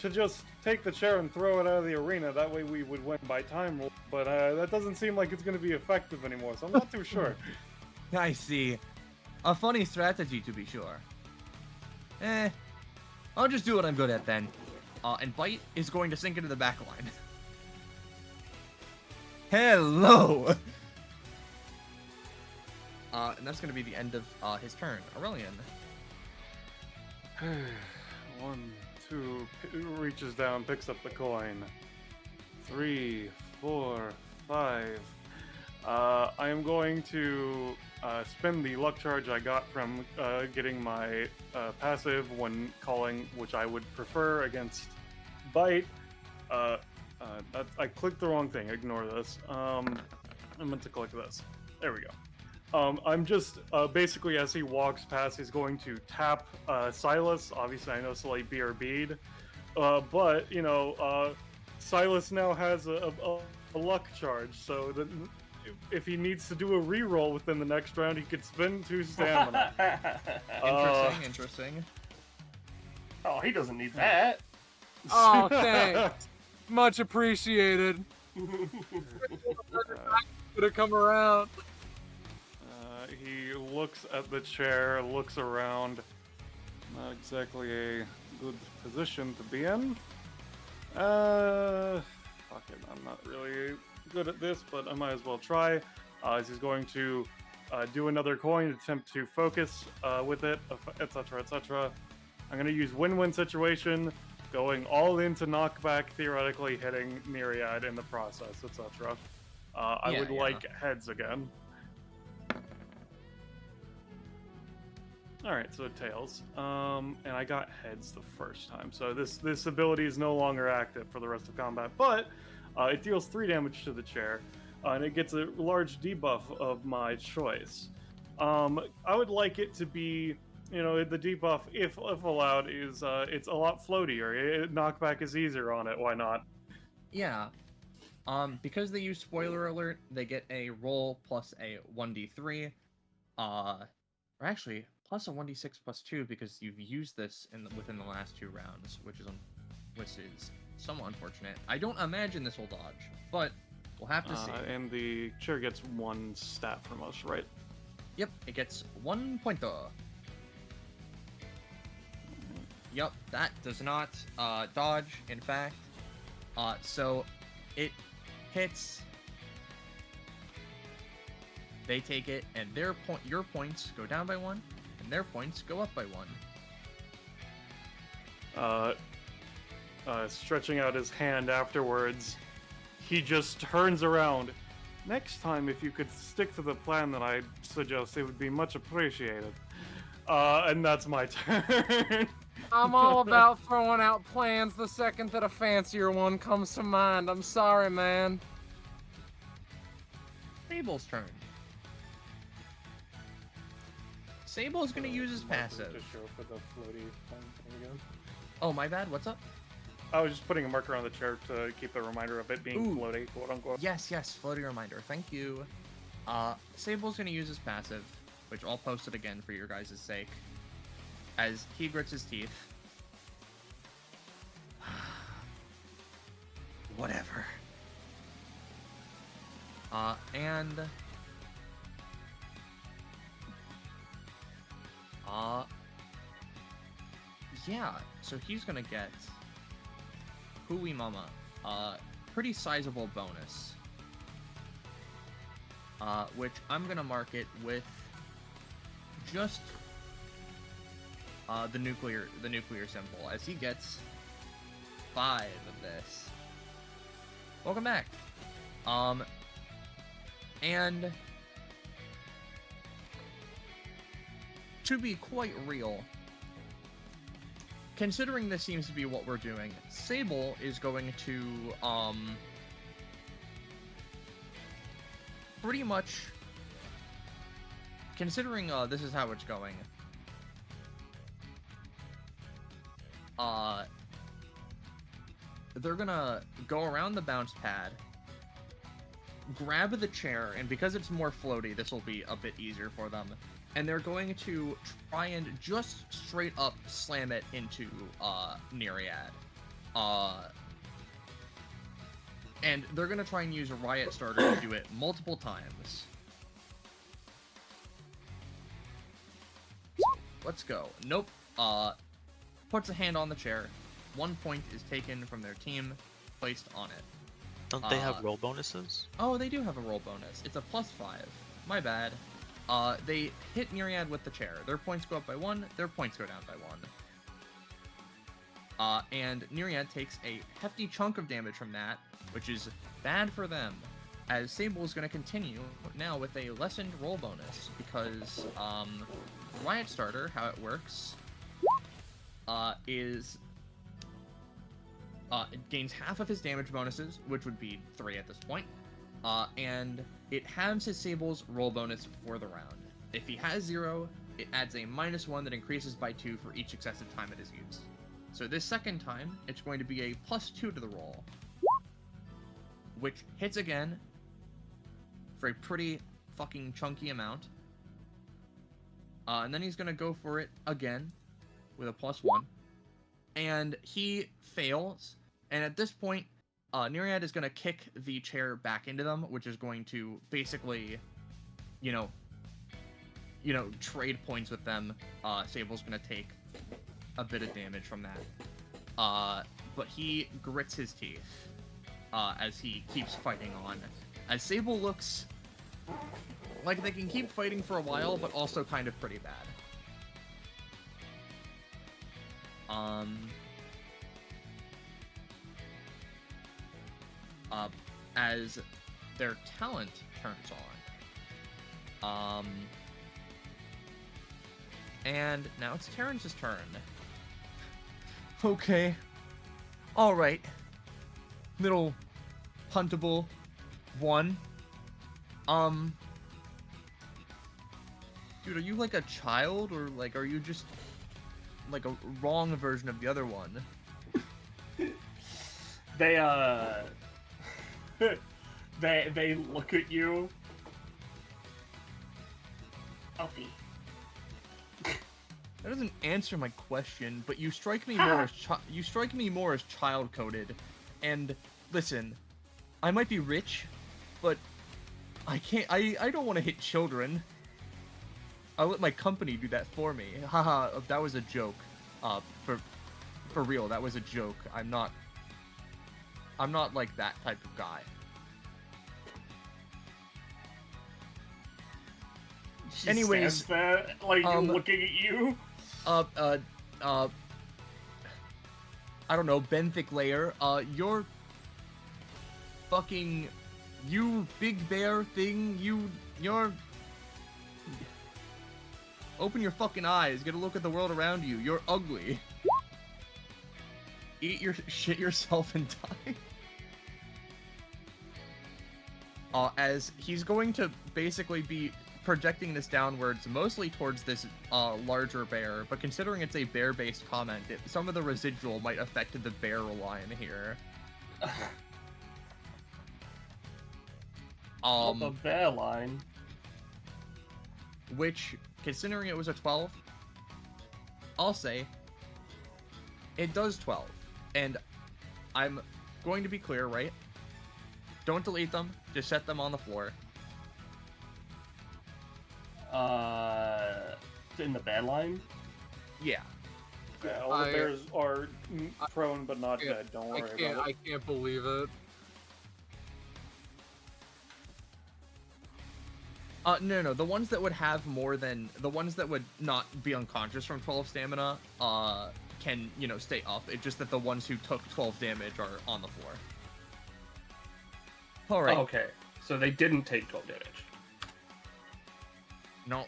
to just take the chair and throw it out of the arena. That way we would win by time roll. But that doesn't seem like it's going to be effective anymore, so I'm not too sure. I see. A funny strategy, to be sure. I'll just do what I'm good at then. And Bite is going to sink into the back line. Hello! And that's going to be the end of his turn. Aurelian. 1, 2, reaches down, picks up the coin. 3, 4, 5. I am going to spend the luck charge I got from getting my passive when calling, which I would prefer against Bite. I clicked the wrong thing. Ignore this. I meant to click this. There we go. I'm just basically, as he walks past, he's going to tap Silas. Obviously, I know Slay B or Bead, but you know, Silas now has a luck charge, so that if he needs to do a reroll within the next round, he could spend 2 stamina. Interesting. Oh, he doesn't need that. Oh, thanks. Much appreciated. Gonna come around. He looks at the chair, looks around. Not exactly a good position to be in. Fuck it, I'm not really good at this, but I might as well try. As he's going to do another coin, attempt to focus with it, etc., etc. I'm going to use win-win situation, going all into knockback, theoretically hitting Myriad in the process, etc. I would like heads again. Alright, so tails. And I got heads the first time, so this ability is no longer active for the rest of combat, but it deals 3 damage to the chair, and it gets a large debuff of my choice. I would like it to be, you know, the debuff, if allowed, is it's a lot floatier. Knockback is easier on it, why not? Yeah. Because they use spoiler alert, they get a roll plus a 1d3, or actually plus a 1d6 plus 2 because you've used this within the last 2 rounds, which is somewhat unfortunate. I don't imagine this will dodge, but we'll have to see. And the chair gets 1 stat from us, right? Yep, it gets 1 pointer. Yep, that does not dodge, in fact. So it hits. They take it, and your points go down by 1, and their points go up by 1. Stretching out his hand afterwards, he just turns around. Next time, if you could stick to the plan that I suggest, it would be much appreciated. And that's my turn. I'm all about throwing out plans the second that a fancier one comes to mind. I'm sorry, man. Sable's turn. Sable's gonna use his passive. Just show for the floaty thing again. Oh, my bad. What's up? I was just putting a marker on the chair to keep the reminder of it being floaty, quote unquote. Yes, floaty reminder. Thank you. Sable's gonna use his passive, which I'll post it again for your guys' sake. As he grits his teeth. Whatever. And... yeah, so he's gonna get... Hui Mama. Pretty sizable bonus. Which I'm gonna mark it with just the nuclear symbol, as he gets 5 of this. Welcome back. And to be quite real, considering this seems to be what we're doing, Sable is going to, pretty much, considering, this is how it's going, they're gonna go around the bounce pad, grab the chair, and because it's more floaty, this will be a bit easier for them. And they're going to try and just straight up slam it into Nereid. And they're gonna try and use a riot starter to do it multiple times. Let's go. Nope. Puts a hand on the chair. 1 point is taken from their team, placed on it. Don't they have roll bonuses? Oh, they do have a roll bonus. It's a +5. My bad. They hit Nereid with the chair. Their points go up by 1, their points go down by 1. And Nereid takes a hefty chunk of damage from that, which is bad for them, as Sable is going to continue now with a lessened roll bonus, because Riot Starter, how it works, is it gains half of his damage bonuses, which would be 3 at this point, and it halves his Sable's roll bonus for the round. If he has 0, it adds a -1 that increases by 2 for each successive time it is used. So this second time, it's going to be a +2 to the roll, which hits again for a pretty fucking chunky amount. And then he's going to go for it again with a +1. And he fails. And at this point, Nereid is going to kick the chair back into them, which is going to basically, you know, trade points with them. Sable's going to take a bit of damage from that. But he grits his teeth as he keeps fighting on. As Sable looks like they can keep fighting for a while, but also kind of pretty bad. As their talent turns on. And now it's Terrence's turn. Okay. Alright. Little huntable one. Dude, are you like a child, or like are you just like a wrong version of the other one? They look at you. Alfie. That doesn't answer my question, but you strike me more as child coded. And listen, I might be rich, but I can't. I don't want to hit children. I'll let my company do that for me. Haha, that was a joke. For real, that was a joke. I'm not like that type of guy. She Anyways, stands there, like looking at you. I don't know, benthic layer. You're fucking, you big bear thing. You're. Open your fucking eyes. Get a look at the world around you. You're ugly. Shit yourself and die. As he's going to basically be projecting this downwards, mostly towards this larger bear, but considering it's a bear-based comment, some of the residual might affect the bear line here. Not the bear line. Which, considering it was a 12, I'll say it does 12. And I'm going to be clear, right? Don't delete them, just set them on the floor. In the bear line? Yeah. Yeah, all the bears are prone but not dead. Don't worry about it. I can't believe it. No. The ones that would have more than... The ones that would not be unconscious from 12 stamina, can, stay up. It's just that the ones who took 12 damage are on the floor. Alright. Oh, okay. So they didn't take 12 damage. No.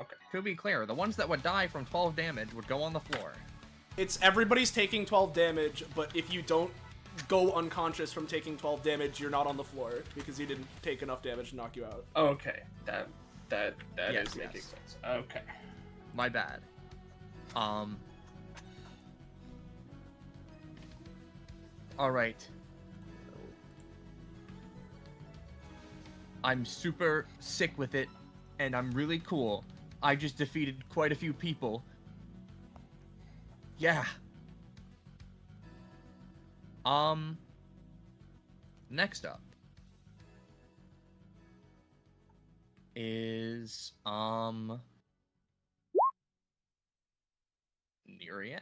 Okay. To be clear, the ones that would die from 12 damage would go on the floor. It's everybody's taking 12 damage, but if you don't go unconscious from taking 12 damage, you're not on the floor because you didn't take enough damage to knock you out. Okay, that Yes, is making yes. sense. Okay. My bad. All right. I'm super sick with it, and I'm really cool. I just defeated quite a few people. Yeah. Next up is Nereid?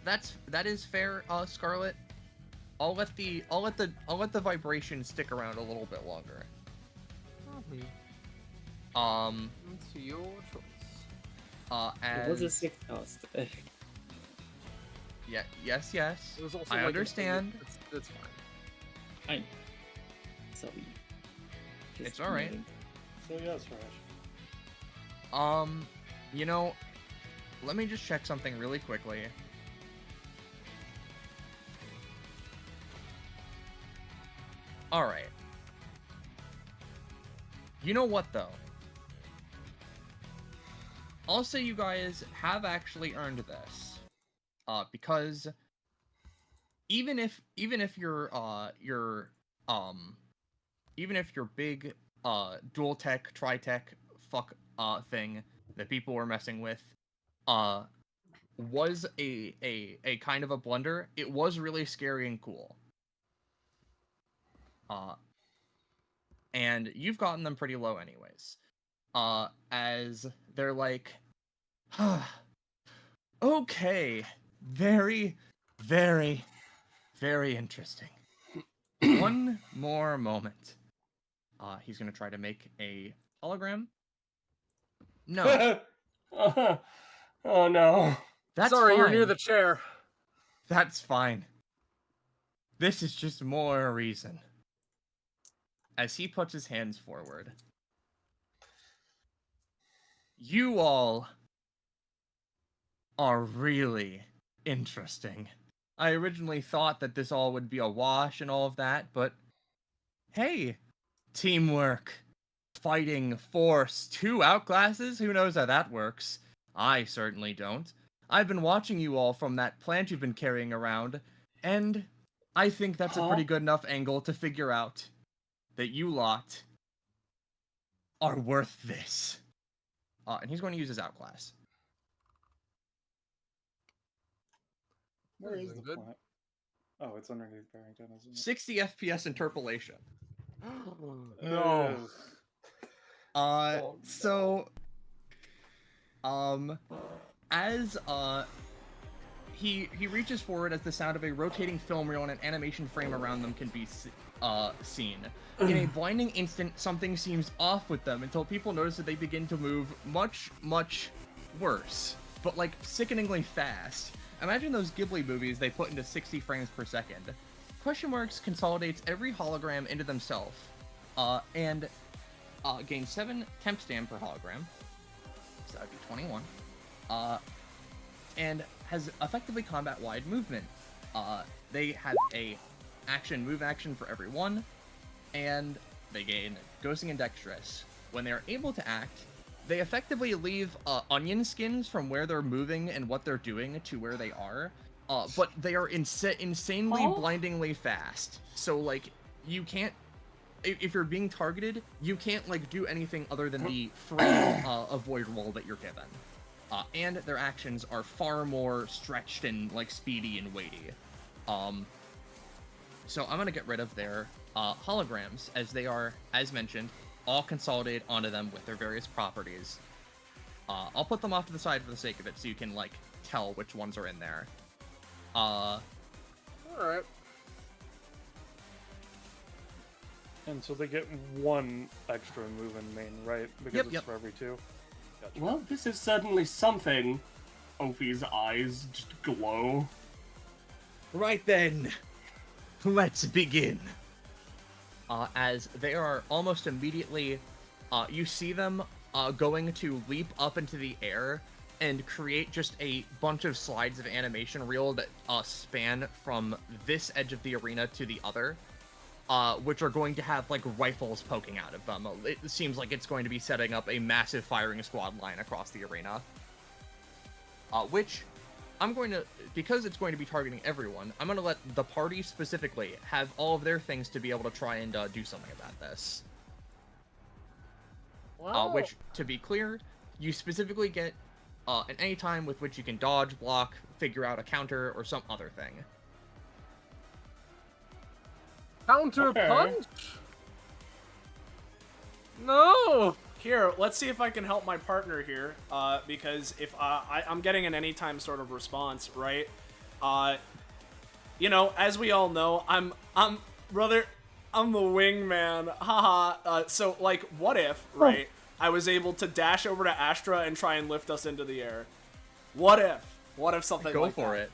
That is fair, Scarlet. I'll let the vibration stick around a little bit longer. It's your choice. It was a As 6 cost. yeah, yes. It was also I like understand. It's fine. Sorry. It's alright. noting. So yes, Rash. You know, let me just check something really quickly. Alright. You know what, though? I'll say you guys have actually earned this. Because even if your big dual tech, tri-tech fuck thing that people were messing with was a kind of a blunder, it was really scary and cool. And you've gotten them pretty low anyways. As they're like, okay, very, very, very interesting. One more moment. He's gonna try to make a hologram. No, Oh no. that's Sorry, fine. you're near the chair. That's fine. This is just more reason. As he puts his hands forward. You all are really interesting. I originally thought that this all would be a wash and all of that, but hey, teamwork, fighting, force, 2 outclasses? Who knows how that works? I certainly don't. I've been watching you all from that plant you've been carrying around, and I think that's a pretty good enough angle to figure out that you lot are worth this. And he's going to use his outclass. Where is Isn't the good. plant? Oh, it's underneath Barrington, isn't it? 60 FPS interpolation. No. So, as he reaches forward as the sound of a rotating film reel and an animation frame around them can be seen. In a blinding instant, something seems off with them until people notice that they begin to move much, much worse, but like sickeningly fast. Imagine those Ghibli movies they put into 60 frames per second. Question marks consolidates every hologram into themselves, and gains 7 temp stam per hologram, so that would be 21, and has effectively combat-wide movement. They have a move action for every one, and they gain ghosting and dexterous. When they are able to act, they effectively leave onion skins from where they're moving and what they're doing to where they are, but they are insanely, blindingly fast. So, like, you can't, if you're being targeted, you can't, like, do anything other than the free avoid roll that you're given. And their actions are far more stretched and, like, speedy and weighty. So I'm gonna get rid of their holograms, as they are, as mentioned, all consolidated onto them with their various properties. I'll put them off to the side for the sake of it, so you can, like, tell which ones are in there. Alright. And so they get 1 extra move in main, right? Because it's for every 2. Gotcha. Well, this is certainly something. Ophi's eyes just glow. Right then, let's begin. As they are almost immediately, you see them going to leap up into the air and create just a bunch of slides of animation reel that span from this edge of the arena to the other, which are going to have like rifles poking out of them. It seems like it's going to be setting up a massive firing squad line across the arena. Which I'm going to, because it's going to be targeting everyone, I'm going to let the party specifically have all of their things to be able to try and do something about this. Wow. Which, to be clear, you specifically get at any time with which you can dodge, block, figure out a counter, or some other thing. Counter Okay. punch? No! Here, let's see if I can help my partner here, because if I'm getting an anytime sort of response, right? You know, as we all know, I'm the wingman, haha. So, like, what if, right, I was able to dash over to Astra and try and lift us into the air? What if something Go like for that?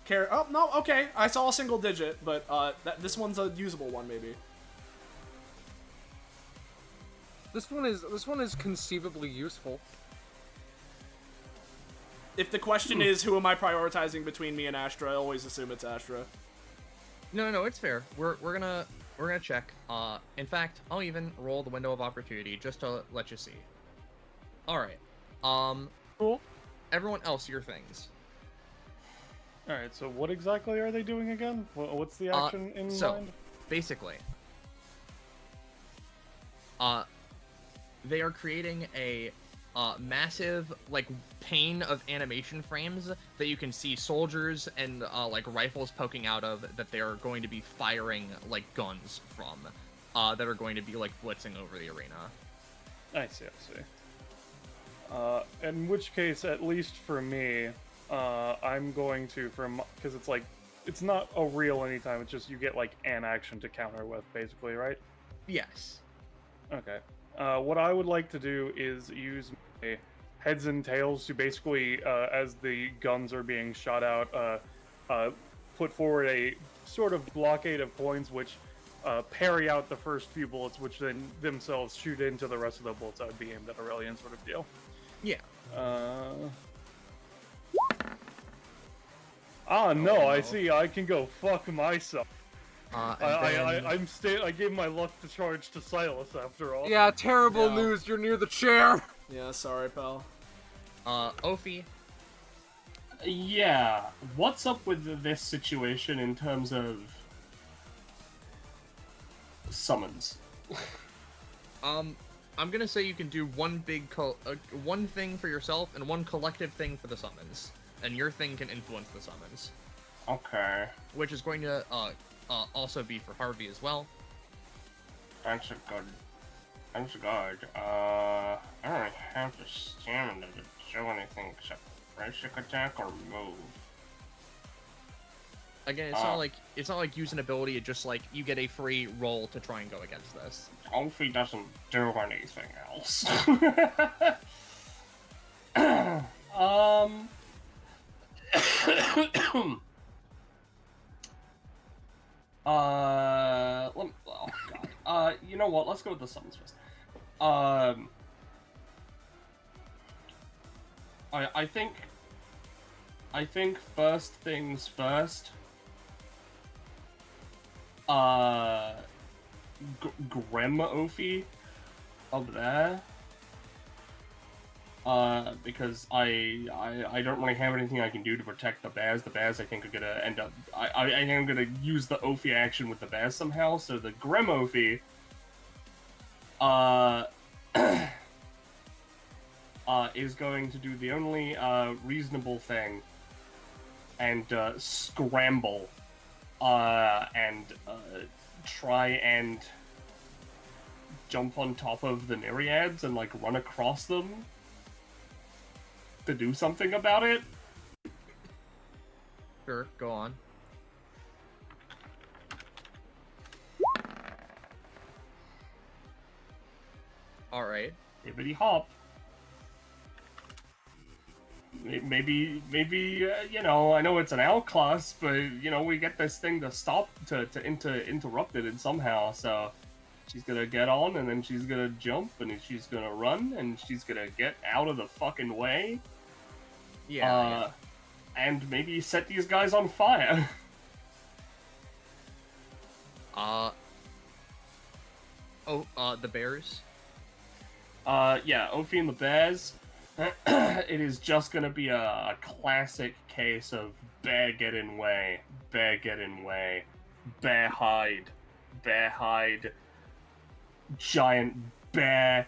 it. Oh, no, okay, I saw a single digit, but, this one's a usable one, maybe. This one is conceivably useful. If the question is who am I prioritizing between me and Astra, I always assume it's Astra. No, it's fair. We're gonna check. In fact, I'll even roll the window of opportunity just to let you see. All right. Cool. Everyone else, your things. All right. So what exactly are they doing again? What's the action in mind? Basically, they are creating a massive, like, pane of animation frames that you can see soldiers and, like, rifles poking out of that they are going to be firing, like, guns from, that are going to be, like, blitzing over the arena. I see. In which case, at least for me, I'm going to, because it's like, it's not a real anytime, it's just you get, like, an action to counter with, basically, right? Yes. Okay. What I would like to do is use my heads and tails to basically, as the guns are being shot out, put forward a sort of blockade of coins which parry out the first few bullets, which then themselves shoot into the rest of the bullets that would be aimed at Aurelian, sort of deal. Yeah. No, I see. I can go fuck myself. And then... I gave my luck to charge to Silas after all. Yeah, terrible Yeah. news. You're near the chair. Yeah, sorry, pal. Ophi. Yeah, what's up with this situation in terms of summons? I'm gonna say you can do one big one thing for yourself and one collective thing for the summons, and your thing can influence the summons. Okay, Which is going to also be for Harvey as well. that's a good. I don't really have the stamina to do anything except basic attack or move. Again, it's not like use an ability. It's just like you get a free roll to try and go against this. Alfie doesn't do anything else. Oh god. You know what? Let's go with the summons first. I think first things first. Grim Ophi up there. Because I don't really have anything I can do to protect the bears. The bears I think are gonna end up. I think I'm gonna use the Ophi action with the bears somehow. So the Grim Ophi is going to do the only reasonable thing and scramble and try and jump on top of the Nereids and like run across them to do something about it. Sure, go on. All right. Hibbity hop. Maybe, you know, I know it's an outclass, but, you know, we get this thing to stop, to interrupt it in somehow, so... She's gonna get on, and then she's gonna jump, and then she's gonna run, and she's gonna get out of the fucking way. Yeah. And maybe set these guys on fire. The bears. Yeah, Ophi and the bears. It is just gonna be a classic case of bear get in way, bear get in way, bear hide, giant bear,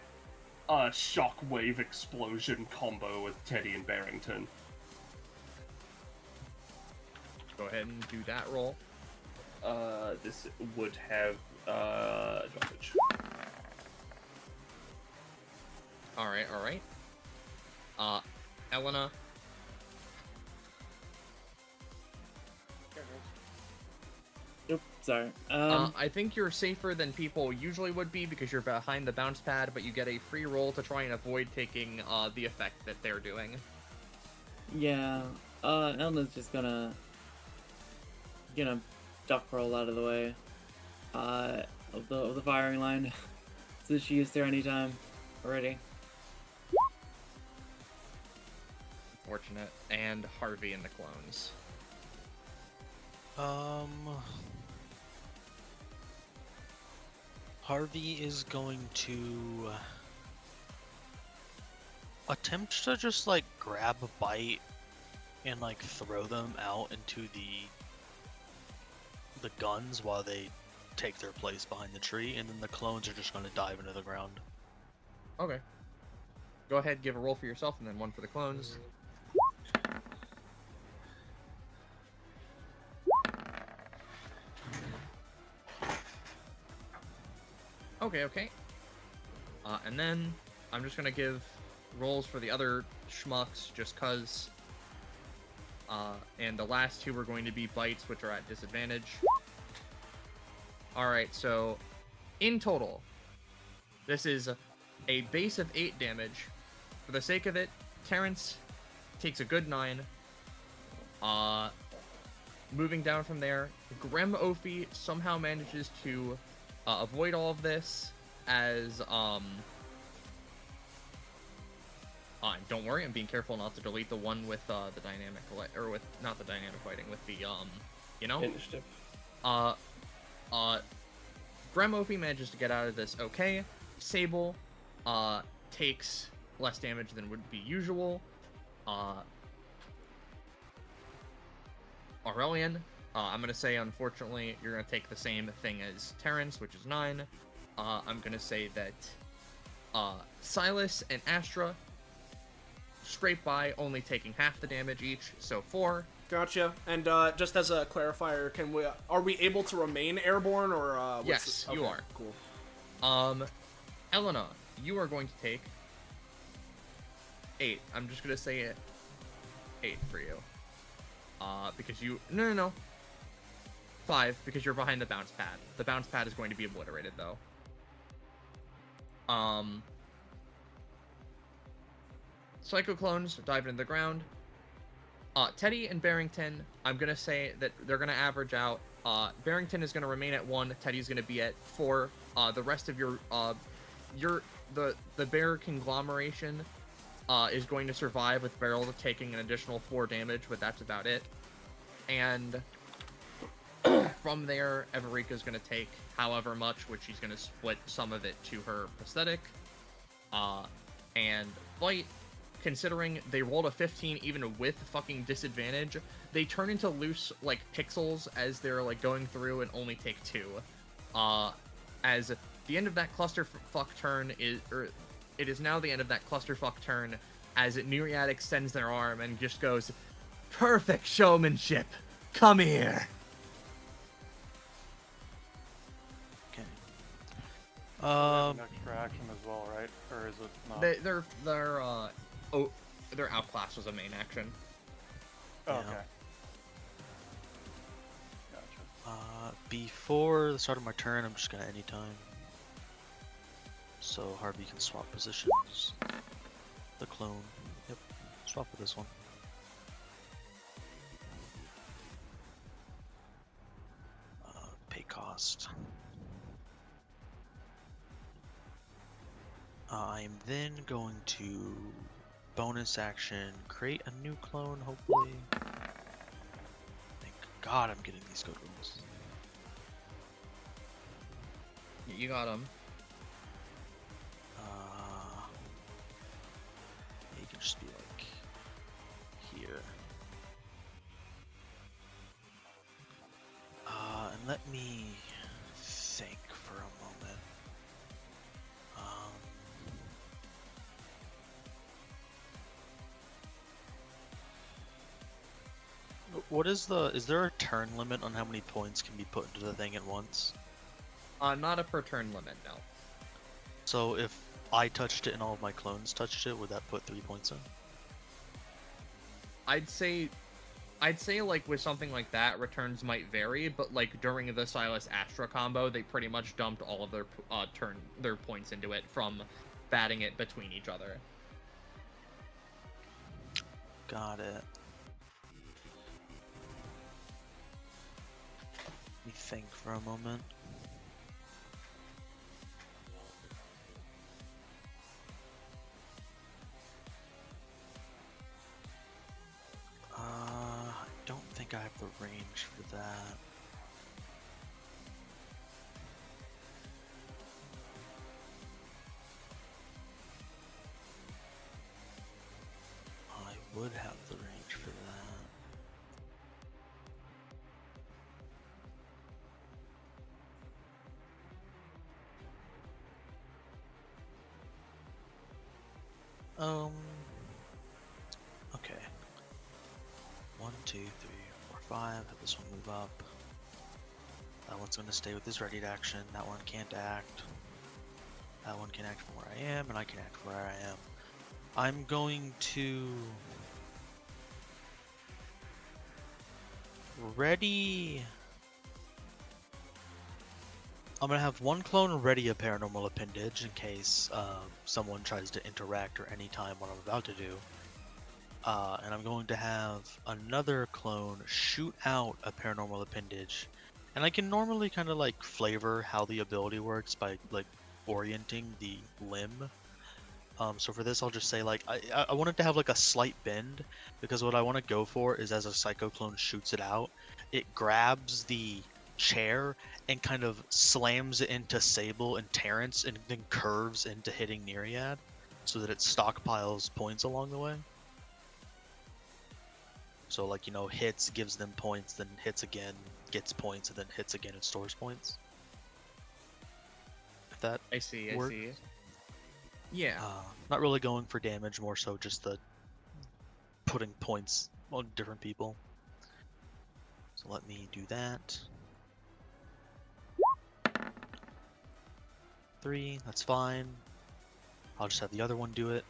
shockwave explosion combo with Teddy and Barrington. Go ahead and do that roll. This would have advantage. All right. Eluna. Oop, sorry. I think you're safer than people usually would be because you're behind the bounce pad, but you get a free roll to try and avoid taking the effect that they're doing. Yeah. Elna's just gonna duck roll out of the way. Of the firing line. So she is there anytime already. Fortunate. And Harvey and the clones. Harvey is going to attempt to just like grab a bite and like throw them out into the guns while they take their place behind the tree, and then the clones are just going to dive into the ground. Okay. Go ahead, give a roll for yourself, and then one for the clones. Okay. And then I'm just gonna give rolls for the other schmucks, just cause. And the last two are going to be bites, which are at disadvantage. Alright, so in total, this is a base of 8 damage. For the sake of it, Terrence takes a good 9. Moving down from there, Grem Ophi somehow manages to avoid all of this as, don't worry, I'm being careful not to delete the one with, the dynamic, or with, not the dynamic fighting, with the, Initiative. Grem Ophi manages to get out of this okay. Sable, takes less damage than would be usual. Aurelian, I'm gonna say, unfortunately, you're gonna take the same thing as Terrence, which is 9. I'm gonna say that Silas and Astra scrape by, only taking half the damage each, so 4. Gotcha. And just as a clarifier, are we able to remain airborne, or yes, you are. Cool. Eluna, you are going to take 8. I'm just gonna say it 8 for you. Because you no 5, because you're behind the bounce pad. The bounce pad is going to be obliterated though. Psycho clones dive into the ground. Teddy and Barrington, I'm gonna say that they're gonna average out. Barrington is gonna remain at 1. Teddy's gonna be at 4. The rest of the bear conglomeration is going to survive, with Beryl taking an additional 4 damage, but that's about it. And from there, Everika's going to take however much, which she's going to split some of it to her prosthetic. And Light, considering they rolled a 15 even with fucking disadvantage, they turn into loose, like, pixels as they're, like, going through and only take 2. As the end of that clusterfuck turn is... It is now the end of that clusterfuck turn as Nereid extends their arm and just goes, "Perfect showmanship! Come here!" Okay. An extra action as well, right? Or is it not? Their outclass was a main action. Oh, Yeah. okay. Gotcha. Before the start of my turn, I'm just gonna anytime. So Harvey can swap positions. The clone. Yep. Swap with this one. Pay cost. I'm then going to bonus action create a new clone, hopefully. Thank God I'm getting these good rolls. You got him. You can just be like here. And let me think for a moment. What is is there a turn limit on how many points can be put into the thing at once? Not a per turn limit, no. So if I touched it and all of my clones touched it, would that put 3 points in? I'd say like with something like that, returns might vary, but like during the Silas Astra combo, they pretty much dumped all of their points into it from batting it between each other. Got it. Let me think for a moment. I don't think I have the range for that. I would have the range for that. Okay. 1, 2, 3, 4, 5. Have this one move up. That one's gonna stay with his ready to action. That one can't act. That one can act from where I am, and I can act from where I am. I'm going to ready. I'm gonna have one clone ready a paranormal appendage in case someone tries to interact or anytime what I'm about to do. And I'm going to have another clone shoot out a paranormal appendage. And I can normally kind of like flavor how the ability works by like orienting the limb. So for this, I'll just say like I want it to have like a slight bend, because what I want to go for is as a psycho clone shoots it out, it grabs the chair and kind of slams it into Sable and Terrence and then curves into hitting Nereid, so that it stockpiles points along the way. So like, you know, hits, gives them points, then hits again, gets points, and then hits again and stores points. If that I see. works. Yeah. Not really going for damage, more so just the putting points on different people. So let me do that. 3, that's fine. I'll just have the other one do it.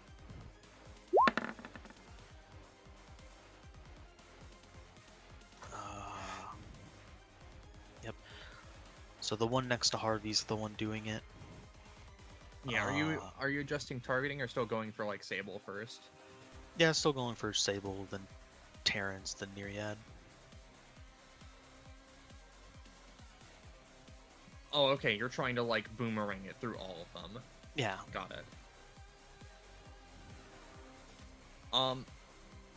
Yep. So the one next to Harvey's the one doing it. Yeah, are you adjusting targeting or still going for like Sable first? Yeah, still going for Sable, then Terrence, then Nereid. Oh, okay, you're trying to like boomerang it through all of them. Yeah. Got it.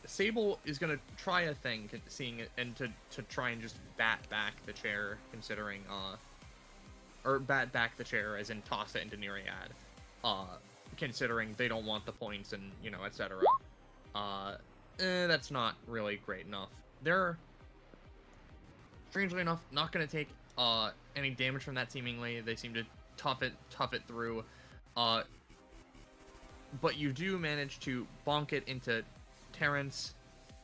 Sable is gonna try a thing, seeing it, and to try and just bat back the chair, considering or bat back the chair as in toss it into Nereid, considering they don't want the points and, you know, etc. That's not really great enough. They're, strangely enough, not gonna take any damage from that. Seemingly, they seem to tough it through. But you do manage to bonk it into Terrence,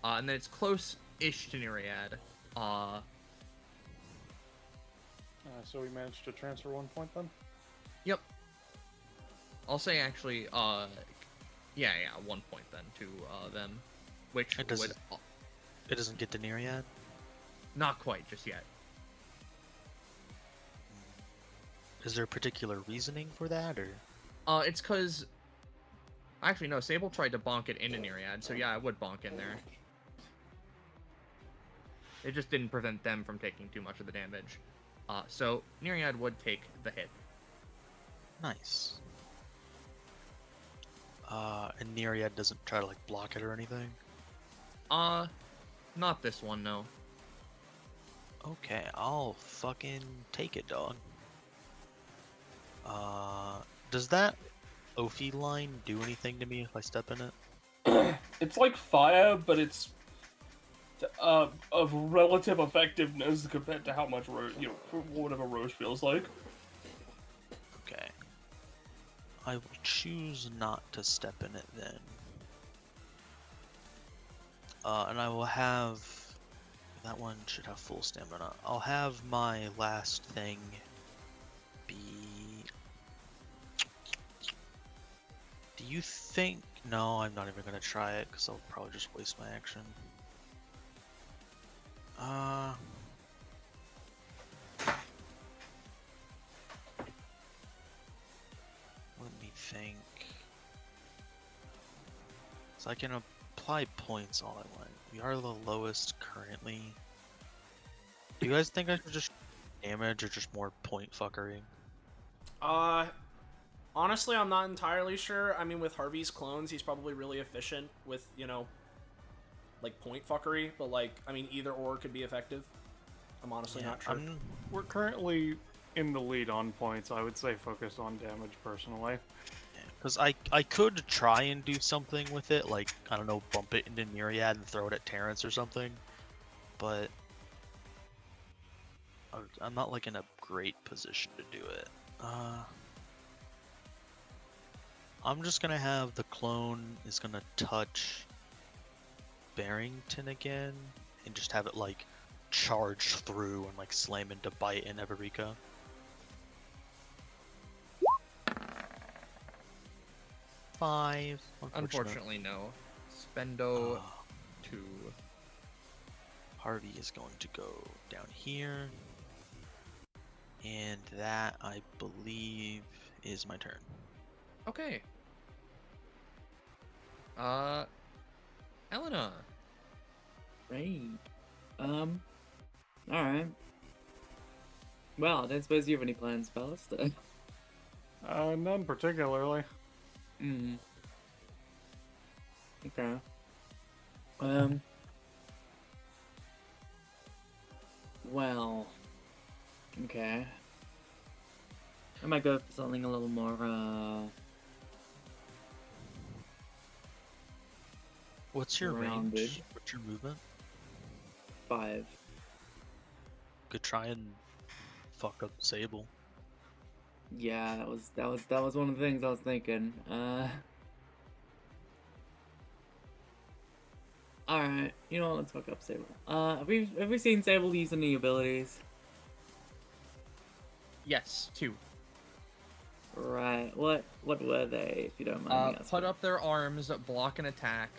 and then it's close-ish to Nereid. So we managed to transfer 1 point then? Yep. I'll say actually, yeah, 1 point then to them, which It doesn't get to Nereid? Not quite just yet. Is there a particular reasoning for that, or? It's because, actually no, Sable tried to bonk it into Nereid, so yeah, I would bonk in there. It just didn't prevent them from taking too much of the damage. So Nereid would take the hit. Nice. And Nereid doesn't try to like block it or anything? Not this one, no. Okay, I'll fucking take it, dog. Does that Ophi line do anything to me if I step in it? It's like fire, but it's of relative effectiveness compared to how much whatever Rosche feels like. Okay. I will choose not to step in it then. And I will have... That one should have full stamina. I'll have my last thing be... Do you think... No, I'm not even going to try it, because I'll probably just waste my action. Let me think. So I can apply points all I want. We are the lowest currently. Do you guys think I should just damage or just more point fuckery? Honestly, I'm not entirely sure. I mean, with Harvey's clones, he's probably really efficient with, you know, like point fuckery, but like, I mean, either or could be effective. I'm honestly not sure. We're currently in the lead on points. I would say focus on damage personally. Because I could try and do something with it, like, I don't know, bump it into Nereid and throw it at Terrence or something, but I'm not like in a great position to do it. I'm just gonna have the clone is gonna touch Barrington again and just have it like charge through and like slam into Bite and Everika. Five. Unfortunately, no. Spendo 2. Harvey is going to go down here. And that, I believe, is my turn. Okay. Eluna. Right. Alright. Well, I don't suppose you have any plans, Ballast. None particularly. Okay. Well. Okay. I might go for something a little more, What's your rounded. range? What's your movement? 5. Could try and fuck up Sable. Yeah, that was one of the things I was thinking. Alright, you know what, let's fuck up Sable. Have we seen Sable use any abilities? Yes, 2. Right, what were they, if you don't mind me asking? Put up their arms, block an attack.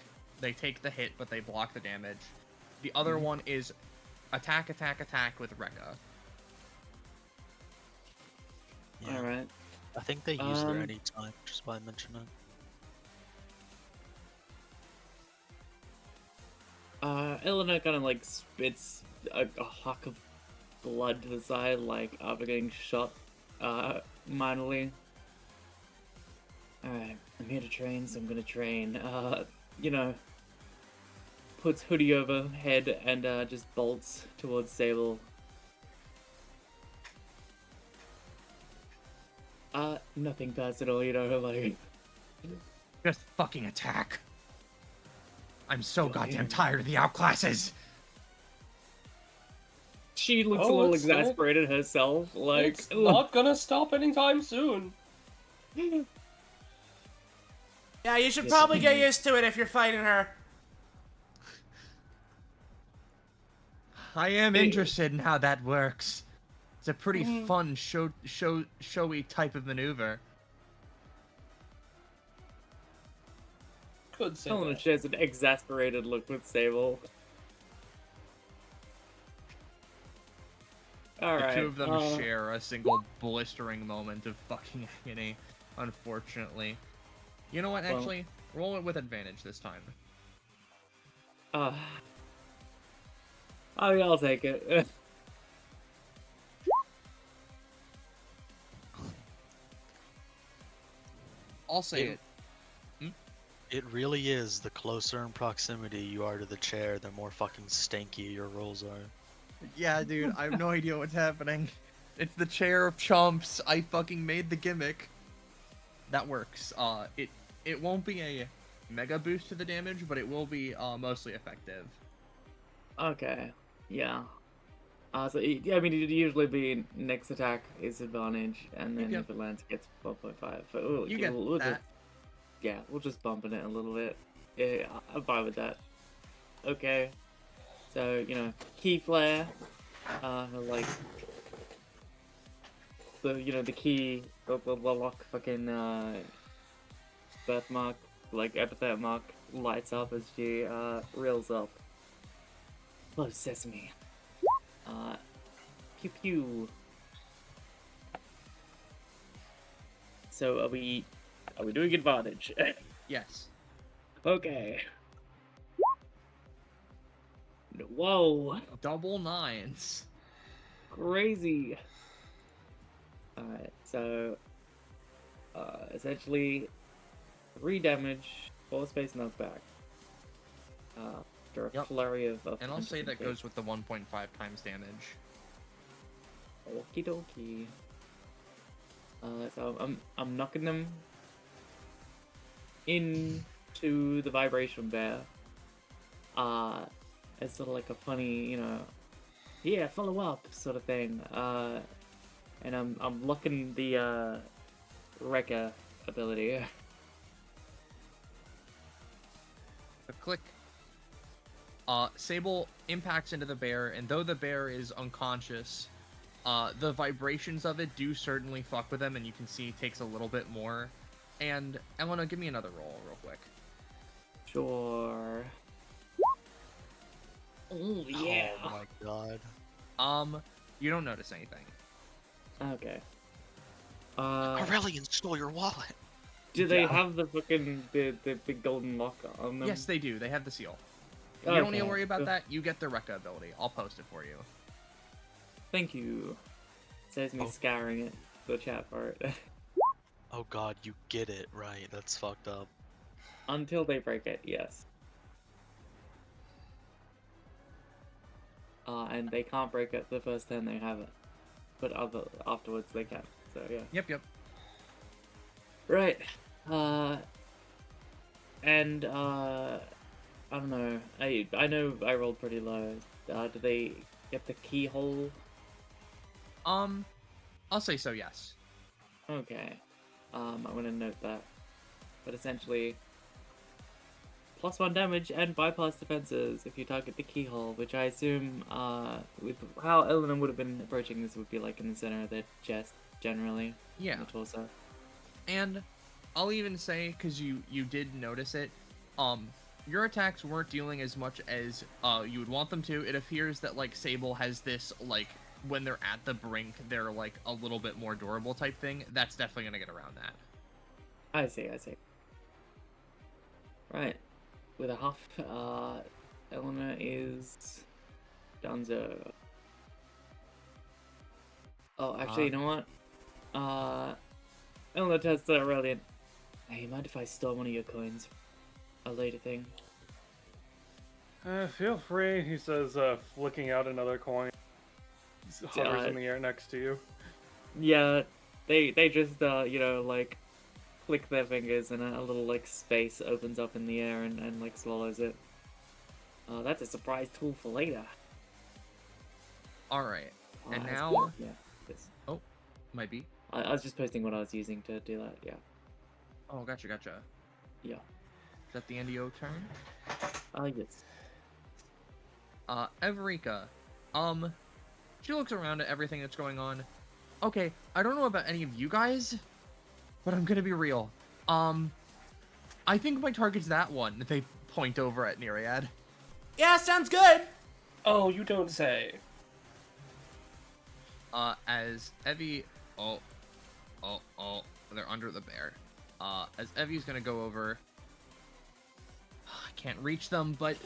They take the hit, but they block the damage. The other one is attack, attack, attack with Rekka. Yeah. Alright. I think they use their anytime, just why I mentioned it. Eluna kind of like spits a hawk of blood to the side, like after getting shot, minorly. Alright, I'm here to train, so I'm gonna train. You know, puts hoodie over head and just bolts towards Sable. Nothing personal, you know, like... Just fucking attack. I'm so goddamn tired of the outclasses. She looks a Oh, little it's still- exasperated herself, like... It's not gonna stop anytime soon. Yeah, you should Yes, probably get indeed. used to it if you're fighting her. I am interested in how that works. It's a pretty fun, showy type of maneuver. Could say Eluna that. shares an exasperated look with Sable. Alright. The two of them share a single blistering moment of fucking agony, unfortunately. You know what, Well- actually? Roll it with advantage this time. I mean, I'll take it. I'll say it. It really is. The closer in proximity you are to the chair, the more fucking stanky your rolls are. Yeah, dude, I have no idea what's happening. It's the chair of chumps. I fucking made the gimmick. That works. It won't be a mega boost to the damage, but it will be mostly effective. Okay. Yeah. I mean, it'd usually be next attack is advantage, and then Yep. if it lands, it gets 4.5. But we'll, You get we'll that. Yeah, we'll just bump it a little bit. Yeah, I'm fine with that. Okay. So, key flare. Like, the key, the lock fucking, birthmark, like, epithet mark lights up as she, reels up. Oh, sesame. Pew pew. So, are we doing advantage? Yes. Okay. Whoa, Double 9s. crazy. Alright, so essentially 3 damage, 4 space knockback. After a Yep. flurry of And I'll say that punches. goes with the 1.5 times damage. Okie dokie. So I'm knocking them into the vibration bear. It's sort of like a funny, yeah, follow up sort of thing. And I'm locking the Rekka ability. A click. Sable impacts into the bear, and though the bear is unconscious, the vibrations of it do certainly fuck with him, and you can see it takes a little bit more. And Eluna, give me another roll real quick. Sure. Oh yeah. Oh my god. You don't notice anything. Okay. Aurelian stole your wallet. Do they Yeah. have the fucking the big golden lock on them? Yes, they do. They have the seal. You don't need to Okay. worry about that. You get the Rekka ability. I'll post it for you. Thank you. Saves me Oh. scouring it. The chat part. Oh god, you get it right. That's fucked up. Until they break it, yes. And they can't break it the first turn they have it. But afterwards they can. So yeah. Yep. Right. And I don't know. I know I rolled pretty low. Do they get the keyhole? I'll say so, yes. Okay. I'm gonna note that. But essentially, +1 damage and bypass defenses if you target the keyhole, which I assume, with how Eluna would have been approaching this, would be like in the center of the chest, generally. Yeah. In the torso. And I'll even say, because you did notice it, your attacks weren't dealing as much as you would want them to. It appears that, like, Sable has this, like, when they're at the brink, they're, like, a little bit more durable type thing. That's definitely going to get around that. I see. Right. With a huff, Eluna is Dunzo. Oh, actually, you know what? Eluna turns to Aurelian. Hey, you mind if I store one of your coins? A later thing. Feel free, he says, flicking out another coin. He hovers in the air next to you. Yeah, they just, like, click their fingers and a little, like, space opens up in the air and like, swallows it. That's a surprise tool for later. Alright. And That's now... cool. Yeah, this. Might be. I was just posting what I was using to do that, yeah. Oh, gotcha. Yeah. Is that the end of your turn? Yes. Everika. She looks around at everything that's going on. Okay, I don't know about any of you guys, but I'm gonna be real. I think my target's that one. They point over at Nereid. Yeah, sounds good. Oh, you don't say. As Evie... Oh, they're under the bear. As Evie's gonna go over... I can't reach them, but...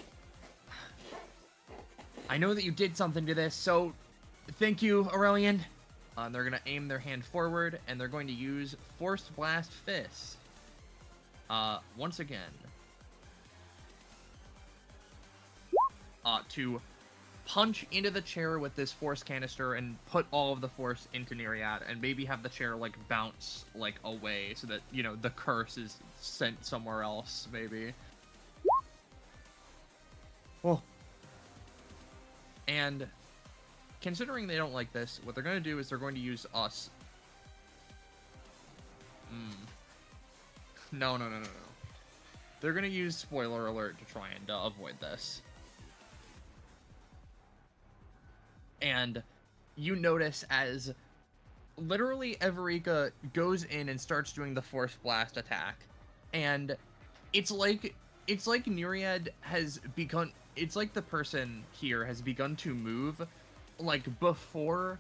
I know that you did something to this, so... Thank you, Aurelian. They're gonna aim their hand forward, and they're going to use Forced Blast Fist. Once again, to punch into the chair with this force canister and put all of the force into Nereid, and maybe have the chair like bounce like away so that, you know, the curse is sent somewhere else, maybe. Oh. And considering they don't like this, what they're going to do is they're going to use us. No. They're going to use spoiler alert to try and avoid this. And you notice as literally Everika goes in and starts doing the force blast attack, and it's like Nereid has begun. It's like the person here has begun to move, like before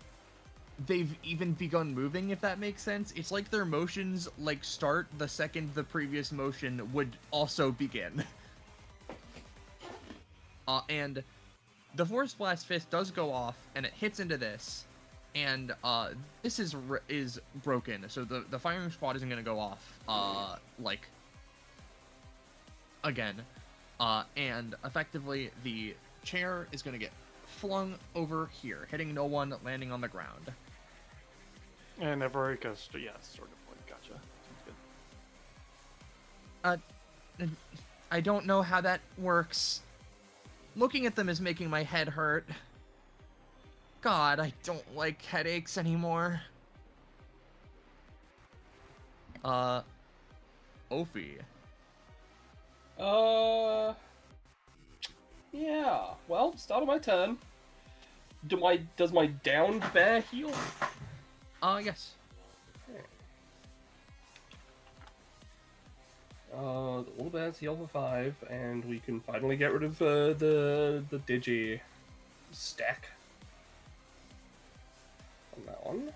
they've even begun moving, if that makes sense. It's like their motions like start the second the previous motion would also begin. And the Force Blast Fist does go off, and it hits into this, and this is broken, so the firing squad isn't going to go off, like, again. And effectively, the chair is going to get flung over here, hitting no one, landing on the ground. And Everika, yeah, sort of point. Gotcha. Sounds good. I don't know how that works. Looking at them is making my head hurt. God, I don't like headaches anymore. Ophi. Yeah. Well, start of my turn. Does my downed bear heal? Yes. Okay. All the bears heal for 5, and we can finally get rid of the digi stack on that one.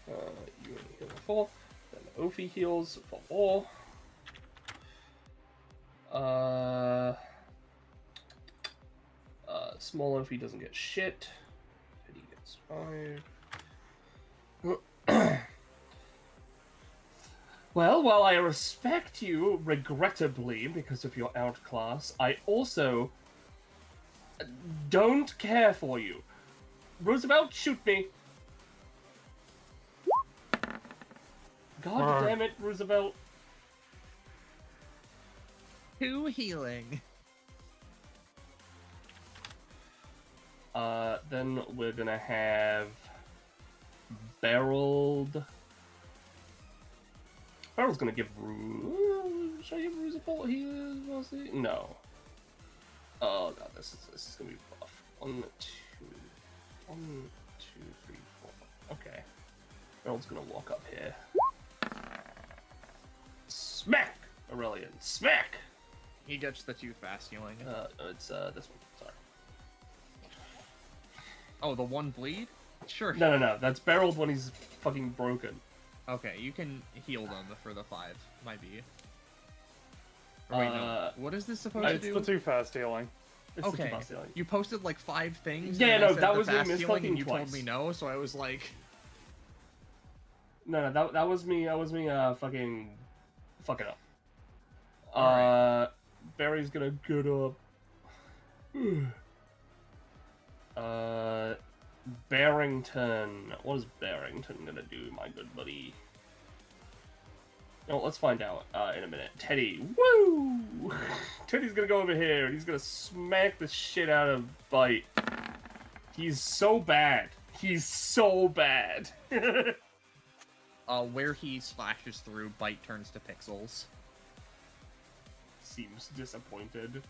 You only heal for 4. Then Ophi heals for 4. Small Ophi doesn't get shit. He gets 5. Well, while I respect you, regrettably, because of your outclass, I also don't care for you. Roosevelt, shoot me. God damn it, Roosevelt. 2 healing. Then we're gonna have Barreled. Barrel's gonna give should I give Roosevelt heal? No. Oh god, this is gonna be rough. 1, 2, 3, 4. Okay. Barrel's gonna walk up here. Smack! Aurelian, smack! He gets the 2 fast healing. It's this one. Sorry. Oh, the 1 bleed? Sure. No. That's Barreled when he's fucking broken. Okay, you can heal them for the 5. Might be. Or wait, no. What is this supposed to It's do? the 2 fast healing. It's okay. the 2 fast healing. You posted like 5 things. Yeah, and I no, said that the was me fast healing, and misclicking you twice. told me no, so I was like. No, that was me. That was me. Fucking up. Alright. Barry's gonna get up. Barrington. What is Barrington gonna do, my good buddy? No, let's find out in a minute. Teddy, woo! Teddy's gonna go over here and he's gonna smack the shit out of Bite. He's so bad. He's so bad. Where he splashes through, Bite turns to pixels. Seems disappointed.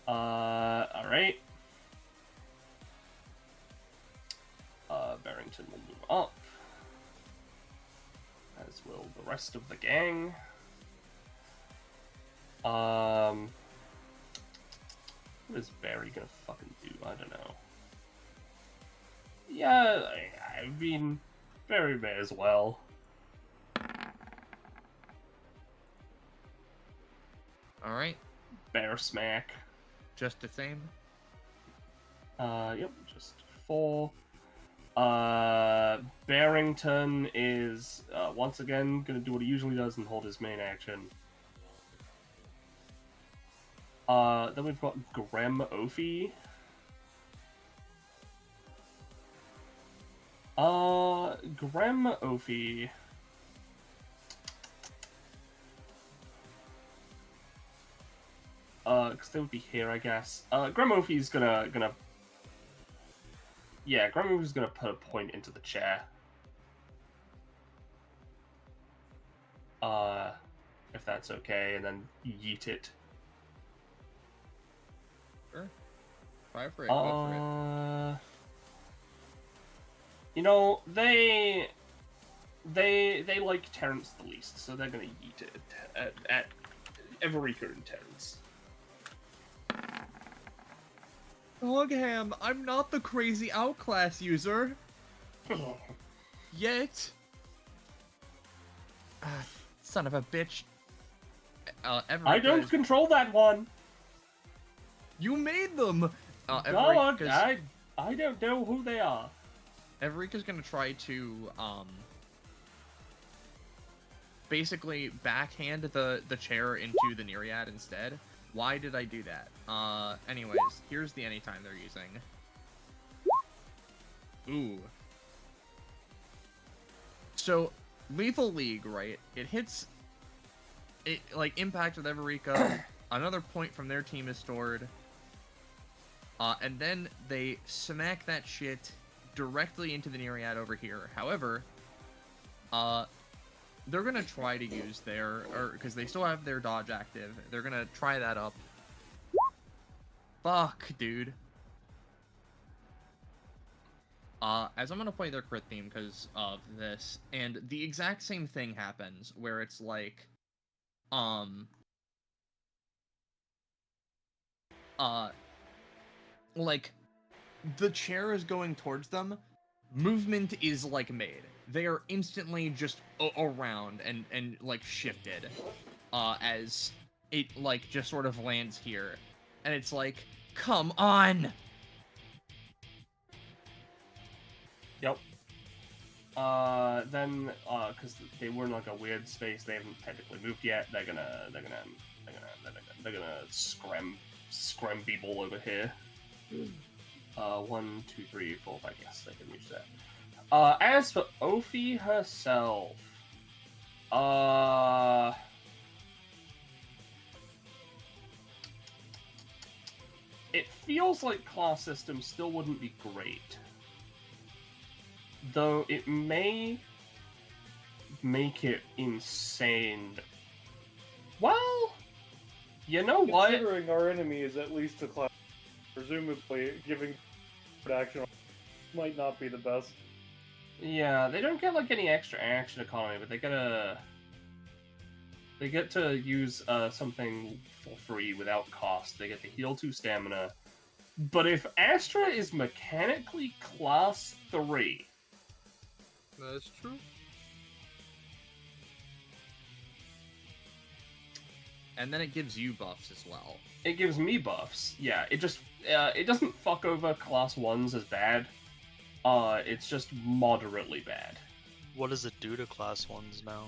Alright. Barrington will move up. As will the rest of the gang. What is Barry gonna fucking do? I don't know. Yeah, I mean, Barry may as well. Alright. Bear smack. Just the same? Yep, just 4. Barrington is, once again, gonna do what he usually does and hold his main action. Then we've got Grem Ophi. Grem Ophi. Because they would be here, I guess. Grem Ophi's gonna. Yeah, Grem Ophi's gonna put a point into the chair. If that's okay, and then yeet it. Sure. Try for it. Go for it. You know, they like Terrence the least, so they're gonna yeet it at Everika and Terrence. Dogham, I'm not the crazy outclass user. Yet. Son of a bitch. I don't control that one. You made them. God, I don't know who they are. Everika's gonna try to basically backhand the chair into the Nereid instead. Why did I do that? Anyways, here's the anytime they're using. Ooh. So, Lethal League, right? It hits... It, like, impact with Everika. Another point from their team is stored. And then they smack that shit directly into the Nereid over here. However, they're gonna try to use their, because they still have their dodge active. They're gonna try that up. Fuck, dude. As I'm gonna play their crit theme because of this, and the exact same thing happens where it's like, like, the chair is going towards them. Movement is like made. They are instantly just around and like shifted, as it like just sort of lands here, and it's like, come on. Yep. Then because they were in like a weird space, they haven't technically moved yet. They're gonna scram people over here. 1, 2, 3, 4, 5. Yes, they can reach that. As for Ophi herself, it feels like class system still wouldn't be great, though it may make it insane. Well, you know what? Considering our enemy is at least a class, presumably giving action might not be the best. Yeah, they don't get like any extra action economy, but they get to use something for free without cost. They get to heal 2 stamina. But if Astra is mechanically class 3, That's true. And then it gives you buffs as well. it gives me buffs. Yeah, it just it doesn't fuck over class 1s as bad. It's just moderately bad. What does it do to class 1s now?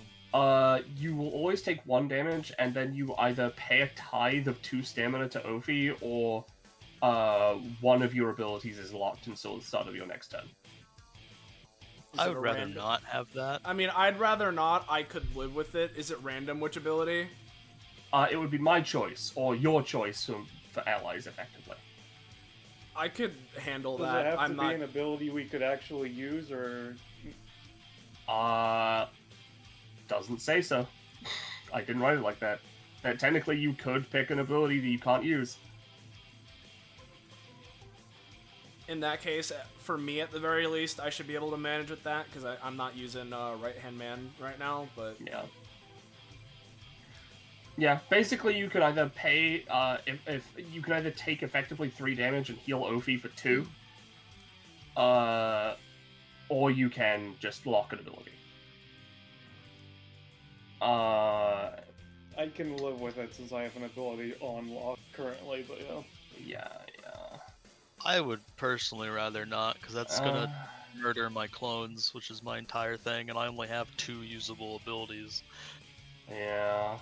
You will always take 1 damage, and then you either pay a tithe of 2 stamina to Ophi, or one of your abilities is locked until the start of your next turn. I would rather not have that. I mean, I'd rather not. I could live with it. Is it random which ability? It would be my choice, or your choice for allies, effectively. I could handle Does that. it have I'm to not... be an ability we could actually use, or... Doesn't say so. I didn't write it like that. That technically you could pick an ability that you can't use. In that case, for me at the very least, I should be able to manage with that, because I'm not using right-hand man right now, but... Yeah. Yeah, basically you could either pay, if you could either take effectively 3 damage and heal Ophi for 2, or you can just lock an ability. I can live with it since I have an ability on lock currently, but yeah. Yeah. I would personally rather not, because that's gonna murder my clones, which is my entire thing, and I only have 2 usable abilities. Yeah.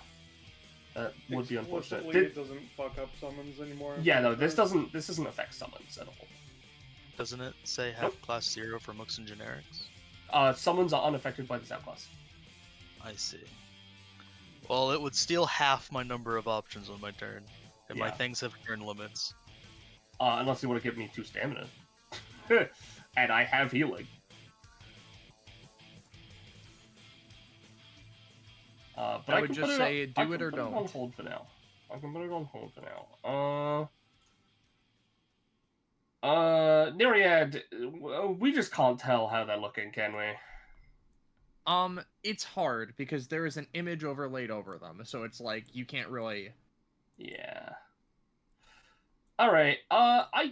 That would be unfortunate. Explicitly, it doesn't fuck up summons anymore. Yeah, no, this doesn't affect summons at all. Doesn't it say half class 0 for mooks and generics? Summons are unaffected by the subclass. I see. Well, it would steal half my number of options on my turn, and my Yeah. things have turn limits. Unless you want to give me 2 stamina. And I have healing. But I would can just put say on- do I it can or put on don't. hold for now. I can put it on hold for now. Nereid, we just can't tell how they're looking, can we? It's hard because there is an image overlaid over them, so it's like you can't really. Yeah. All right. I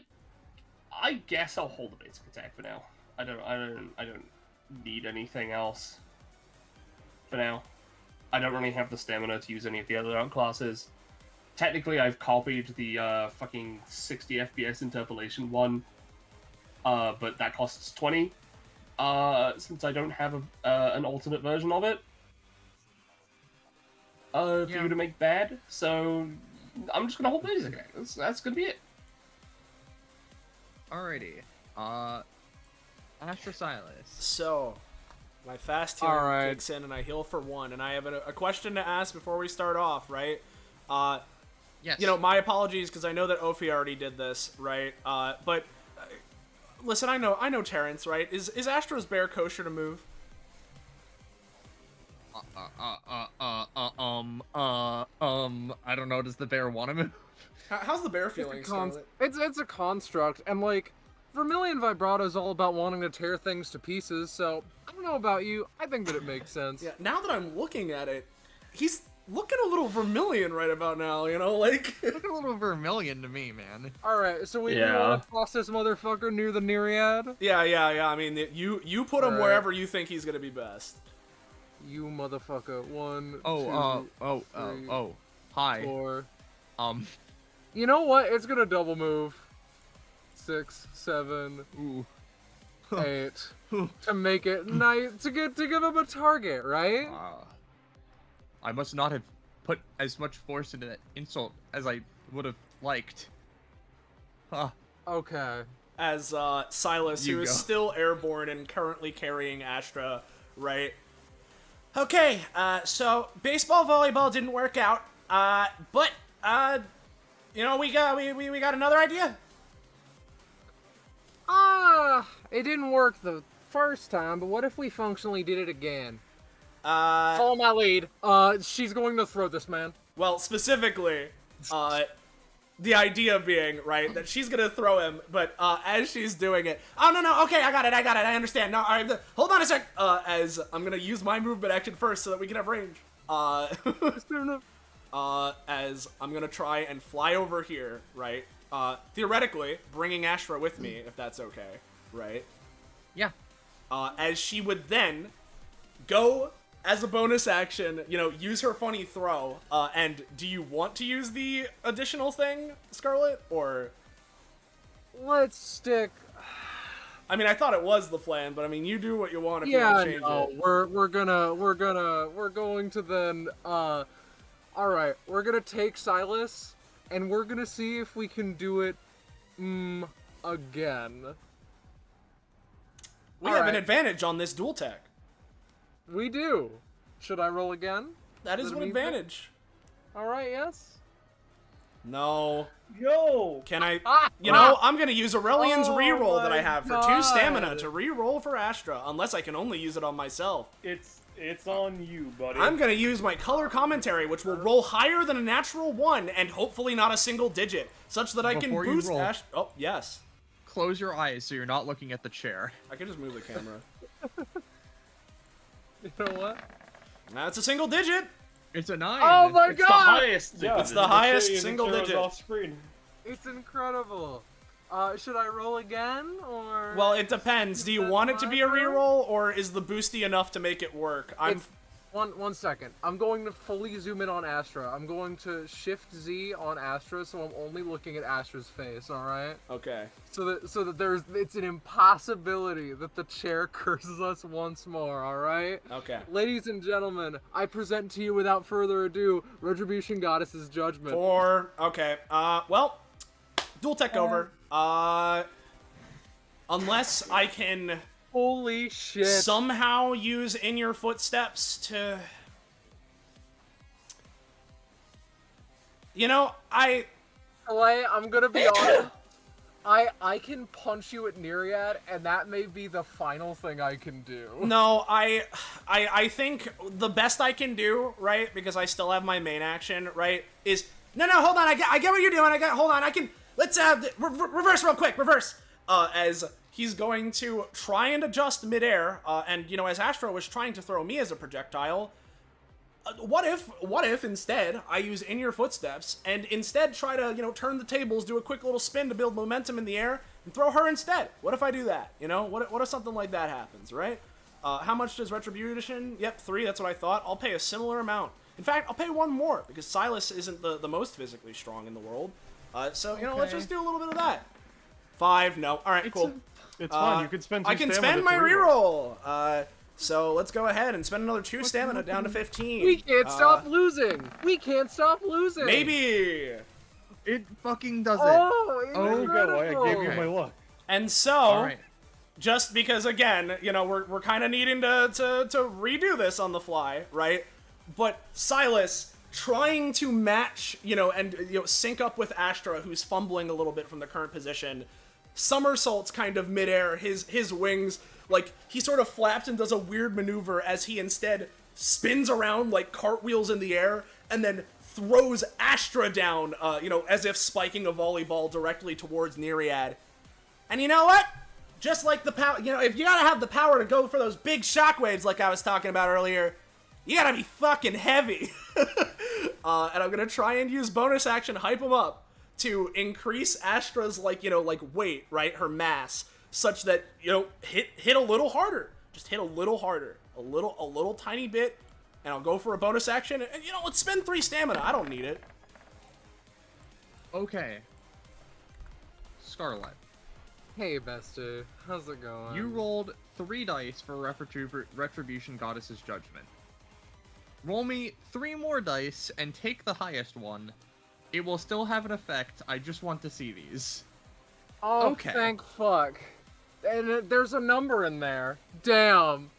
guess I'll hold the basic attack for now. I don't need anything else for now. I don't really have the stamina to use any of the other outclasses. Technically, I've copied the fucking 60 FPS interpolation one, but that costs 20. Since I don't have an alternate version of it for you to make bad, so I'm just gonna hold basic attack. That's gonna be it. Alrighty. Astra Silas. So, my fast healing Alright. kicks in and I heal for 1, and I have a question to ask before we start off, right? Yes. You know, my apologies because I know that Ophi already did this, right? But listen, I know Terrence, right? Is Astra's bear kosher to move? I don't know. Does the bear want to move? How's the bear feeling, Scarlet? It's a construct, and like Vermilion Vibrato is all about wanting to tear things to pieces. So I don't know about you. I think that it makes sense. Yeah. Now that I'm looking at it, he's looking a little vermilion right about now. You know, like. Look a little vermilion to me, man. All right, so we Yeah. want to toss this motherfucker near the Nereid. Yeah. I mean, you put him Alright. wherever you think he's gonna be best. You motherfucker. 1, 2, 3, Hi. 4. You You know what? It's gonna double move. 6, 7, Ooh. 8 to make it nice to give him a target, right? I must not have put as much force into that insult as I would have liked. Okay. As Silas, You who is go. still airborne and currently carrying Astra, right? Okay, so baseball, volleyball didn't work out, but you know, we got another idea. It didn't work the first time, but what if we functionally did it again? Uh, Follow my lead. She's going to throw this man. well, specifically, the idea being, right, that she's gonna throw him, but as she's doing it, oh no, okay, I got it, I understand. No, all right, hold on a sec. As I'm gonna use my movement action first so that we can have range. As I'm gonna try and fly over here, right? Theoretically, bringing Astra with me, if that's okay, right? Yeah. As she would then go as a bonus action, you know, use her funny throw. And do you want to use the additional thing, Scarlet, or? Let's stick. I mean, I thought it was the plan, but I mean, you do what you want if you Yeah, want to change no, it. we're going to then. All right, we're gonna take Silas, and we're gonna see if we can do it, again. We have an Alright. advantage on this dual tech. We do. Should I roll again? That is Does it an mean- advantage. All right, yes. No. Yo! Can I? You know, I'm gonna use Aurelian's Oh reroll that I my have for 2 God. stamina to reroll for Astra, unless I can only use it on myself. It's on you, buddy. I'm gonna use my color commentary, which will roll higher than a natural 1 and hopefully not a single digit, such that I can Before you boost roll. Astra. Oh, yes. Close your eyes so you're not looking at the chair. I can just move the camera. You know what? That's a single digit. It's a 9. Oh my It's the God! highest. Yeah, It's the highest the single camera's digit. off screen. It's incredible. Should I roll again or? Well, it depends. Do you want it to be a reroll, or is the boosty enough to make it work? One second. I'm going to fully zoom in on Astra. I'm going to Shift Z on Astra, so I'm only looking at Astra's face. All right. Okay. So that it's an impossibility that the chair curses us once more. All right. Okay. Ladies and gentlemen, I present to you without further ado, Retribution Goddess's Judgment. Okay. Well, dual tech over. Unless I can. Holy shit. Somehow use In Your Footsteps to... You know, Clay, I'm gonna be honest. I can punch you at Nereid, and that may be the final thing I can do. No, I think the best I can do, right, because I still have my main action, right, is... No, hold on, I get what you're doing, hold on, I can... Let's, reverse real quick, reverse! As... He's going to try and adjust midair, and, you know, as Astro was trying to throw me as a projectile, what if instead I use In Your Footsteps, and instead try to, you know, turn the tables, do a quick little spin to build momentum in the air, and throw her instead? What if I do that, you know? What if something like that happens, right? How much does Retribution? Yep, 3, that's what I thought. I'll pay a similar amount. In fact, I'll pay 1 more, because Silas isn't the most physically strong in the world. So, you know, let's just do a little bit of that. 5, no. Alright, cool. It's fine. You can spend 2 I can stamina spend my to reroll. reroll. So let's go ahead and spend another 2 stamina down to 15. We can't stop losing. We can't stop losing. Maybe. It fucking does it. Oh, There you go. I gave you Okay. my luck. And so, Alright. just because again, you know, we're kind of needing to redo this on the fly, right? But Silas trying to match, you know, and sync up with Astra, who's fumbling a little bit from the current position. Somersaults kind of midair, his wings, like, he sort of flaps and does a weird maneuver as he instead spins around like cartwheels in the air and then throws Astra down, you know, as if spiking a volleyball directly towards Nereid. And you know what? Just like the power, you know, if you gotta have the power to go for those big shockwaves like I was talking about earlier, you gotta be fucking heavy. And I'm gonna try and use bonus action, hype him up, to increase Astra's, like, you know, like, weight, right, her mass, such that, you know, hit a little harder. Just hit a little harder. A little tiny bit, and I'll go for a bonus action, and, you know, let's spend 3 stamina. I don't need it. Okay. Scarlet. Hey, bestie. How's it going? You rolled 3 dice for Retribution Goddess's Judgment. Roll me 3 more dice and take the highest one. It will still have an effect. I just want to see these. Oh, Okay. thank fuck. And there's a number in there. Damn.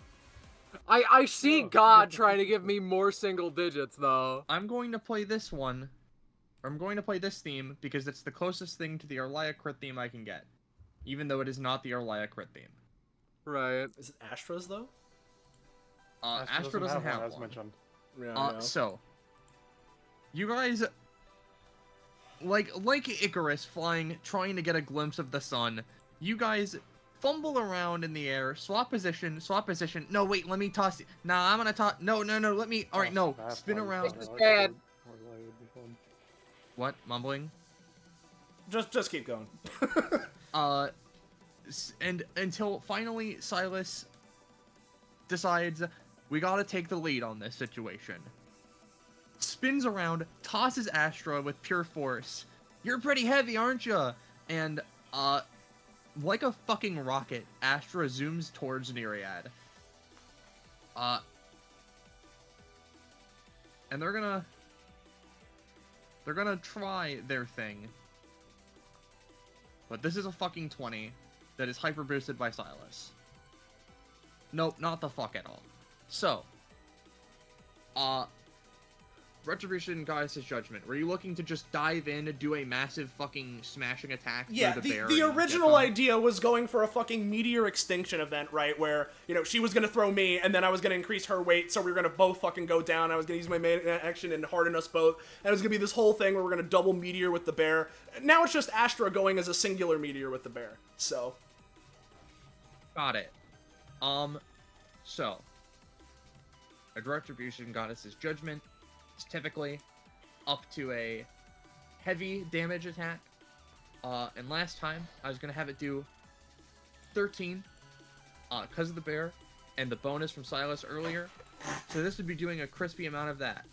I see God trying to give me more single digits, though. I'm going to play this one. Or I'm going to play this theme because it's the closest thing to the Arlia crit theme I can get. Even though it is not the Arlia crit theme. Right. Is it Astra's, though? Astra doesn't have as one. mentioned. Yeah, no. So, you guys, like Icarus flying, trying to get a glimpse of the sun, you guys fumble around in the air, swap position. No, wait, let me toss it. Nah, I'm gonna toss. No, let me. All right, no, That's spin fine. around. This is bad. What? Mumbling? Just keep going. And until finally Silas decides we gotta take the lead on this situation. Spins around, tosses Astra with pure force. You're pretty heavy, aren't you? And, like a fucking rocket, Astra zooms towards Nereid. And they're gonna try their thing. But this is a fucking 20 that is hyper boosted by Silas. Nope, not the fuck at all. So, Retribution Goddess's Judgment. Were you looking to just dive in and do a massive fucking smashing attack Yeah, through the bear? the and original Gecko? idea was going for a fucking meteor extinction event, right? Where, you know, she was gonna throw me, and then I was gonna increase her weight, so we were gonna both fucking go down. I was gonna use my main action and harden us both. And it was gonna be this whole thing where we're gonna double meteor with the bear. Now it's just Astra going as a singular meteor with the bear. So. Got it. So. A Retribution Goddess's Judgment is typically up to a heavy damage attack. And last time, I was gonna have it do 13, because of the bear, and the bonus from Silas earlier. So this would be doing a crispy amount of that.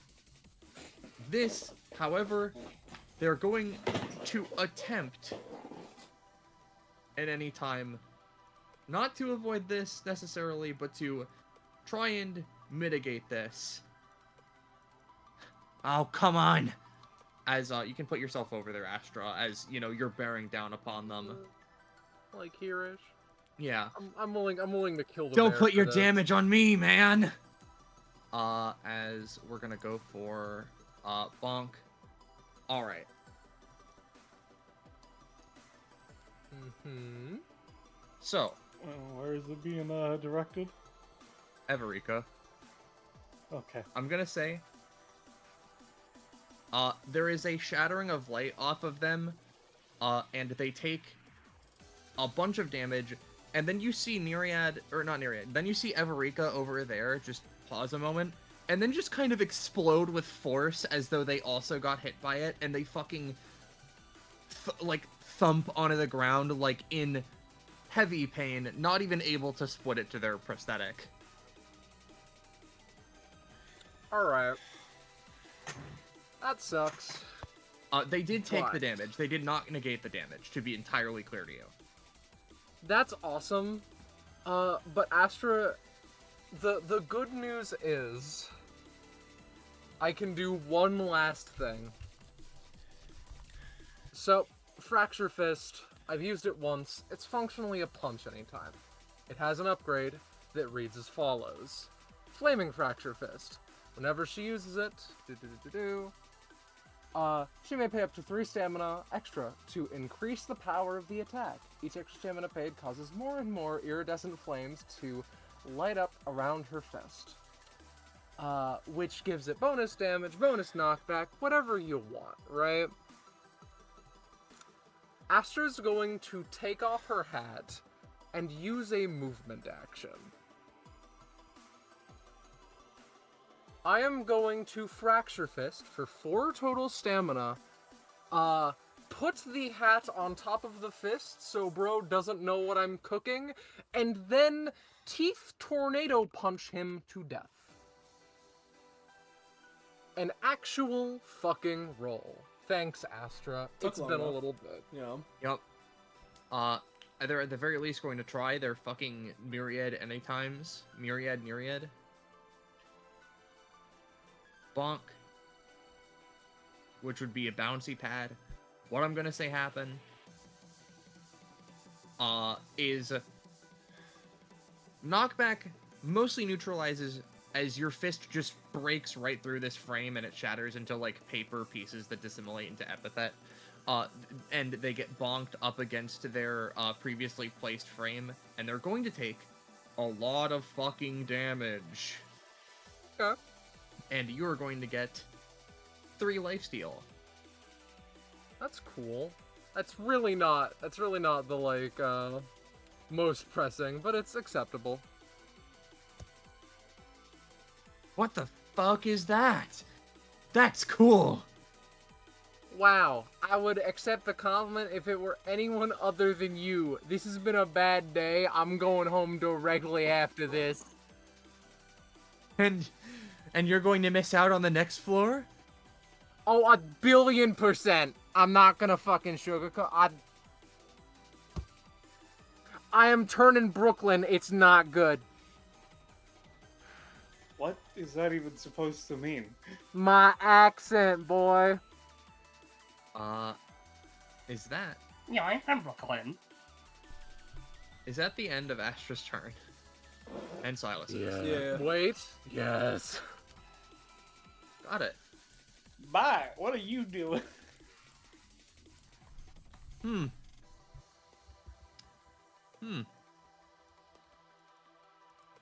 This, however, they're going to attempt at any time, not to avoid this necessarily, but to try and mitigate this. Oh, come on! As, you can put yourself over there, Astra, as, you know, you're bearing down upon them. Like here-ish. Yeah. I'm willing to kill the Don't bear put for your this. damage on me, man! As we're gonna go for, bonk. Alright. Mm-hmm. So, Where is it being directed? Everika, Okay. I'm gonna say, there is a shattering of light off of them, and they take a bunch of damage, and then you see then you see Everika over there just pause a moment, and then just kind of explode with force as though they also got hit by it, and they fucking, thump onto the ground, like, in heavy pain, not even able to split it to their prosthetic. Alright. That sucks. They did take the But- damage. They did not negate the damage, to be entirely clear to you. That's awesome. But Astra, the good news is I can do one last thing. So, Fracture Fist, I've used it once. It's functionally a punch anytime. It has an upgrade that reads as follows. Flaming Fracture Fist. Whenever she uses it, she may pay up to 3 stamina extra to increase the power of the attack. Each extra stamina paid causes more and more iridescent flames to light up around her fist. Which gives it bonus damage, bonus knockback, whatever you want, right? Astra's going to take off her hat and use a movement action. I am going to Fracture Fist for 4 total stamina, put the hat on top of the fist so bro doesn't know what I'm cooking, and then Teeth Tornado Punch him to death. An actual fucking roll. Thanks, Astra. Took It's long been a enough. little bit. Yeah. Yep. They're at the very least going to try their fucking myriad anytimes. Myriad. Bonk. Which would be a bouncy pad. What I'm gonna say happen is knockback mostly neutralizes as your fist just breaks right through this frame and it shatters into like paper pieces that dissimulate into epithet. And they get bonked up against their previously placed frame, and they're going to take a lot of fucking damage. Okay. And you're going to get 3 lifesteal. That's cool. That's really not the, like, most pressing, but it's acceptable. What the fuck is that? That's cool! Wow, I would accept the compliment if it were anyone other than you. This has been a bad day. I'm going home directly after this. And you're going to miss out on the next floor? Oh, 1,000,000,000%. I'm not gonna fucking sugarcoat. I am turning Brooklyn. It's not good. What is that even supposed to mean? My accent, boy. Is that Yeah, I'm from Brooklyn. the end of Astra's turn? And Silas's. Yeah. Wait. Yes. Got it. Bye. What are you doing?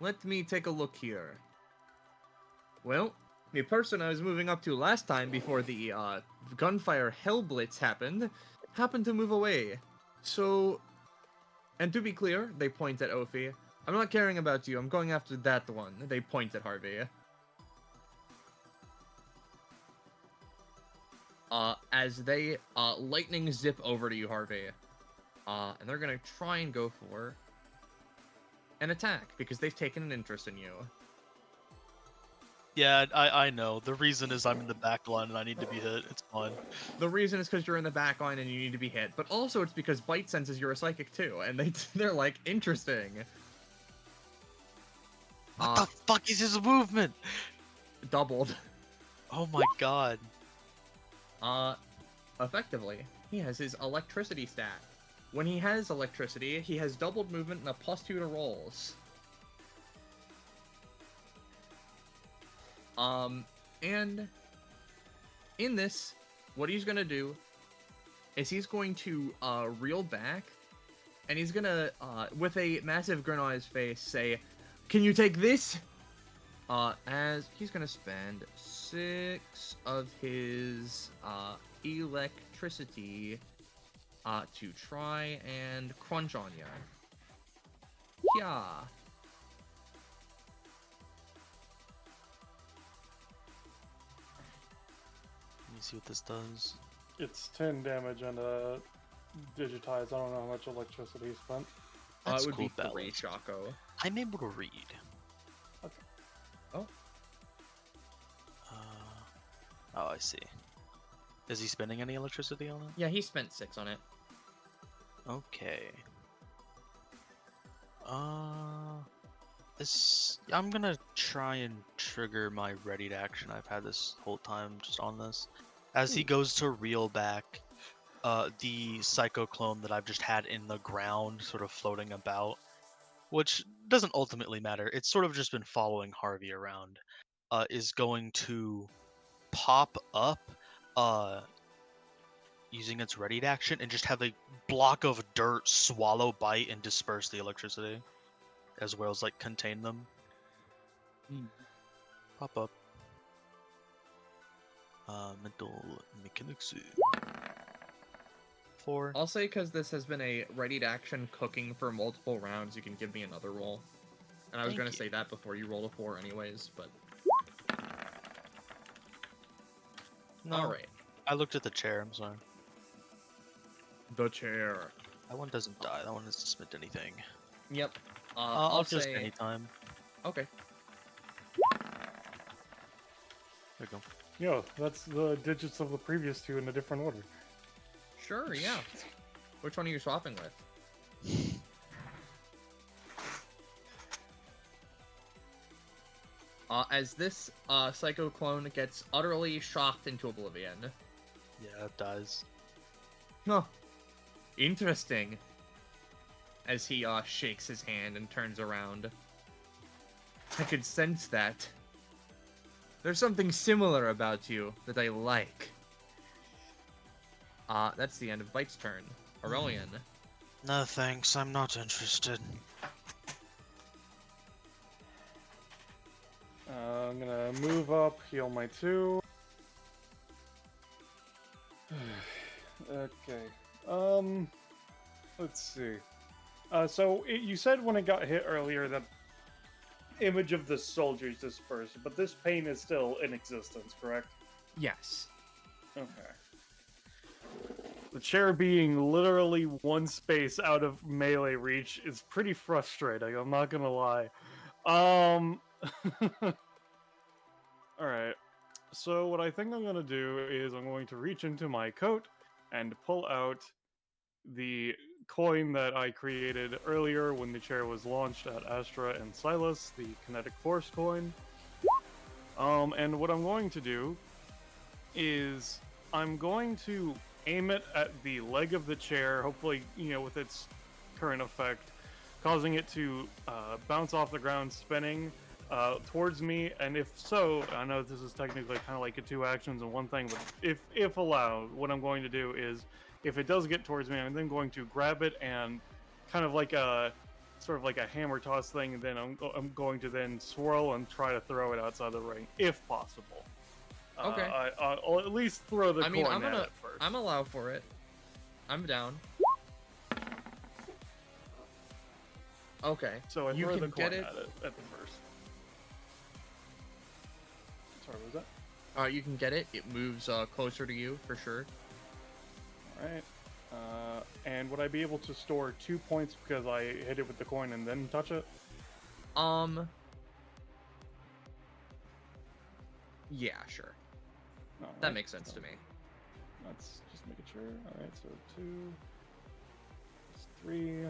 Let me take a look here. Well, the person I was moving up to last time before the gunfire hell blitz happened to move away. So, and to be clear, they point at Ophi. I'm not caring about you. I'm going after that one. They point at Harvey. As they lightning zip over to you, Harvey. And they're gonna try and go for an attack because they've taken an interest in you. Yeah, I know. The reason is I'm in the back line and I need to be hit. It's fine. The reason is because you're in the back line and you need to be hit, but also it's because Bite senses you're a psychic too, and they're like, interesting. What the fuck is his movement? Doubled. Oh my god. Effectively, he has his electricity stat. When he has electricity, he has doubled movement and a +2 to rolls. And in this, what he's gonna do is he's going to reel back, and he's gonna with a massive grin on his face say, "Can you take this?" As he's gonna spend 6 of his electricity to try and crunch on ya. Yeah. Let me see what this does. It's 10 damage and digitized. I don't know how much electricity he spent. That's It would cool, be 3, Ballast. Shaco. I'm able to read. Okay. Oh. Oh, I see. Is he spending any electricity on it? Yeah, he spent 6 on it. Okay. I'm gonna try and trigger my ready to action I've had this whole time just on this. As he goes to reel back, the psycho clone that I've just had in the ground, sort of floating about, which doesn't ultimately matter. It's sort of just been following Harvey around, is going to pop up, using its ready to action and just have a block of dirt swallow Bite and disperse the electricity, as well as like contain them. Pop up. Mental mechanics. 4. I'll say because this has been a ready to action cooking for multiple rounds, you can give me another roll. And I was Thank gonna you. say that before you rolled a 4 anyways, but No, alright. I looked at the chair. I'm sorry. The chair. That one doesn't die. That one doesn't spend anything. Yep. I'll just say anytime. okay. There you go. Yo, that's the digits of the previous two in a different order. Sure, yeah. Which one are you swapping with? As this psycho clone gets utterly shocked into oblivion. Yeah, it dies. Huh. Interesting. As he shakes his hand and turns around. I could sense that. There's something similar about you that I like. That's the end of Bite's turn. Aurelian. No thanks, I'm not interested. I'm gonna move up, heal my 2. Okay. Let's see. So you said when it got hit earlier that image of the soldiers dispersed, but this pain is still in existence, correct? Yes. Okay. The chair being literally one space out of melee reach is pretty frustrating, I'm not gonna lie. Alright. So what I think I'm gonna do is I'm going to reach into my coat and pull out the coin that I created earlier when the chair was launched at Astra and Silas, the kinetic force coin. And what I'm going to do is I'm going to aim it at the leg of the chair, hopefully, with its current effect, causing it to bounce off the ground, spinning towards me. And if so, I know this is technically kind of like a 2 actions and 1 thing, but if allowed, what I'm going to do is, if it does get towards me, I'm then going to grab it and kind of like a hammer toss thing, and then I'm going to then swirl and try to throw it outside the ring, if possible. Okay. I'll at least throw the coin I'm at gonna it first. I'm allow for it. I'm down. Okay. So I you throw can the coin get it. at the first. Sorry, what was that? You can get it. It moves closer to you for sure. Alright. And would I be able to store 2 points because I hit it with the coin and then touch it? Yeah, sure. Alright, That makes sense so to me. Let's just make it sure. Alright, so 2 plus 3.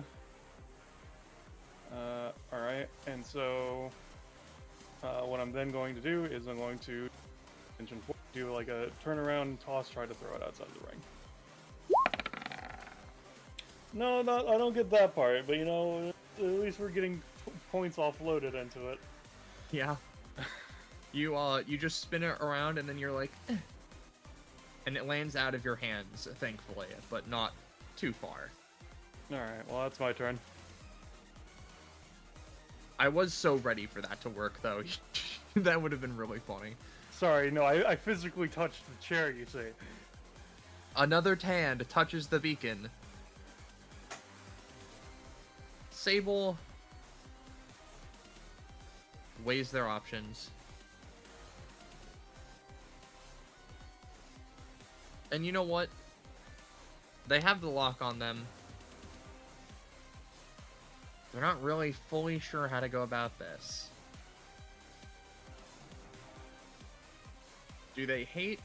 Alright, and so what I'm then going to do is I'm going to do like a turnaround toss, try to throw it outside the ring. No, I don't get that part, but you know, at least we're getting points offloaded into it. Yeah. You just spin it around and then you're like, eh. And it lands out of your hands, thankfully, but not too far. Alright, well that's my turn. I was so ready for that to work, though. That would have been really funny. Sorry, no, I physically touched the chair, you see. Another Tand touches the beacon. Sable weighs their options. And you know what? They have the lock on them. They're not really fully sure how to go about this. Do they hate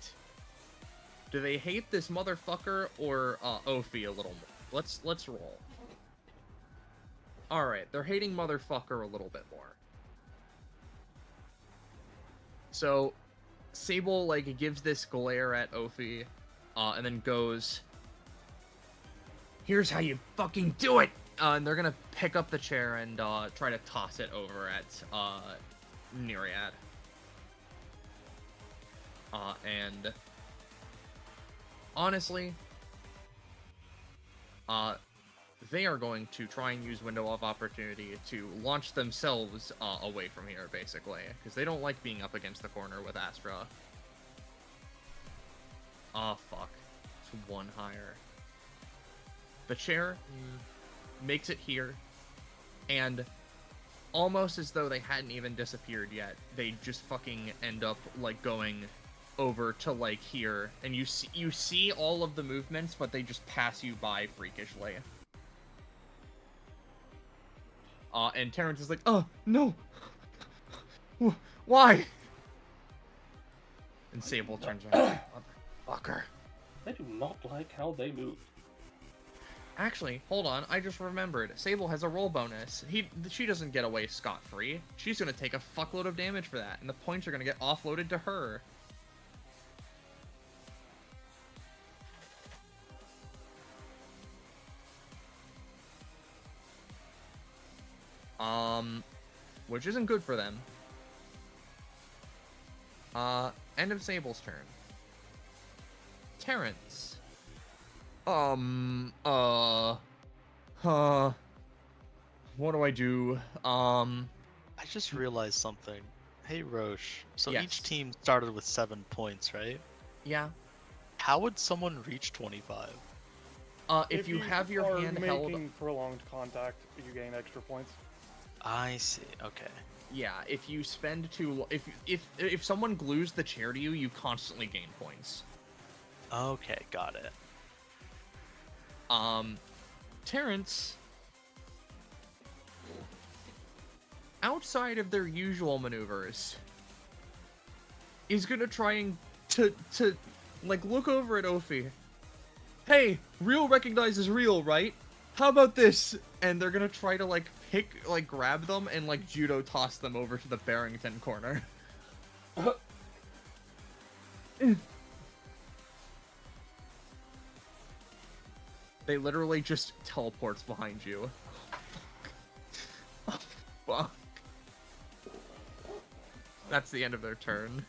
this motherfucker or Ophi a little more? Let's roll. Alright, they're hating motherfucker a little bit more. So Sable like gives this glare at Ophi, and then goes, "Here's how you fucking do it!" And they're gonna pick up the chair and try to toss it over at Nereid. And honestly, they are going to try and use Window of Opportunity to launch themselves away from here, basically, because they don't like being up against the corner with Astra. Oh, fuck. It's one higher. The chair makes it here, and almost as though they hadn't even disappeared yet, they just fucking end up, like, going over to, like, here, and you see all of the movements, but they just pass you by freakishly. And Terrence is like, "Oh, no! Why?" And Sable turns around, "Motherfucker." I do not like how they move. Actually, hold on, I just remembered. Sable has a roll bonus. She doesn't get away scot-free. She's gonna take a fuckload of damage for that, and the points are gonna get offloaded to her. Which isn't good for them. End of Sable's turn. Terrence. What do I do? I just realized something. Hey, Roche. So Yes. each team started with 7 points, right? Yeah. How would someone reach 25? If you have your are hand held... making prolonged contact, you gain extra points. I see. Okay. Yeah, if you spend too... If someone glues the chair to you, you constantly gain points. Okay, got it. Terrence... outside of their usual maneuvers, is gonna try and to like look over at Ophi. "Hey, real recognizes real, right? How about this?" And they're gonna try to like grab them and like judo toss them over to the Barrington corner. They literally just teleports behind you. Oh, fuck. That's the end of their turn.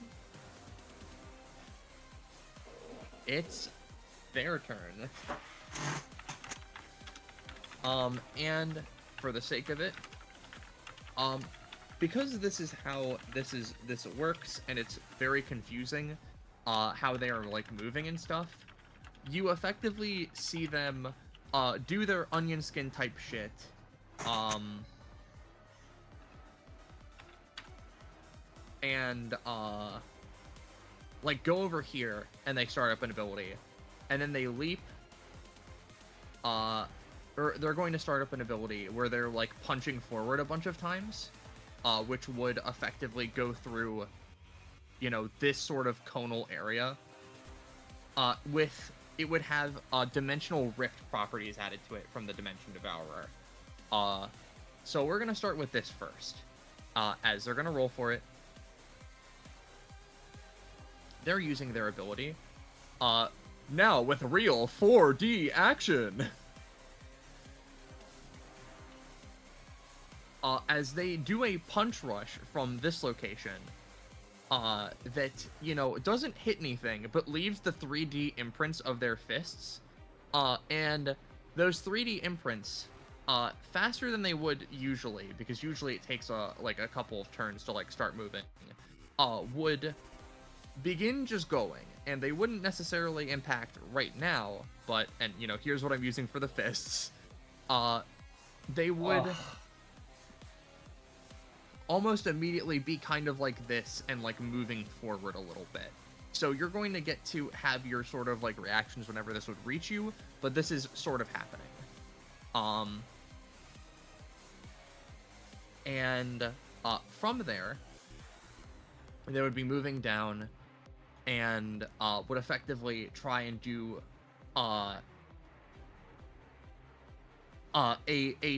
It's their turn. And for the sake of it, because this is how this works, and it's very confusing, how they are like moving and stuff, you effectively see them do their onion skin type shit. And like go over here and they start up an ability, and then they leap, or they're going to start up an ability where they're like punching forward a bunch of times, which would effectively go through this sort of conal area, it would have dimensional rift properties added to it from the Dimension Devourer. So we're gonna start with this first, as they're gonna roll for it. They're using their ability. Now with real 4D action. As they do a punch rush from this location, that, doesn't hit anything, but leaves the 3D imprints of their fists. And those 3D imprints, faster than they would usually, because usually it takes, a couple of turns to, start moving, would begin just going. And they wouldn't necessarily impact right now, but, and, here's what I'm using for the fists. They would... almost immediately be kind of like this and moving forward a little bit. So you're going to get to have your sort of reactions whenever this would reach you, but this is sort of happening. And from there, they would be moving down and would effectively try and do a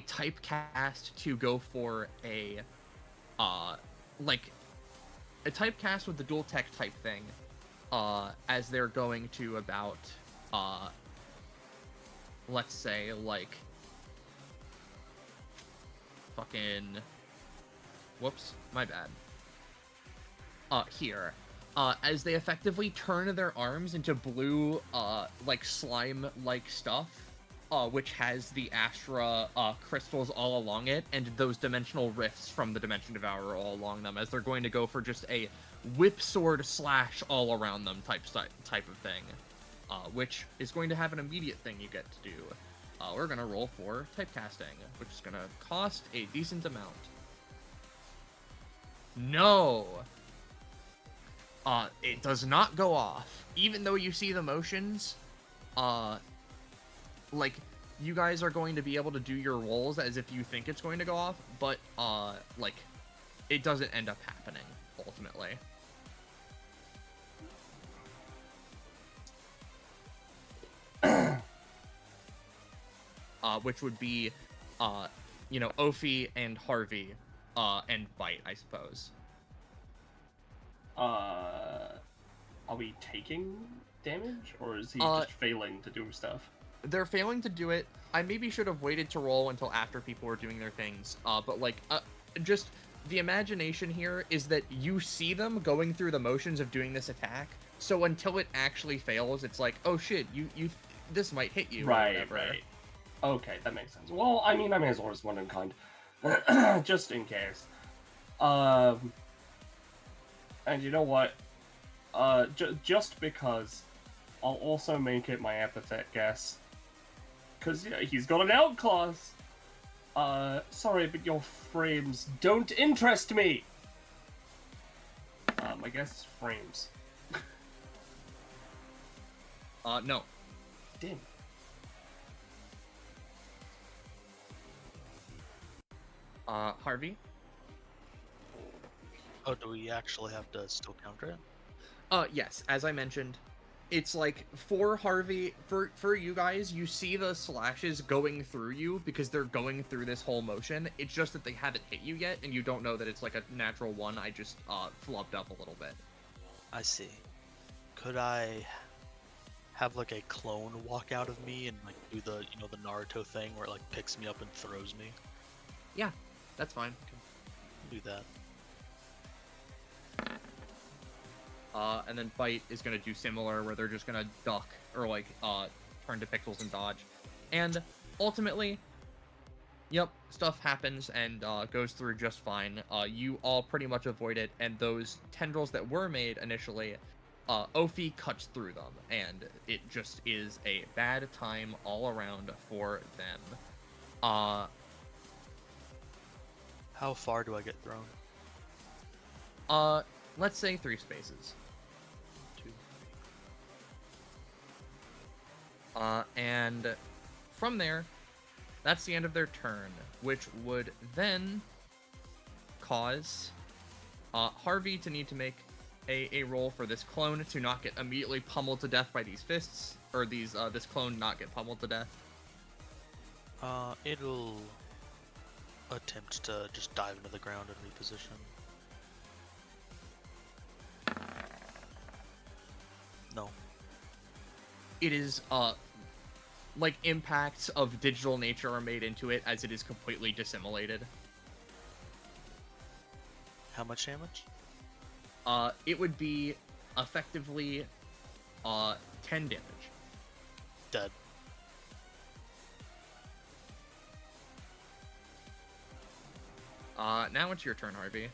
type cast to go for a typecast with the dual tech type thing, as they're going to about, let's say, whoops, my bad. Here. As they effectively turn their arms into blue, slime-like stuff, which has the Astra crystals all along it, and those dimensional rifts from the Dimension Devourer all along them, as they're going to go for just a whip sword slash all around them type of thing, which is going to have an immediate thing you get to do. We're going to roll for typecasting, which is going to cost a decent amount. No! It does not go off. Even though you see the motions, you guys are going to be able to do your rolls as if you think it's going to go off, but, it doesn't end up happening, ultimately. Which would be, Ophi and Harvey, and Bite, I suppose. Are we taking damage, or is he just failing to do stuff? They're failing to do it. I maybe should have waited to roll until after people were doing their things. But just the imagination here is that you see them going through the motions of doing this attack. So until it actually fails, it's like, oh shit, you this might hit you. Right, or whatever. right. Okay, that makes sense. Well, I mean, I may as well just one in kind, just in case. And you know what? Just because, I'll also make it my epithet guess. Because, yeah, he's got an outclass! Sorry, but your frames don't interest me! My guess is frames. No. Damn. Harvey? Oh, do we actually have to still counter it? Yes, as I mentioned, it's for Harvey, for you guys, you see the slashes going through you because they're going through this whole motion. It's just that they haven't hit you yet, and you don't know that it's a natural one. I just flubbed up a little bit. I see. Could I have a clone walk out of me and do the the Naruto thing where it picks me up and throws me? Yeah, that's fine. Do that. And then Bite is going to do similar, where they're just going to duck, or turn to pixels and dodge. And ultimately, yep, stuff happens and goes through just fine. You all pretty much avoid it, and those tendrils that were made initially, Ophi cuts through them, and it just is a bad time all around for them. How far do I get thrown? Let's say 3 spaces. 2. And from there, that's the end of their turn, which would then cause Harvey to need to make a roll for this clone to not get immediately pummeled to death by these fists, or this clone not get pummeled to death. It'll attempt to just dive into the ground and reposition. No. It is like impacts of digital nature are made into it as it is completely dissimilated. How much damage? It would be effectively 10 damage. Dead. Now it's your turn, Harvey.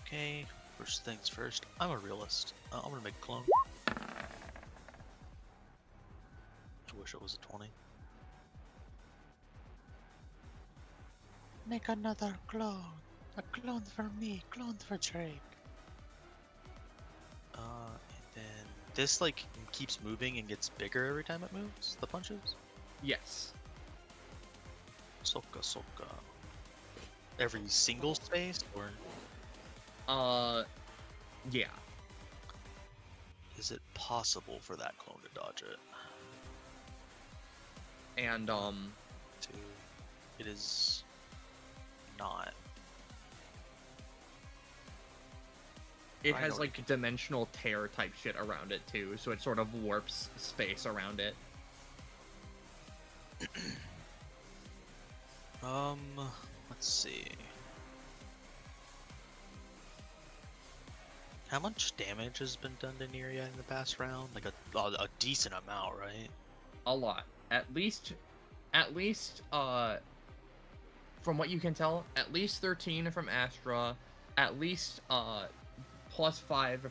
Okay, first things first. I'm a realist. I'm gonna make a clone. I wish it was a 20. Make another clone. A clone for me, clone for Drake. And then this like keeps moving and gets bigger every time it moves, the punches? Yes. Soka soka. Every single space or yeah. is it possible for that clone to dodge it? And It is not. it I has don't like dimensional tear type shit around it too, so it sort of warps space around it. Let's see. How much damage has been done to Neria in the past round? Like a decent amount, right? A lot. At least from what you can tell, at least 13 from Astra, at least +5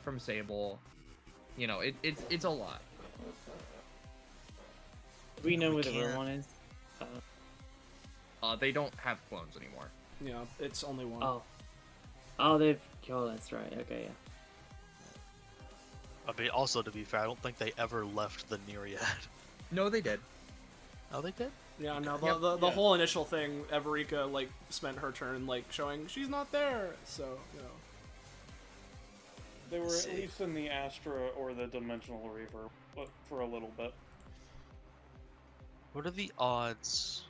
from Sable. You know, it's a lot. Do we know We where the real can't- one is? They don't have clones anymore. Yeah, it's only one. Oh, they've. Oh, that's right. Okay, yeah. I mean, also to be fair, I don't think they ever left the Nereid. No, they did. Oh, they did? Yeah, no, Yep. the whole initial thing, Everika, like, spent her turn, like, showing she's not there, so, you know. They were at See. least in the Astra or the Dimensional Reaver, but for a little bit. What are the odds?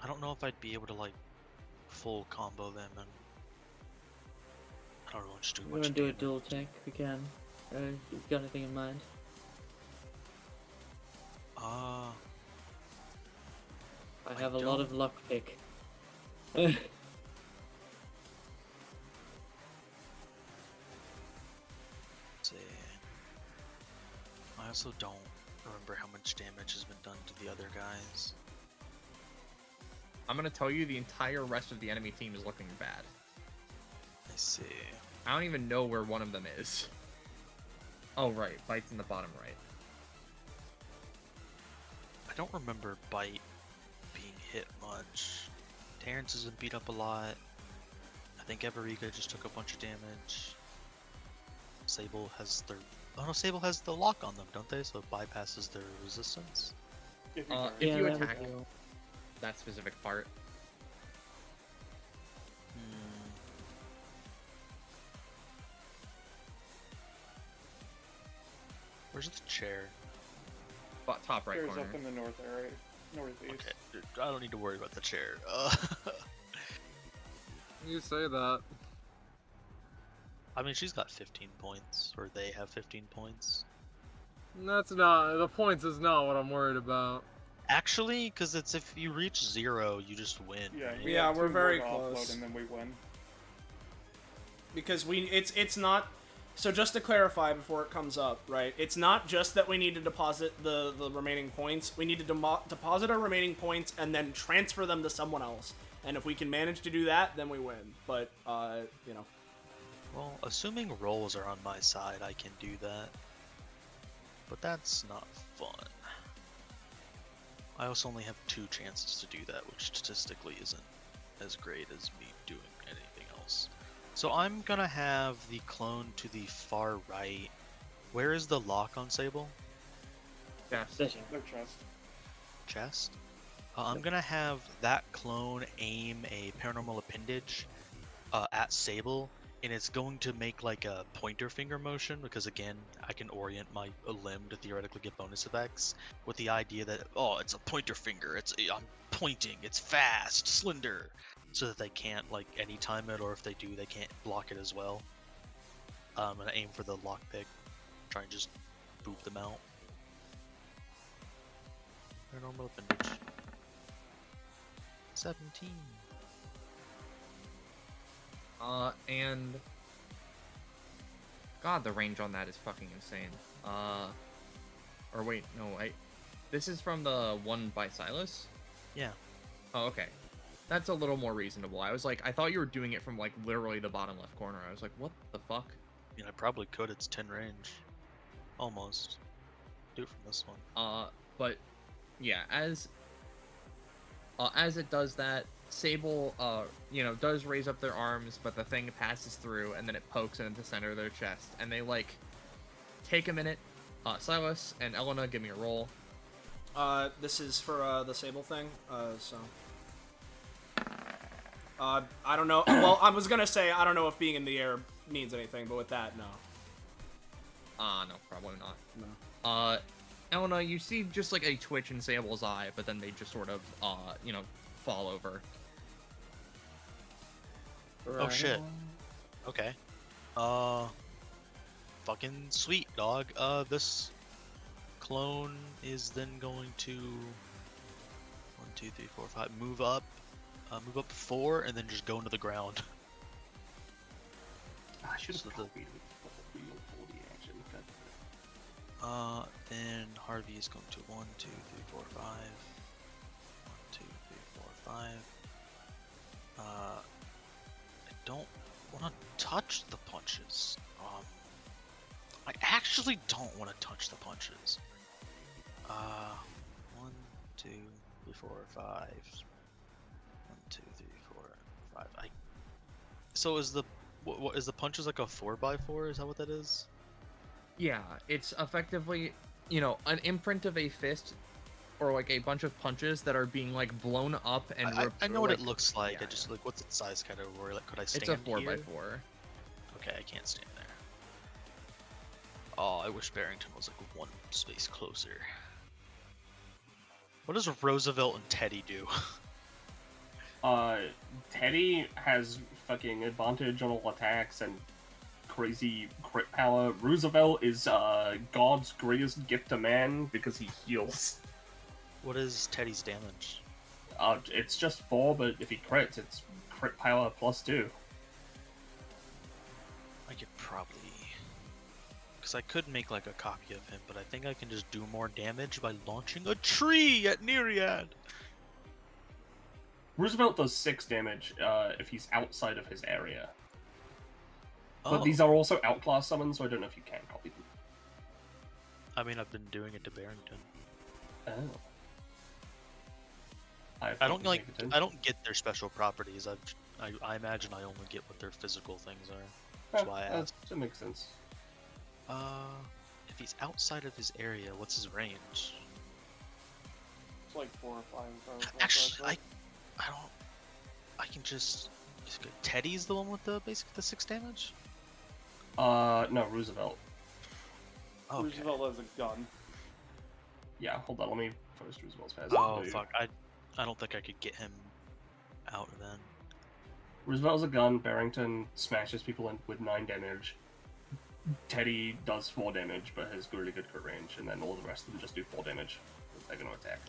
I don't know if I'd be able to like full combo them, and I don't know, just do We're much gonna do a damage. dual check if we can. You got anything in mind? Ah, I I have a lot don't. of luck pick. let's see. I also don't remember how much damage has been done to the other guys. I'm gonna tell you the entire rest of the enemy team is looking bad. I see. I don't even know where one of them is. Oh, right. Bite's in the bottom right. I don't remember Bite being hit much. Terrence has been beat up a lot. I think Everika just took a bunch of damage. Sable has their... Oh no, Sable has the lock on them, don't they? So it bypasses their resistance. If you If can. you there we attack go. that specific part. Hmm. Where's the chair? Top right There's corner. up in the north area, northeast. Okay, I don't need to worry about the chair. You say that. I mean, she's got 15 points, or they have 15 points. That's not the points. Is not what I'm worried about. Actually, because it's if you reach 0, you just win. Yeah, right? we Yeah, have we're two very more to offload close. and then we win. Because it's not... So just to clarify before it comes up, right? It's not just that we need to deposit the remaining points. We need to deposit our remaining points and then transfer them to someone else. And if we can manage to do that, then we win. But, you know. Well, assuming rolls are on my side, I can do that. But that's not fun. I also only have 2 chances to do that, which statistically isn't as great as me doing anything else. So I'm gonna have the clone to the far right. Where is the lock on Sable? Yes. Session. Their chest. Chest? I'm gonna have that clone aim a paranormal appendage at Sable and it's going to make like a pointer finger motion because again, I can orient my limb to theoretically get bonus effects with the idea that it's a pointer finger. I'm pointing. It's fast, slender, so that they can't like anytime it, or if they do, they can't block it as well. And I aim for the lockpick, try and just boop them out. Paranormal appendage. 17. And God, the range on that is fucking insane. Or wait, no, this is from the one by Silas? Yeah. Oh, okay. That's a little more reasonable. I was like, I thought you were doing it from like literally the bottom left corner. I was like, what the fuck? I mean, I probably could. It's 10 range. Almost. Do it from this one. But yeah, as it does that, Sable, does raise up their arms, but the thing passes through, and then it pokes into the center of their chest, and they, like, take a minute. Silas and Eluna, give me a roll. This is for, the Sable thing, I don't know. Well, I was gonna say, I don't know if being in the air means anything, but with that, no. No, probably not. No. Eluna, you see just, like, a twitch in Sable's eye, but then they just sort of, fall over. Oh shit. Okay. Fucking sweet, dog. This clone is then going to 1, 2, 3, 4, 5 move up 4 and then just go into the ground. I should have So copied with real 4D action. Then Harvey is going to 1, 2, 3, 4, 5. 1, 2, 3, 4, 5. I don't want to touch the punches. I actually don't want to touch the punches. 1, 2, 3, 4, 5. 1, 2, 3, 4, 5. So is the what is the punches like a 4x4? Is that what that is? Yeah, it's effectively, an imprint of a fist, or like a bunch of punches that are being like blown up and ripped I know through, what like, it looks like. yeah. I just like what's its size category? Like, could I stand It's a here? 4x4. Okay, I can't stand there. Oh, I wish Barrington was like one space closer. What does Roosevelt and Teddy do? Teddy has fucking advantage on all attacks and crazy crit power. Roosevelt is God's greatest gift to man because he heals. What is Teddy's damage? It's just 4, but if he crits, it's crit power +2. I could probably... Because I could make like a copy of him, but I think I can just do more damage by launching a tree at Nereid! Roosevelt does 6 damage if he's outside of his area. Oh. But these are also outclass summons, so I don't know if you can copy them. I mean, I've been doing it to Barrington. Oh. I don't get their special properties. I imagine I only get what their physical things are. That's why I asked. That makes sense. If he's outside of his area, what's his range? It's like 4 or 5 in front of us. Actually, I can just go. Teddy's the one with the 6 damage? No, Roosevelt. Okay. Roosevelt has a gun. Yeah, hold on, let me post Roosevelt's pass. Oh fuck, I don't think I could get him out then. Roosevelt has a gun, Barrington smashes people in with 9 damage. Teddy does 4 damage, but has really good crit range, and then all the rest of them just do 4 damage. They're gonna attack.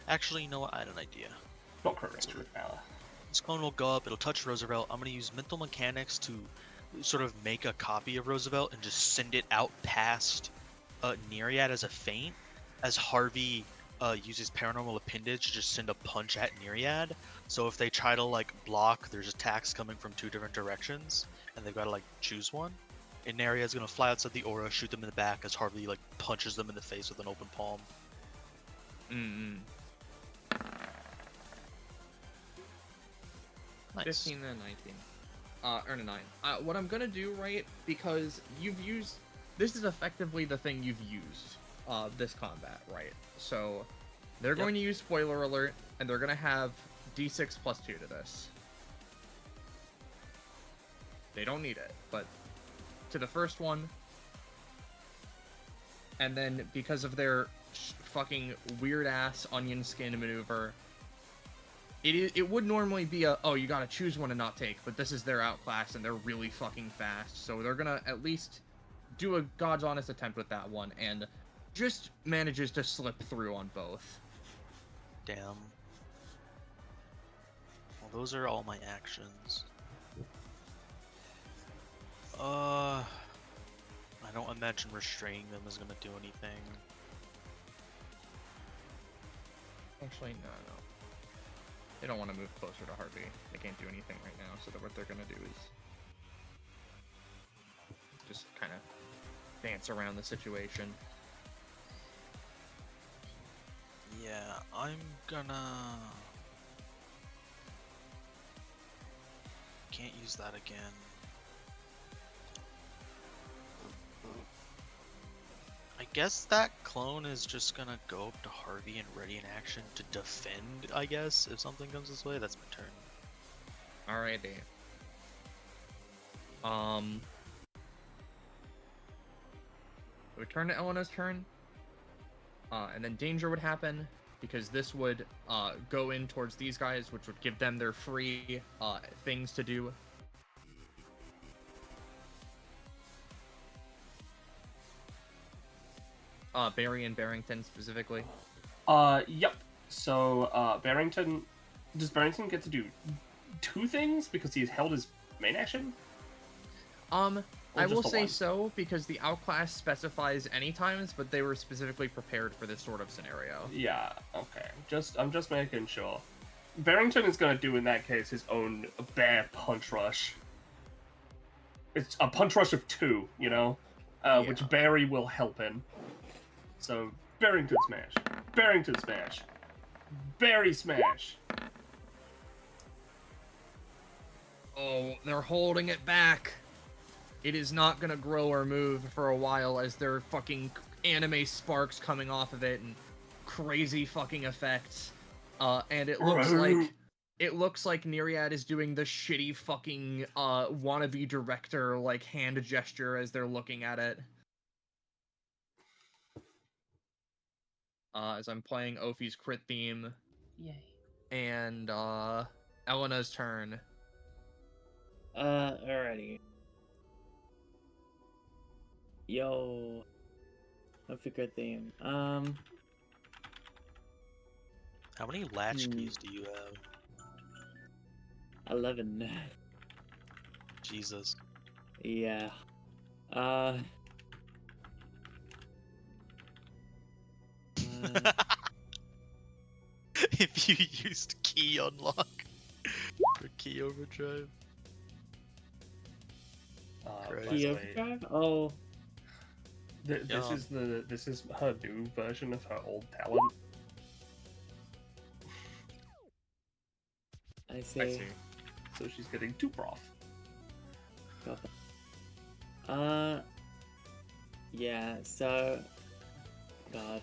Actually, you know what? I had an idea. Not crit range, crit power. This clone will go up, it'll touch Roosevelt. I'm gonna use mental mechanics to sort of make a copy of Roosevelt and just send it out past Nereid as a feint, as Harvey uses paranormal appendage to just send a punch at Nereid. So if they try to like block, there's attacks coming from 2 different directions, and they've got to like choose one. And Nereid's gonna fly outside the aura, shoot them in the back as Harvey like punches them in the face with an open palm. Nice. 15 and 19. Earn a 9. What I'm gonna do, right, because you've used... This is effectively the thing you've used, this combat, right? So, they're going to use spoiler alert, and they're gonna have d6 +2 to this. They don't need it, but to the first one. And then because of their fucking weird-ass onion skin maneuver, it would normally be a, oh, you gotta choose one to not take, but this is their outclass, and they're really fucking fast, so they're gonna at least do a God's honest attempt with that one, and just manages to slip through on both. Damn. Well, those are all my actions. I don't imagine restraining them is gonna do anything. Actually, no. They don't want to move closer to Harvey. They can't do anything right now, so what they're gonna do is just kind of dance around the situation. Yeah, I'm gonna... Can't use that again. I guess that clone is just gonna go up to Harvey and ready in action to defend, I guess, if something comes this way. That's my turn. Alrighty. We turn to Elena's turn. And then danger would happen, because this would go in towards these guys, which would give them their free things to do. Barry and Barrington specifically. Yep. So, Barrington... Does Barrington get to do 2 things because he's held his main action? I will say one? so, because the outclass specifies any times, but they were specifically prepared for this sort of scenario. Yeah, okay. I'm just making sure. Barrington is gonna do, in that case, his own bear punch rush. It's a punch rush of 2, you know? Which Barry will help in. So, Barrington smash. Barrington smash. Barry smash. Oh, they're holding it back. It is not gonna grow or move for a while as there are fucking anime sparks coming off of it and crazy fucking effects. And it looks like Nereid is doing the shitty fucking wannabe director like hand gesture as they're looking at it. As I'm playing Ophi's crit theme. Yay. And Elena's turn. Alrighty. Yo. That's a good theme. How many latch keys do you have? 11. Jesus. Yeah. If you used key unlock or key overdrive. Key overdrive? Oh. This is her new version of her old talent. I see. So she's getting 2 prof. Got that. Yeah, so... God,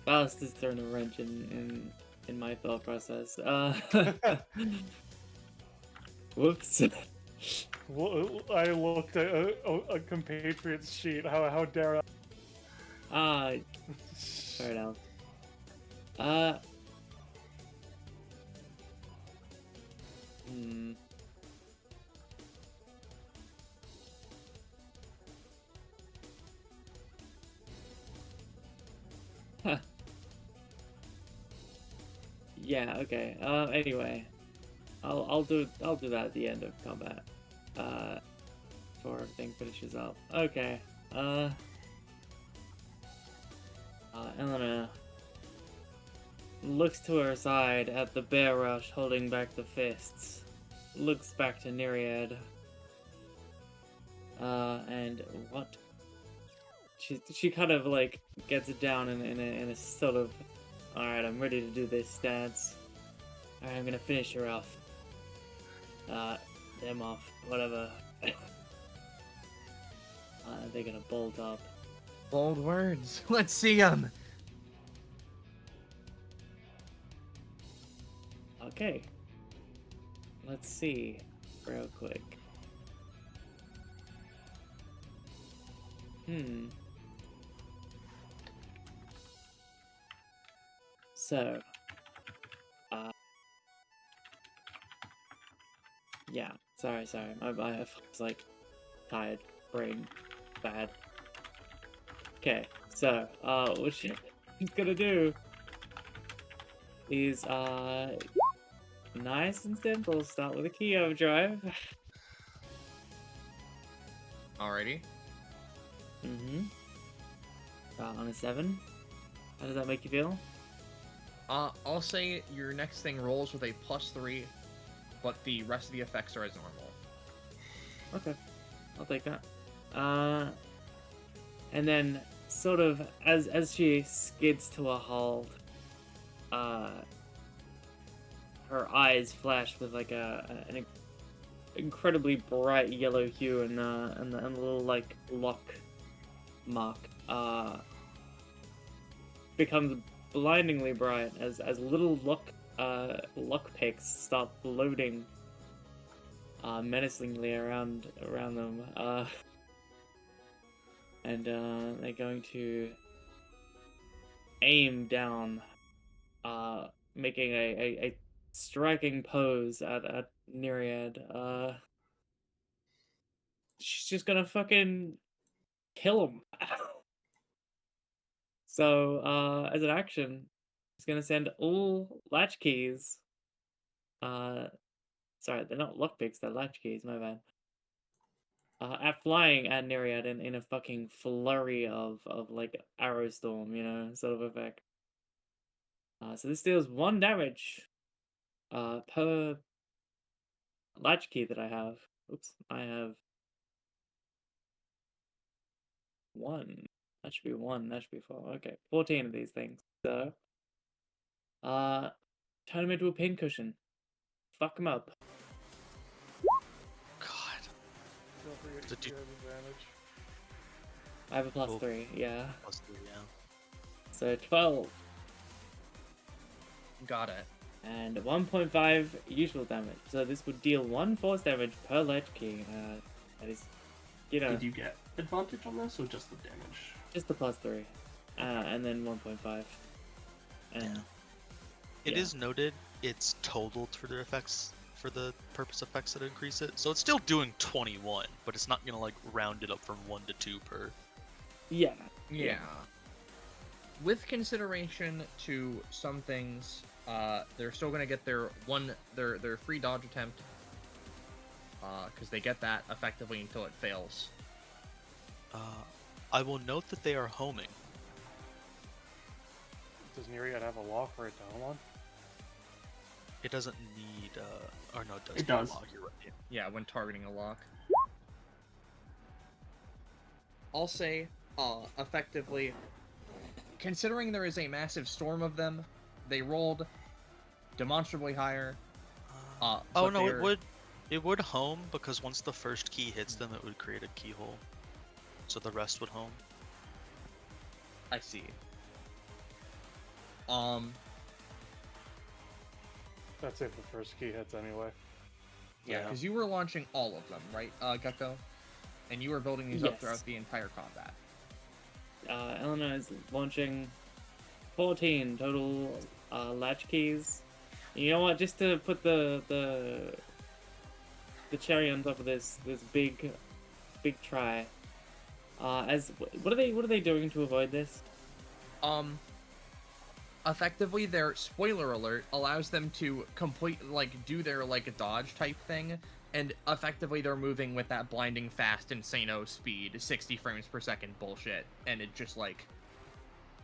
Ballast is throwing a wrench in my thought process. Whoops. Well, I looked at a compatriot's sheet. How dare I? Fair enough. Huh. Yeah, okay. Anyway. I'll do that at the end of combat. Before everything finishes up. Okay. Eluna looks to her side at the bear rush holding back the fists. Looks back to Nereid. And what? She kind of like gets it down in a sort of, alright, I'm ready to do this stance. Alright, I'm gonna finish her off. Them off, whatever. They're gonna bolt up. Bold words. Let's see them. Okay. Let's see, real quick. So, yeah. Sorry. I was like tired, brain, bad. Okay, so what she's gonna do is nice and simple. Start with a key overdrive. Alrighty. On a 7. How does that make you feel? I'll say your next thing rolls with a +3, but the rest of the effects are as normal. Okay, I'll take that. And then sort of as she skids to a halt, her eyes flash with like an incredibly bright yellow hue, and the little like lock mark becomes blindingly bright as little lock picks start floating menacingly around them, and they're going to aim down, making a striking pose at Nereid. She's just gonna fucking kill him. So, as an action, she's gonna send all latch keys. Sorry, they're not lockpicks, they're latch keys, my bad. At flying at Nereid in a fucking flurry of like arrow storm, sort of effect. So this deals 1 damage per latch key that I have. Oops, I have 1. That should be 1, that should be 4. Okay, 14 of these things. So, turn them into a pincushion. Fuck them up. God. Don't forget Did you you- have advantage. I have a Cool. +3, yeah. +3, yeah. So 12 Got it. and 1.5 usual damage. So this would deal 1 force damage per latch key. That is, Did you get advantage on this or just the damage? just the +3, and then 1.5. And Yeah. It yeah. is noted it's totaled for the effects, for the purpose effects that increase it. So it's still doing 21, but it's not gonna like round it up from 1 to 2 per. Yeah. Yeah. With consideration to some things, they're still gonna get their free dodge attempt, because they get that effectively until it fails. I will note that they are homing. Does Nereid have a lock right down one? It doesn't need, or no, it does. It need a does. lock, you're right. Yeah. Yeah, when targeting a lock. I'll say, effectively, considering there is a massive storm of them, they rolled demonstrably higher. Oh but no, they're- it would home because once the first key hits them, it would create a keyhole. So the rest would home. I see. That's if the first key hits anyway. Yeah, Yeah. because you were launching all of them, right, Gecko? And you were building these up Yes. throughout the entire combat. Eluna is launching 14 total latch keys. You know what? Just to put the cherry on top of this big try. What are they doing to avoid this? Effectively, their spoiler alert allows them to do their dodge type thing, and effectively they're moving with that blinding fast insano speed, 60 frames per second bullshit, and it just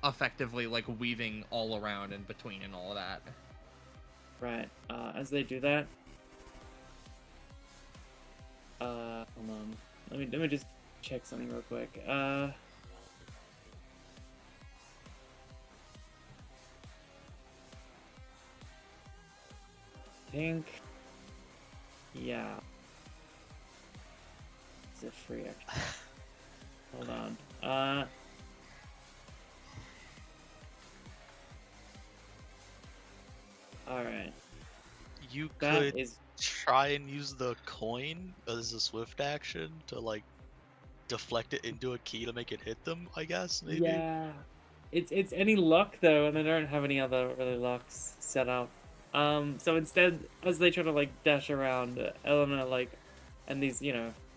effectively weaving all around and between and all of that. Right. As they do that, hold on. Let me just check something real quick. I think, yeah. It's a free action. Hold on. Alright. You That could is try and use the coin as a swift action to deflect it into a key to make it hit them, I guess, maybe? Yeah. It's any luck though, and I don't have any other really lucks set up. So instead, as they try to like dash around, Eluna like, and these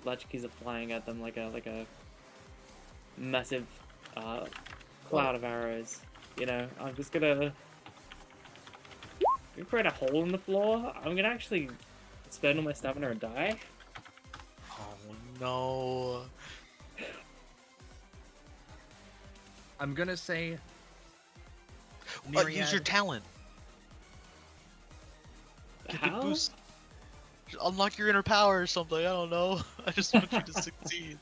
latchkeys are flying at them like a massive cloud of arrows. I'm just gonna create a hole in the floor. I'm gonna actually spend all my stamina and die. Oh no. I'm gonna say. Use your talent. You can How? boost. Unlock your inner power or something. I don't know. I just want you to succeed.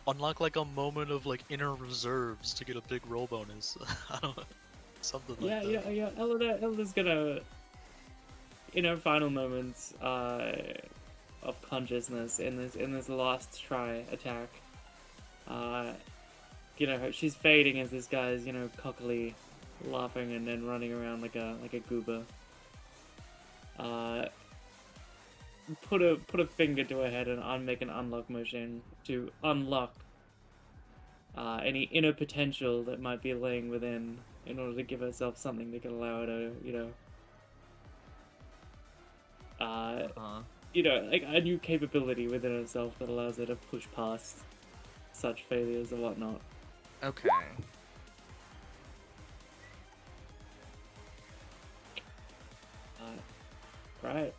Unlock like a moment of like inner reserves to get a big roll bonus. I don't know. Something like that. Yeah. Eluna's gonna, in her final moments of consciousness in this last try attack, she's fading as this guy's cockily laughing and then running around like a goober. Put a finger to her head and make an unlock motion to unlock any inner potential that might be laying within, in order to give herself something that can allow her to, like a new capability within herself that allows her to push past such failures and whatnot. Okay. Right.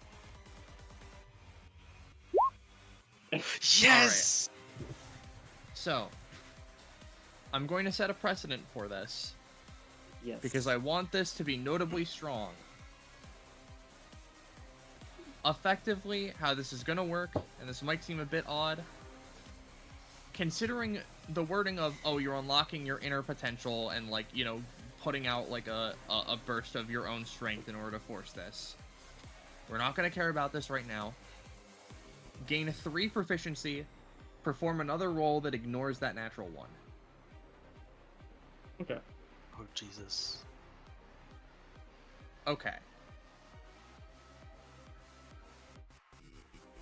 Yes! So, I'm going to set a precedent for this. Yes. Because I want this to be notably strong. Effectively, how this is going to work, and this might seem a bit odd, considering the wording of, oh, you're unlocking your inner potential and, like, putting out, like, a burst of your own strength in order to force this. We're not going to care about this right now. Gain 3 proficiency, perform another roll that ignores that natural 1. Okay. Oh, Jesus. Okay.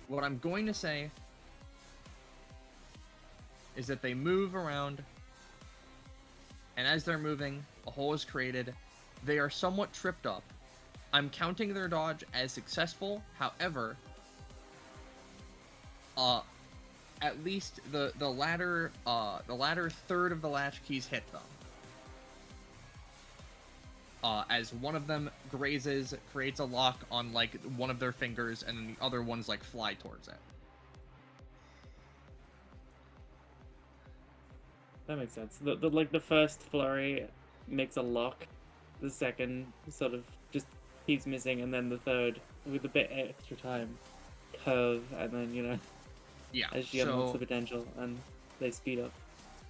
What I'm going to say is that they move around, and as they're moving, a hole is created. They are somewhat tripped up. I'm counting their dodge as successful. However, at least the latter third of the latch keys hit them. As one of them grazes, creates a lock on like one of their fingers, and then the other ones like fly towards it. That makes sense. The first flurry makes a lock. The second sort of just keeps missing, and then the third, with a bit extra time, curve, and then Yeah. as she unlocks the potential, and they speed up.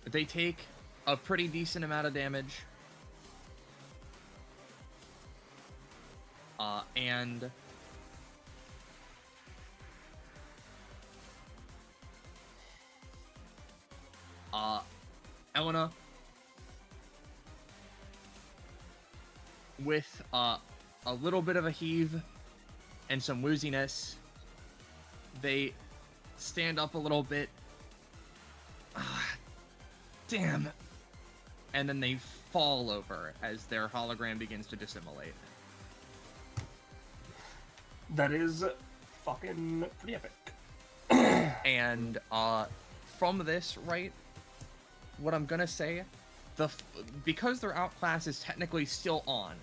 They take a pretty decent amount of damage. And Eluna, with a little bit of a heave and some wooziness, they stand up a little bit. Damn. And then they fall over as their hologram begins to dissimulate. That is fucking pretty epic. And from this, right, what I'm gonna say, because their outclass is technically still on,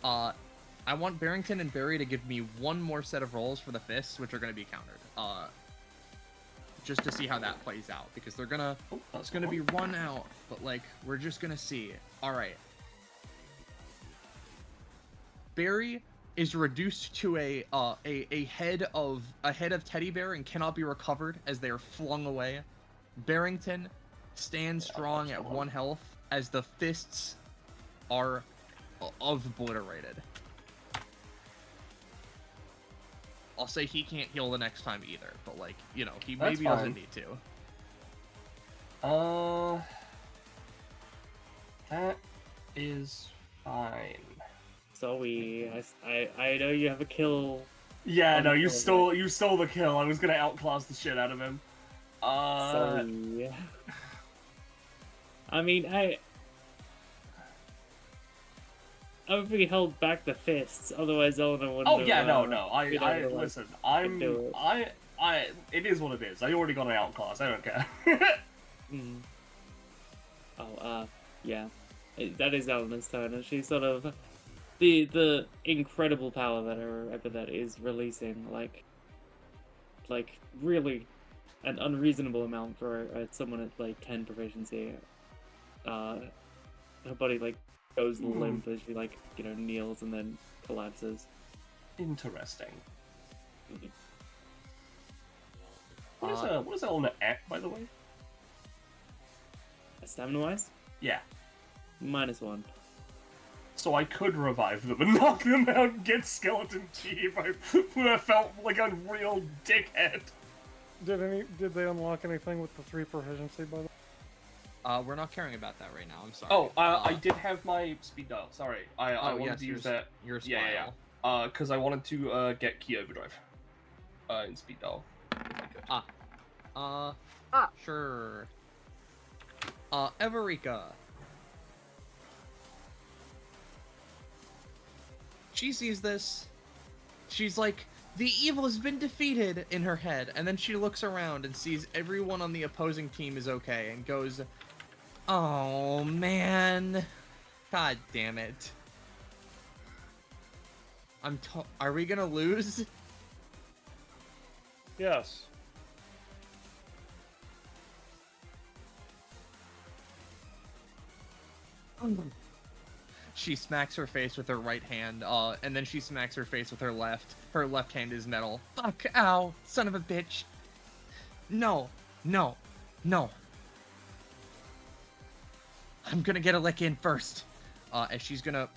I want Barrington and Barry to give me one more set of rolls for the fists, which are gonna be countered. Just to see how that plays out, because they're gonna, it's gonna be one out, but like we're just gonna see. All right, Barry is reduced to a head of teddy bear and cannot be recovered as they are flung away. Barrington stands strong at 1 health as the fists are obliterated. I'll say he can't heal the next time either, but like, he maybe doesn't need to. That is fine. Sorry, I know you have a kill. Yeah, no, I'm you sorry. stole the kill. I was gonna outclass the shit out of him. Sorry. I mean, I really held back the fists, otherwise Eluna wouldn't Oh have, yeah, no. been able to, like, Listen. do it. It is what it is. I already got an outclass. I don't care. Mm. Oh, yeah. That is Elena's turn, and she's sort of the incredible power that her epithet is releasing, like really an unreasonable amount for someone at like 10 proficiency. Her body like goes limp as she like kneels and then collapses. Interesting. What is Eluna at, by the way? Stamina wise, Yeah. -1. So I could revive them and knock them out and get skeleton tea if I felt like a real dickhead. Did they unlock anything with the 3 proficiency, by the way? We're not caring about that right now. I'm sorry. Oh, I did have my speed dial. Sorry, I wanted to use that. Your Yeah. smile. Because I wanted to get key overdrive. In speed dial. If I could. Sure. Everika. She sees this. She's like, the evil has been defeated in her head. And then she looks around and sees everyone on the opposing team is okay and goes, oh, man. God damn it. Are we gonna lose? Yes. She smacks her face with her right hand, and then she smacks her face with her left. Her left hand is metal. Fuck, ow, son of a bitch. No. I'm gonna get a lick in first. As she's gonna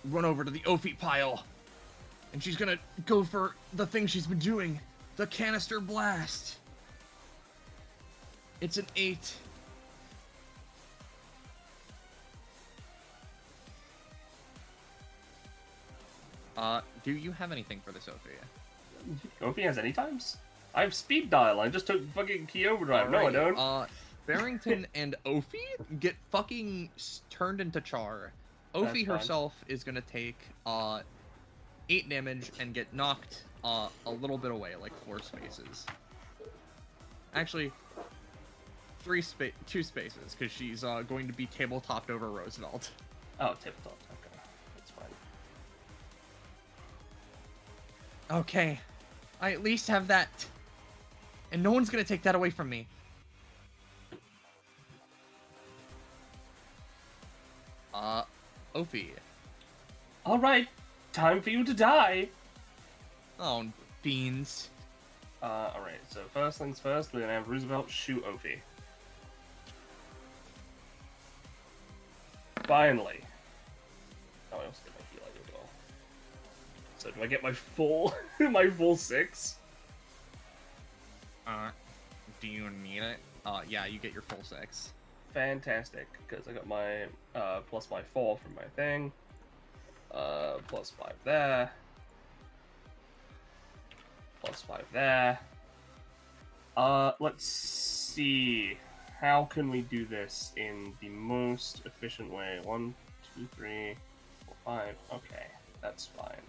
run over to the Ophi pile. And she's gonna go for the thing she's been doing. The canister blast. It's an 8. Do you have anything for this, Ophi? Ophi has any times? I have speed dial. I just took fucking key overdrive. No, I don't. Barrington and Ophi get fucking turned into char. Ophi herself is gonna take 8 damage and get knocked a little bit away, like 4 spaces. Actually, 2 spaces, because she's going to be tabletopped over Roosevelt. Oh, tabletop. Okay, that's fine. Okay, I at least have that, and no one's gonna take that away from me. Ophi. All right, time for you to die. Oh, beans. All right. So first things first, we're gonna have Roosevelt shoot Ophi. Finally. Oh, I also get my heal as well. So do I get my full, my full 6? Do you need it? Yeah, you get your full 6. Fantastic, because I got my plus my 4 from my thing. Plus 5 there. Plus 5 there. Let's see. How can we do this in the most efficient way? 1, 2, 3, 4, 5. Okay, that's fine.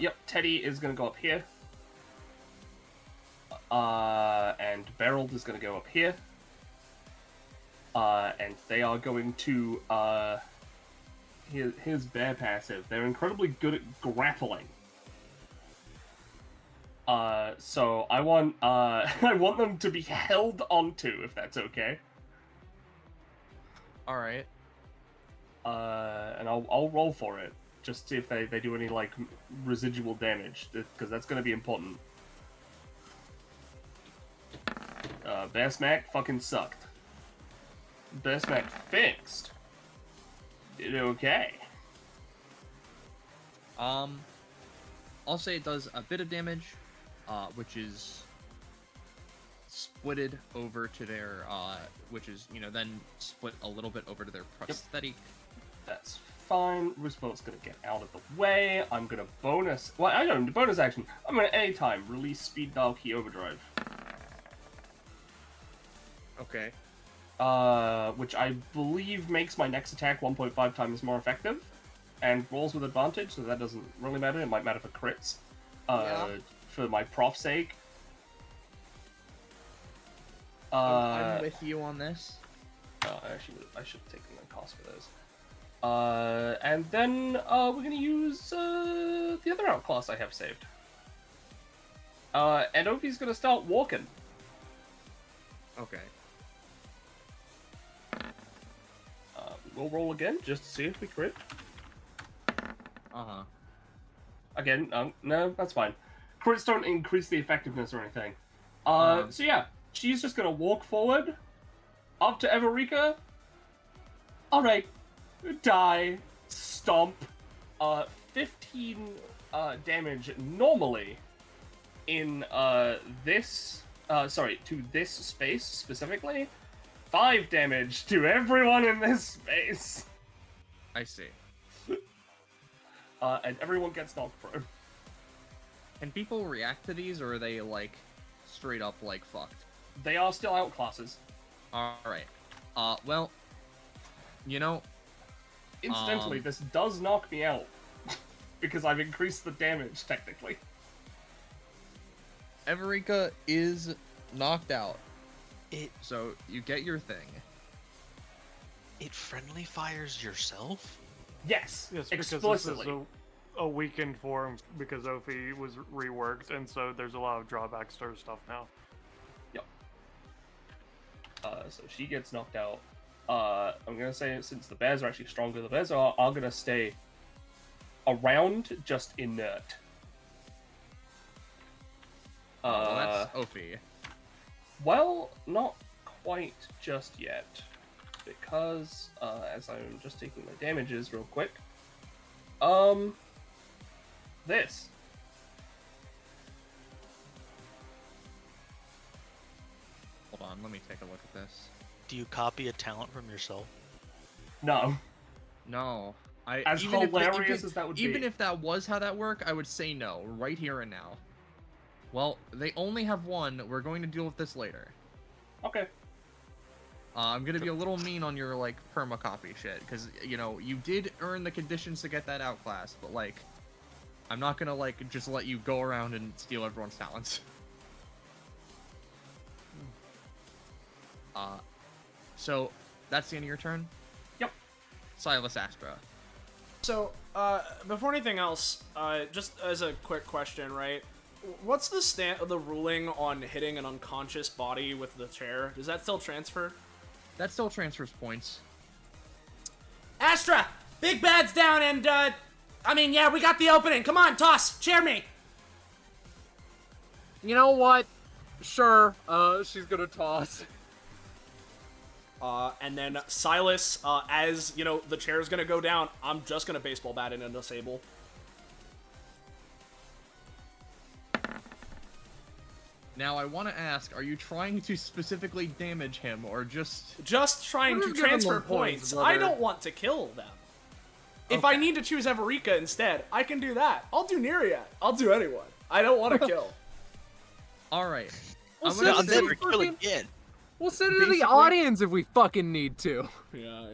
Yep, Teddy is gonna go up here. And Beryl is gonna go up here. And they are going to, here's their passive. They're incredibly good at grappling. So I want, I want them to be held onto, if that's okay. Alright. And I'll roll for it, just see if they do any, like, residual damage, because that's gonna be important. Bear Smack fucking sucked. Bear Smack fixed. Did okay. I'll say it does a bit of damage, which is splitted over to their, which is, then split a little bit over to their prosthetic. That's fine. Roosevelt gonna get out of the way. I'm gonna bonus. Well, I don't. Bonus action. I'm gonna anytime release Speed Dial Key Overdrive. Okay. Which I believe makes my next attack 1.5 times more effective, and rolls with advantage. So that doesn't really matter. It might matter for crits. For my prof's sake. I'm with you on this. I should have taken the cost for those. And then we're gonna use the other outclass I have saved. And Ophi's gonna start walking. Okay. We'll roll again just to see if we crit. Uh-huh. Again, no, that's fine. Crits don't increase the effectiveness or anything. So yeah, she's just gonna walk forward, up to Everika. Alright, die, stomp, 15 damage normally in this, to this space specifically. 5 damage to everyone in this space. I see. And everyone gets knocked prone. Can people react to these, or are they, like, straight up, like, fucked? They are still outclasses. Alright. Well, Incidentally, this does knock me out. Because I've increased the damage, technically. Everika is knocked out. So, you get your thing. It friendly fires yourself? Yes, Yes, because explicitly. this is a weakened form because Ophi was reworked, and so there's a lot of drawbacks to her stuff now. Yep. So she gets knocked out. I'm gonna say, since the bears are actually stronger, the bears are gonna stay around, just inert. Well, that's Ophi. Well, not quite just yet, because as I'm just taking my damages real quick, this. Hold on, let me take a look at this. Do you copy a talent from yourself? No. No. As hilarious as that would be. Even if that was how that worked, I would say no, right here and now. Well, they only have one. We're going to deal with this later. Okay. I'm gonna be a little mean on your, like, perma-copy shit, because, you did earn the conditions to get that outclass, but, like, I'm not gonna, like, just let you go around and steal everyone's talents. So, that's the end of your turn? Yep. Silas Astra. So, before anything else, just as a quick question, right? What's the ruling on hitting an unconscious body with the chair? Does that still transfer? That still transfers points. Astra! Big bad's down and, we got the opening. Come on, toss! Chair me! You know what? Sure. She's gonna toss. And then Silas, as, the chair's gonna go down, I'm just gonna baseball bat it and disable. Now, I want to ask, are you trying to specifically damage him, or just... Just trying to We're giving transfer them points, points. brother. I don't want to kill them. If I need to choose Everika instead, I can do that. I'll do Nereid. I'll do anyone. I don't want to kill. Alright. We'll I'm send gonna it I'll to never kill fucking- again. We'll send it to the Basically- audience if we fucking need to. Yeah.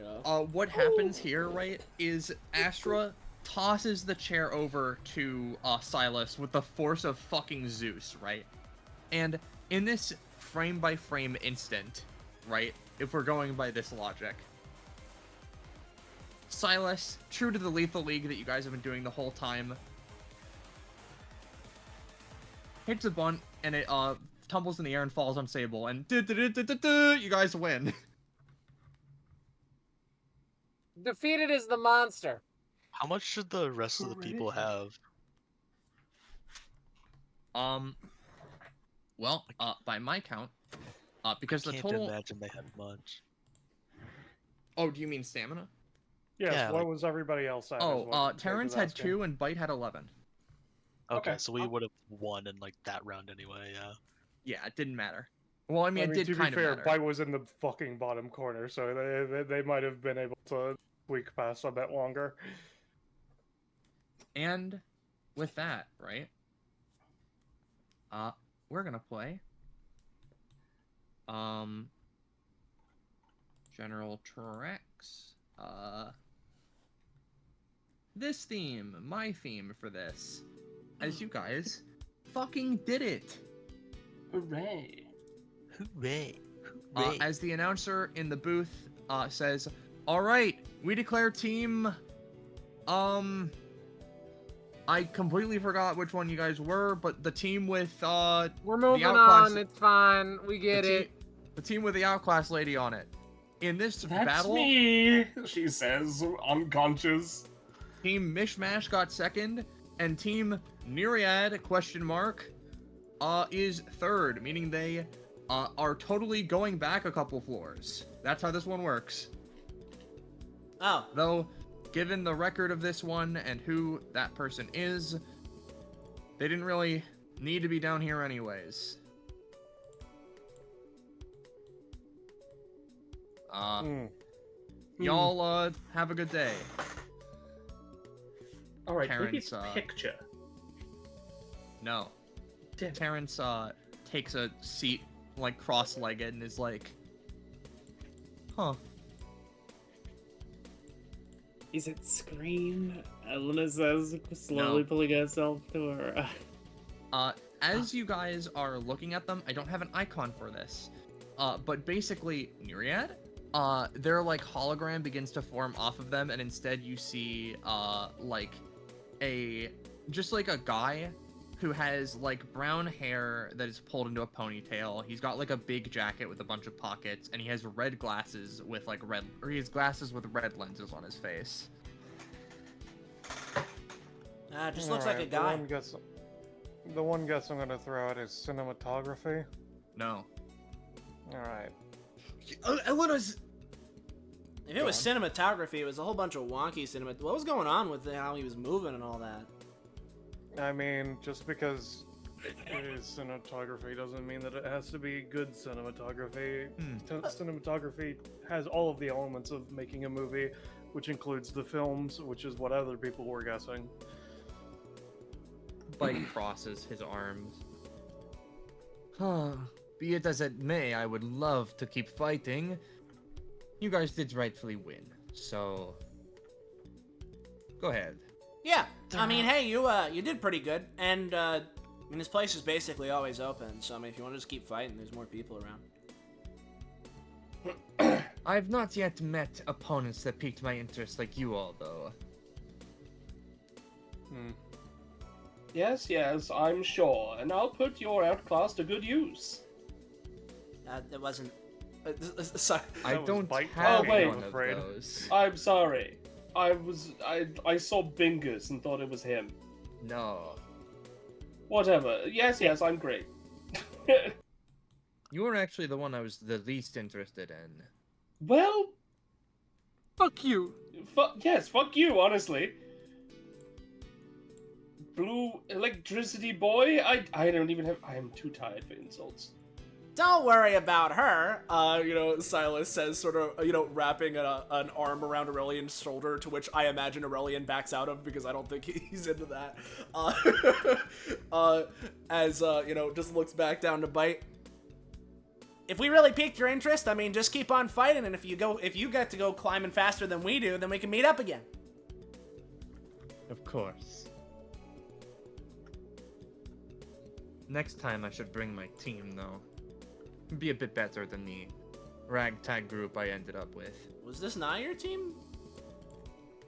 What happens here, right, is Astra tosses the chair over to Silas with the force of fucking Zeus, right? And in this frame-by-frame instant, right, if we're going by this logic, Silas, true to the Lethal League that you guys have been doing the whole time, hits a bunt, and it tumbles in the air and falls on Sable, and you guys win. Defeated is the monster. How much should the rest of the people have? Well, by my count, because the Can't total... imagine they have much. Oh, do you mean stamina? Yes, Yeah, what like- was everybody else at? is Oh, what Jake Terrence was had asking. 2 and Bite had 11. Okay, Okay. so we would have won in like that round anyway. Yeah. Yeah, it didn't matter. Well, I mean, it did to be kind of fair, matter. Bite was in the fucking bottom corner, so they might have been able to squeak past a bit longer. And with that, right? We're gonna play. General tracks. This theme, my theme for this, as you guys fucking did it. Hooray! Hooray! As the announcer in the booth says, "All right, we declare team." I completely forgot which one you guys were, but the team with We're moving outclass- on. It's fine. We get it. The team with the outclass lady on it. In this That's battle, me, she says, unconscious. Team Mishmash got second, and Team Nereid is third, meaning they are totally going back a couple floors. That's how this one works. Oh. Though, given the record of this one and who that person is, they didn't really need to be down here anyways. Y'all have a good day. Alright, Terrence, maybe picture. No. Damn. Terrence takes a seat like cross-legged and is like, huh. Is it Scream? Eluna says, slowly No. pulling herself to her. As you guys are looking at them, I don't have an icon for this. But basically, Nereid, their like hologram begins to form off of them, and instead you see like a guy who has like brown hair that is pulled into a ponytail. He's got like a big jacket with a bunch of pockets, and he has red glasses with like he has glasses with red lenses on his face. Just looks like a guy. The one guess I'm gonna throw out is cinematography. No. Alright. Eluna's. If it was cinematography, it was a whole bunch of wonky cinema. What was going on with how he was moving and all that? I mean, just because it is cinematography doesn't mean that it has to be good cinematography. Cinematography has all of the elements of making a movie, which includes the films, which is what other people were guessing. Bite crosses his arms. Be it as it may, I would love to keep fighting. You guys did rightfully win, so go ahead. Yeah, I mean, hey, you did pretty good, and I mean, this place is basically always open. So I mean, if you want to just keep fighting, there's more people around. I've not yet met opponents that piqued my interest like you all, though. Yes, I'm sure, and I'll put your outclass to good use. That wasn't. Sorry. I was don't bite have talking, one I'm of afraid. those. I'm sorry. I saw Bingus and thought it was him. No. Whatever. Yes, I'm great. You were actually the one I was the least interested in. Well, Fuck you. fuck you, honestly. Blue electricity boy? I don't even have. I am too tired for insults. Don't worry about her. Silas says, sort of, wrapping an arm around Aurelian's shoulder, to which I imagine Aurelian backs out of because I don't think he's into that. Just looks back down to Bite. If we really piqued your interest, I mean, just keep on fighting, and if you get to go climbing faster than we do, then we can meet up again. Of course. Next time I should bring my team, though. Be a bit better than the ragtag group I ended up with. Was this not your team?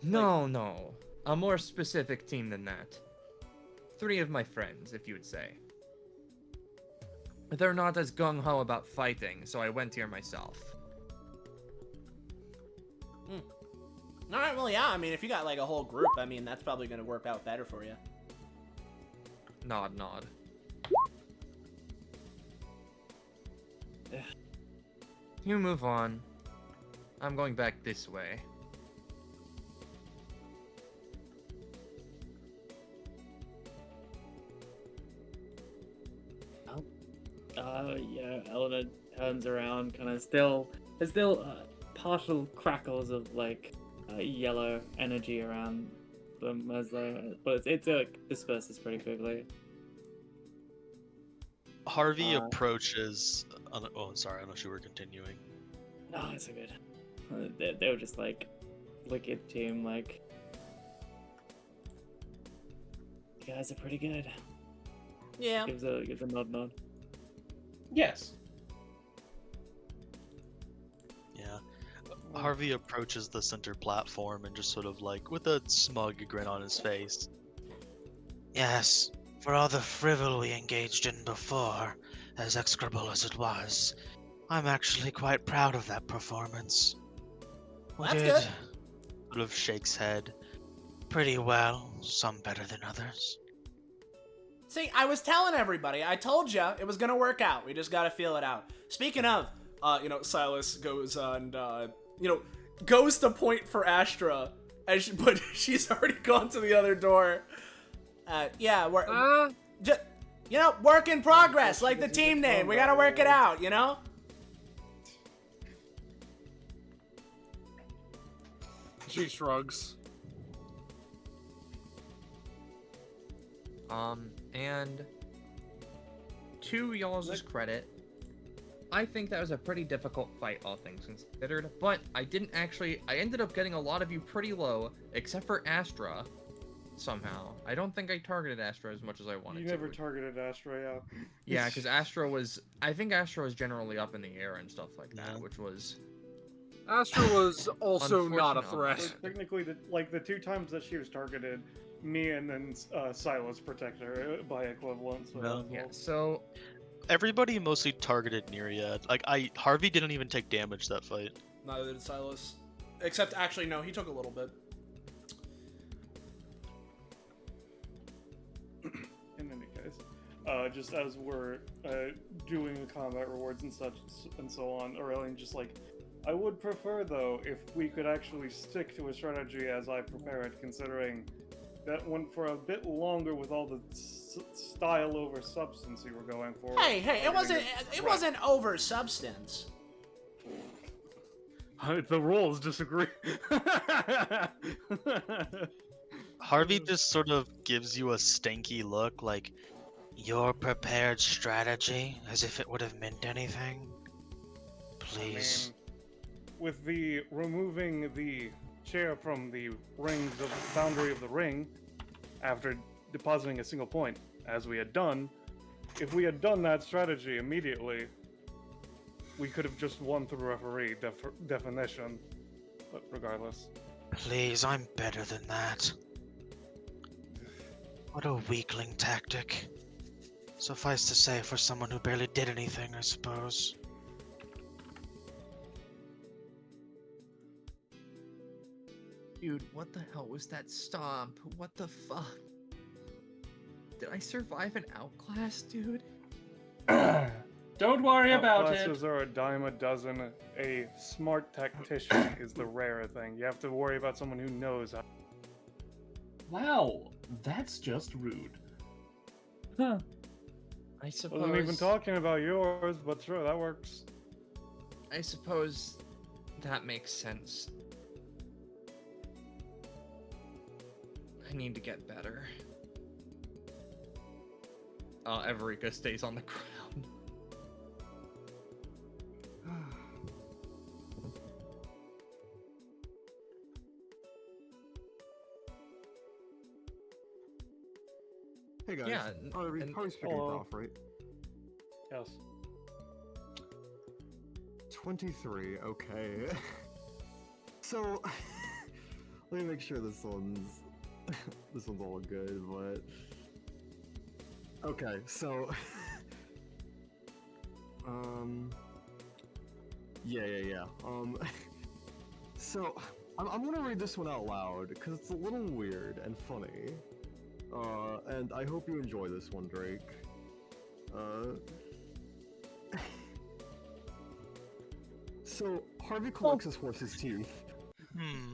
No. A more specific team than that. 3 of my friends, if you would say. They're not as gung-ho about fighting, so I went here myself. Alright, well, yeah, I mean, if you got, like, a whole group, I mean, that's probably gonna work out better for you. Nod. You move on. I'm going back this way. Eluna turns around, kind of there's still partial crackles of like yellow energy around them but it disperses pretty quickly. Harvey approaches. Oh, sorry, unless you were continuing. No, it's so good. They were just like wicked team, like you guys are pretty good. Yeah. Gives a nod. Yes. Yeah. Harvey approaches the center platform and just sort of like, with a smug grin on his face. Yes, for all the frivol we engaged in before, as execrable as it was, I'm actually quite proud of that performance. We That's did, good. sort of shakes head, pretty well, some better than others. See, I was telling everybody. I told you it was gonna work out. We just gotta feel it out. Speaking of, Silas goes and goes to point for Astra, but she's already gone to the other door. We're just, work in progress, like the team name. We gotta work it out, you know. She shrugs. And to y'all's credit, I think that was a pretty difficult fight, all things considered, but I ended up getting a lot of you pretty low, except for Astra, somehow. I don't think I targeted Astra as much as I wanted to. You never targeted Astra, yeah. Yeah, because I think Astra was generally up in the air and stuff like that, which was... Astra was also not a threat. Like, technically, the 2 times that she was targeted, me and then Silas protected her by equivalence. So Yeah, so... Everybody mostly targeted Nereid. Like, Harvey didn't even take damage that fight. Neither did Silas. Except, actually, no, he took a little bit. In any case, just as we're doing the combat rewards and such and so on, Aurelian just like, I would prefer, though, if we could actually stick to a strategy as I prepare it, considering that went for a bit longer with all the style over substance you were going for. Hey, it wasn't over substance. The roles disagree. Harvey just sort of gives you a stanky look, like, your prepared strategy, as if it would have meant anything. Please. I mean, with the removing the chair from the rings of the boundary of the ring, after depositing a single point, as we had done, if we had done that strategy immediately, we could have just won through referee definition. But regardless. Please, I'm better than that. What a weakling tactic. Suffice to say, for someone who barely did anything, I suppose. Dude, what the hell was that stomp? What the fuck? Did I survive an outclass, dude? Don't worry about Outclasses it. are a dime a dozen. A smart tactician is the rare thing. You have to worry about someone who knows how. Wow, that's just rude. Huh. I I suppose... wasn't even talking about yours, but sure, that works. I suppose that makes sense. I need to get better. Everika stays on the ground. Hey guys. Yeah, Harvey speaking Hello. off, right? Yes. 23, okay. So, let me make sure this one's all good, but... Okay, so... Yeah. So, I'm gonna read this one out loud, because it's a little weird and funny. And I hope you enjoy this one, Drake. So, Harvey collects his horse's teeth.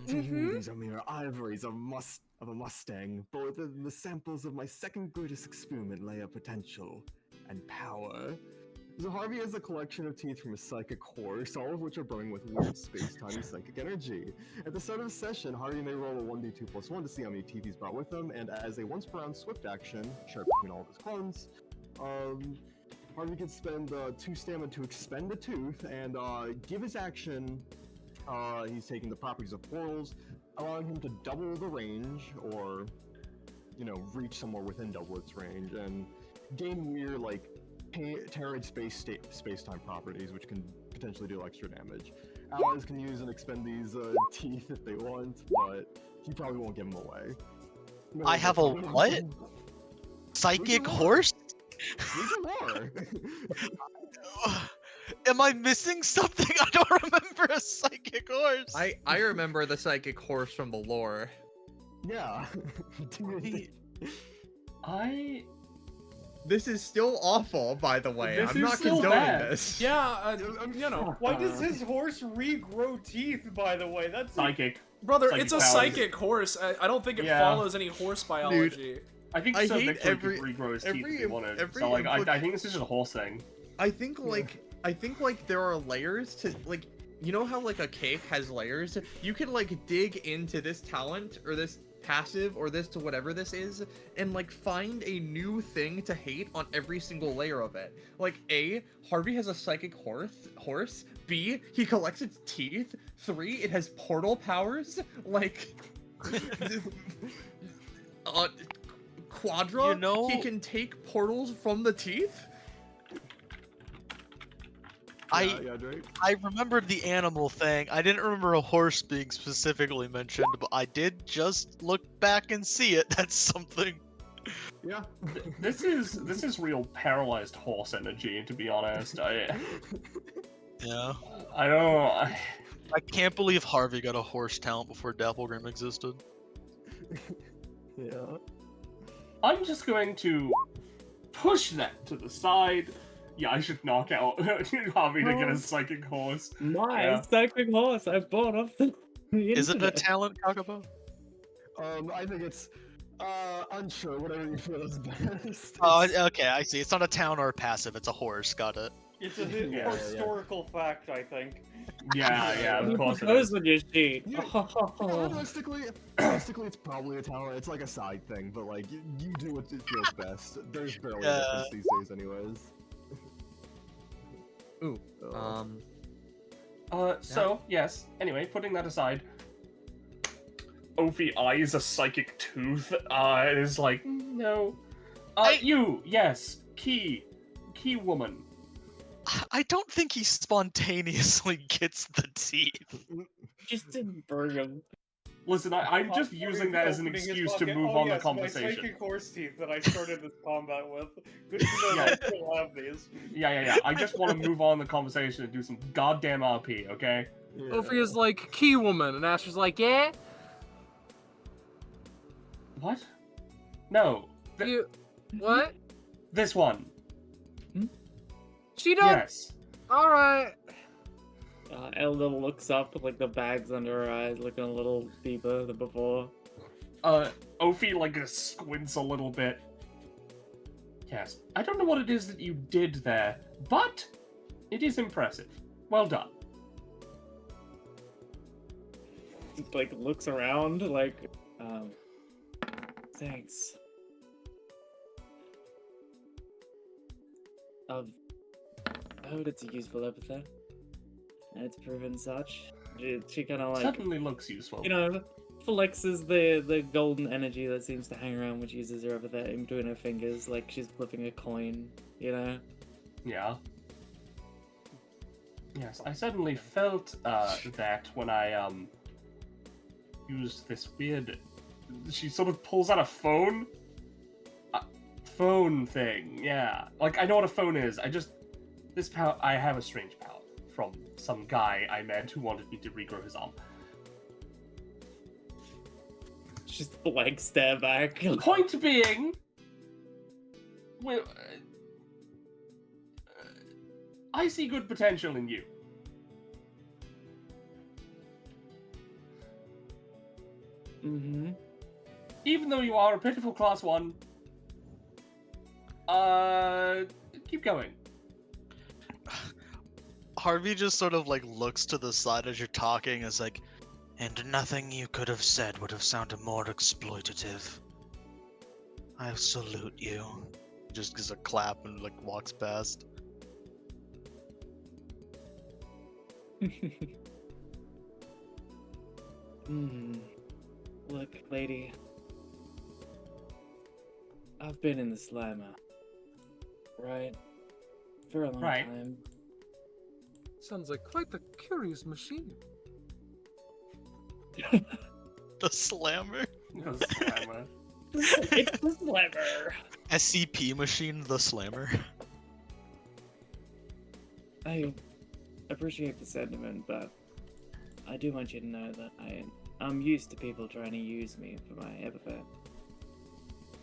These are mere ivories of a Mustang, but within the samples of my second greatest experiment lay a potential and power. So Harvey has a collection of teeth from his psychic horse, all of which are brimming with weird space-time psychic energy. At the start of the session, Harvey may roll a 1d2+1 to see how many teeth he's brought with him, and as a once-per-round swift action, shared between all of his clones, Harvey can spend 2 stamina to expend a tooth, and give his action, he's taking the properties of portals, allowing him to double the range, or, you know, reach somewhere within double its range, and gain weird, like, Terrid space-time properties, which can potentially do extra damage. Allies can use and expend these teeth if they want, but he probably won't give them away. I have a what? Psychic horse? Read your lore. Am I missing something? I don't remember a psychic horse. I remember the psychic horse from the lore. Yeah. This is still awful, by the way. This I'm is not still condoning bad. this. Yeah, you know, Why does his horse regrow teeth, by the way? That's Psychic. brother, Psychic it's a powers. psychic horse. I don't think it Yeah. follows any horse biology. I think I Sir hate Victor every- could regrow his teeth every- if he wanted. every So like, input- I think this is just a horse thing. I think like there are layers to like, you know how like a cake has layers? You can like dig into this talent or this passive or this to whatever this is and like find a new thing to hate on every single layer of it. Like A, Harvey has a psychic horse. B, he collects its teeth. 3, it has portal powers. Like Quadra, You know- he can take portals from the teeth. Yeah, Drake. I remembered the animal thing. I didn't remember a horse being specifically mentioned, but I did just look back and see it. That's something. Yeah. This is real paralyzed horse energy, to be honest. Yeah. I don't know. I can't believe Harvey got a horse talent before Dapplegrim existed. Yeah. I'm just going to push that to the side. Yeah, I should knock out Harvey to get a psychic horse. My Yeah. psychic horse I bought off the Is it a internet. talent, Kagabo? I think it's unsure. Whatever you feel is best. Oh, okay, I see. It's not a town or a passive. It's a horse. Got it. It's a Yeah. historical fact, I think. Yeah, of course it Those is. with your sheet. Yeah, realistically, it's probably a talent. It's like a side thing, but like you do what it feels best. There's barely a difference these days, anyways. Ooh. So, yes. Anyway, putting that aside, Ophi eyes a psychic tooth. It is like, no. You, yes. Key woman. I don't think he spontaneously gets the teeth. Just didn't bring him. Listen, I'm just using that as an Opening his excuse to pocket. move Oh, on yes, the conversation. My psychic horse teeth that I started this combat with. Good to know that I still have these. Yeah. I just want to move on the conversation and do some goddamn RP, okay? Yeah. Ophia's like, key woman, and Asher's like, yeah? What? No. You... What? This one. She don't... Yes. Alright. Elda looks up with like the bags under her eyes, looking a little deeper than before. Ophi like squints a little bit. Yes. I don't know what it is that you did there, but it is impressive. Well done. Just, like looks around, like, thanks. I heard it's a useful epithet, and it's proven such. She kind of like, Certainly looks useful. you know, flexes the golden energy that seems to hang around when she uses her epithet in between her fingers, like she's flipping a coin, you know? Yeah. Yes, I certainly felt that when I used this weird. She sort of pulls out a phone. Phone thing, yeah. Like I know what a phone is. This power. I have a strange power from some guy I met who wanted me to regrow his arm. Just blank stare back. Point being, well, I see good potential in you. Mm-hmm. Even though you are a pitiful class 1, keep going. Harvey just sort of like looks to the side as you're talking, is like, and nothing you could have said would have sounded more exploitative. I salute you. Just gives a clap and like walks past. Look, lady. I've been in the Slimer. Right? For a long time. Sounds like quite the curious machine. The Slammer? The Slammer. It's the Slammer. SCP machine, the Slammer. I appreciate the sentiment, but I do want you to know that I'm used to people trying to use me for my epithet.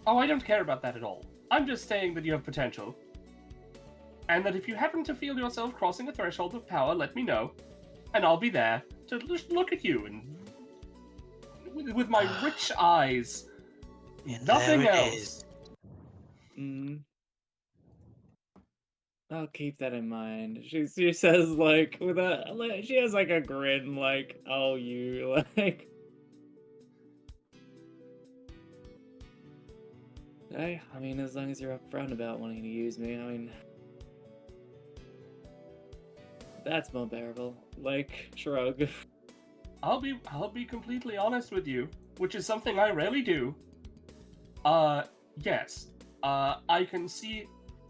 Oh, I don't care about that at all. I'm just saying that you have potential. And that if you happen to feel yourself crossing a threshold of power, let me know. And I'll be there to just look at you and with my rich eyes. And Nothing there it else. is. I'll keep that in mind. She says like with she has like a grin like, oh you like. I mean, as long as you're upfront about wanting to use me, I mean, that's more bearable. Like, shrug. I'll be completely honest with you, which is something I rarely do. Yes. I can see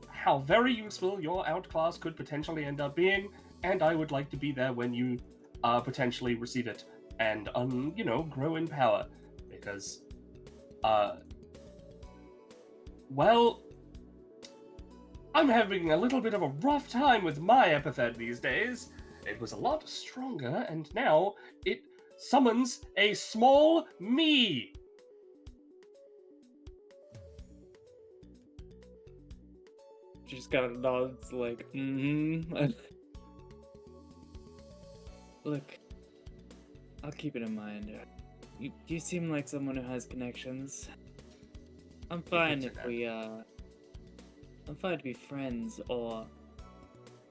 how very useful your outclass could potentially end up being, and I would like to be there when you potentially receive it and grow in power, because well, I'm having a little bit of a rough time with my epithet these days. It was a lot stronger, and now it summons a small me. She just kind of nods like, Look, I'll keep it in mind. You seem like someone who has connections. I'm fine if we, I'm fine to be friends, or,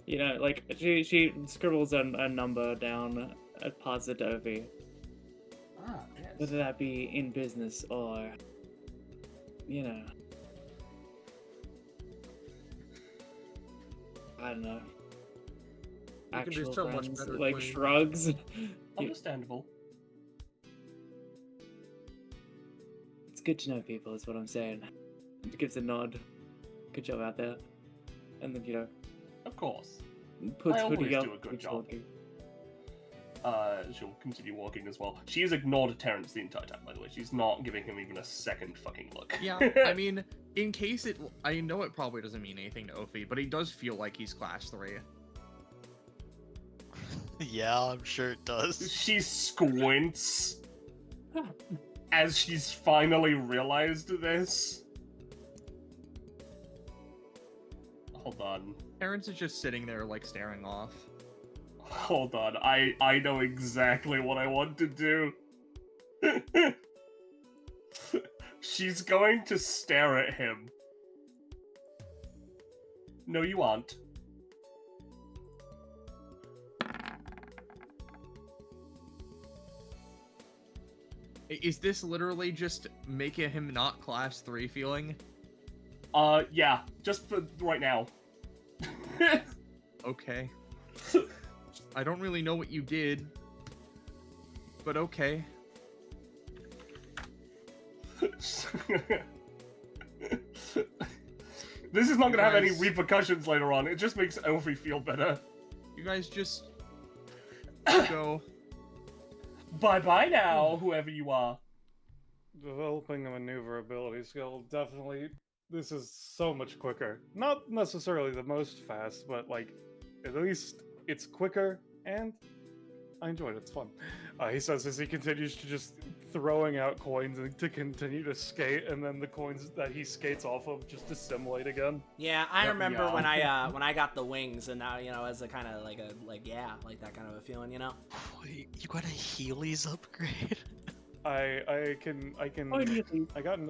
like, she scribbles a number down and passes it to Ovi. Ah, yes. Whether that be in business or, I don't know. You can do Actual so much friends, better, like Queen. shrugs. Understandable. It's good to know people, is what I'm saying. Gives a nod. Good job out there. And then, Of course. puts I always Hoodie up. do a good keeps job. walking. She'll continue walking as well. She has ignored Terrence the entire time, by the way. She's not giving him even a second fucking look. Yeah, I mean, in case I know it probably doesn't mean anything to Ophi, but he does feel like he's class 3. Yeah, I'm sure it does. She squints as she's finally realized this. Hold on. Terrence is just sitting there, like, staring off. Hold on. I know exactly what I want to do. She's going to stare at him. No, you aren't. Is this literally just making him not class 3 feeling? Yeah. Just for right now. Okay. I don't really know what you did, but okay. This is not gonna have any repercussions later on. It just makes Elfie feel better. You guys just go. Bye-bye now, whoever you are. Developing a maneuverability skill, definitely. This is so much quicker. Not necessarily the most fast, but like, at least it's quicker, and I enjoyed it. It's fun. He says as he continues to just throwing out coins and to continue to skate, and then the coins that he skates off of just assimilate again. Yeah, I remember when I got the wings, and now as a kind of like that kind of a feeling, Wait, you got a Heelys upgrade? I got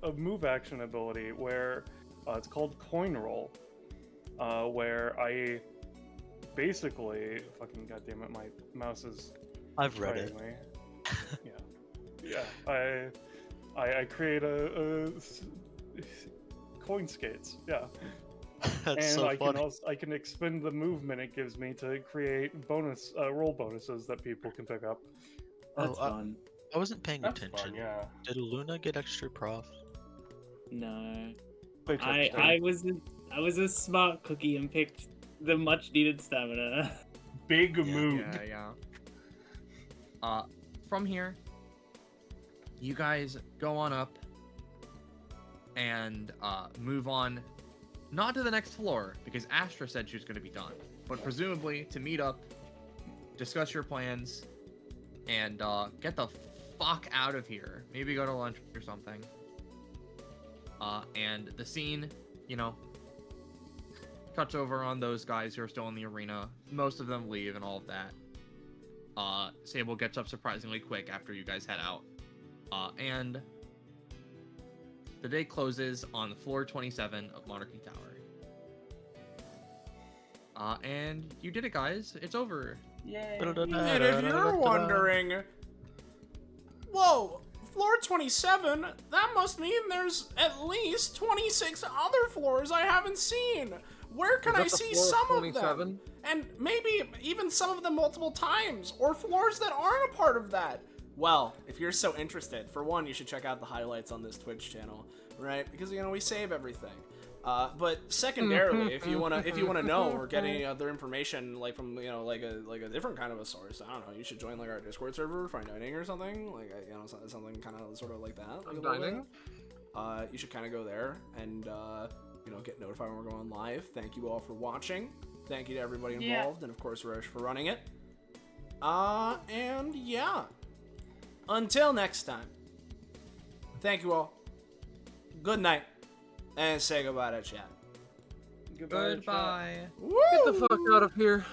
a move action ability where it's called coin roll, where I basically, fucking goddammit, my mouse is. I've read it. trying me. Yeah. I create a coin skates. Yeah. That's And so I funny. I can expend the movement it gives me to create roll bonuses that people can pick up. That's fun. I wasn't paying That's attention. fun, yeah. Did Eluna get extra prof? No. They touched I was a smart cookie and picked the much needed stamina. Big mood. Yeah. From here, you guys go on up and move on, not to the next floor, because Astra said she was going to be done, but presumably to meet up, discuss your plans, and get the fuck out of here. Maybe go to lunch or something. And the scene, cuts over on those guys who are still in the arena. Most of them leave and all of that. Sable gets up surprisingly quick after you guys head out. And the day closes on floor 27 of Monarchy Tower. And you did it, guys. It's over. Yay. And if you're wondering, whoa, floor 27? That must mean there's at least 26 other floors I haven't seen. Where can I see some of them? And maybe even some of them multiple times, or floors that aren't a part of that. Well, if you're so interested, for one, you should check out the highlights on this Twitch channel, right? Because we save everything. But secondarily, if you wanna know or get any other information, like from like a different kind of a source, I don't know, you should join like our Discord server, Fine Dining or something, like something kind of sort of like that. Like Dining. You should kind of go there and get notified when we're going live. Thank you all for watching. Thank you to everybody involved, and of course Rosche for running it. And yeah, until next time. Thank you all. Good night. And say goodbye to chat. Goodbye. Get the fuck out of here.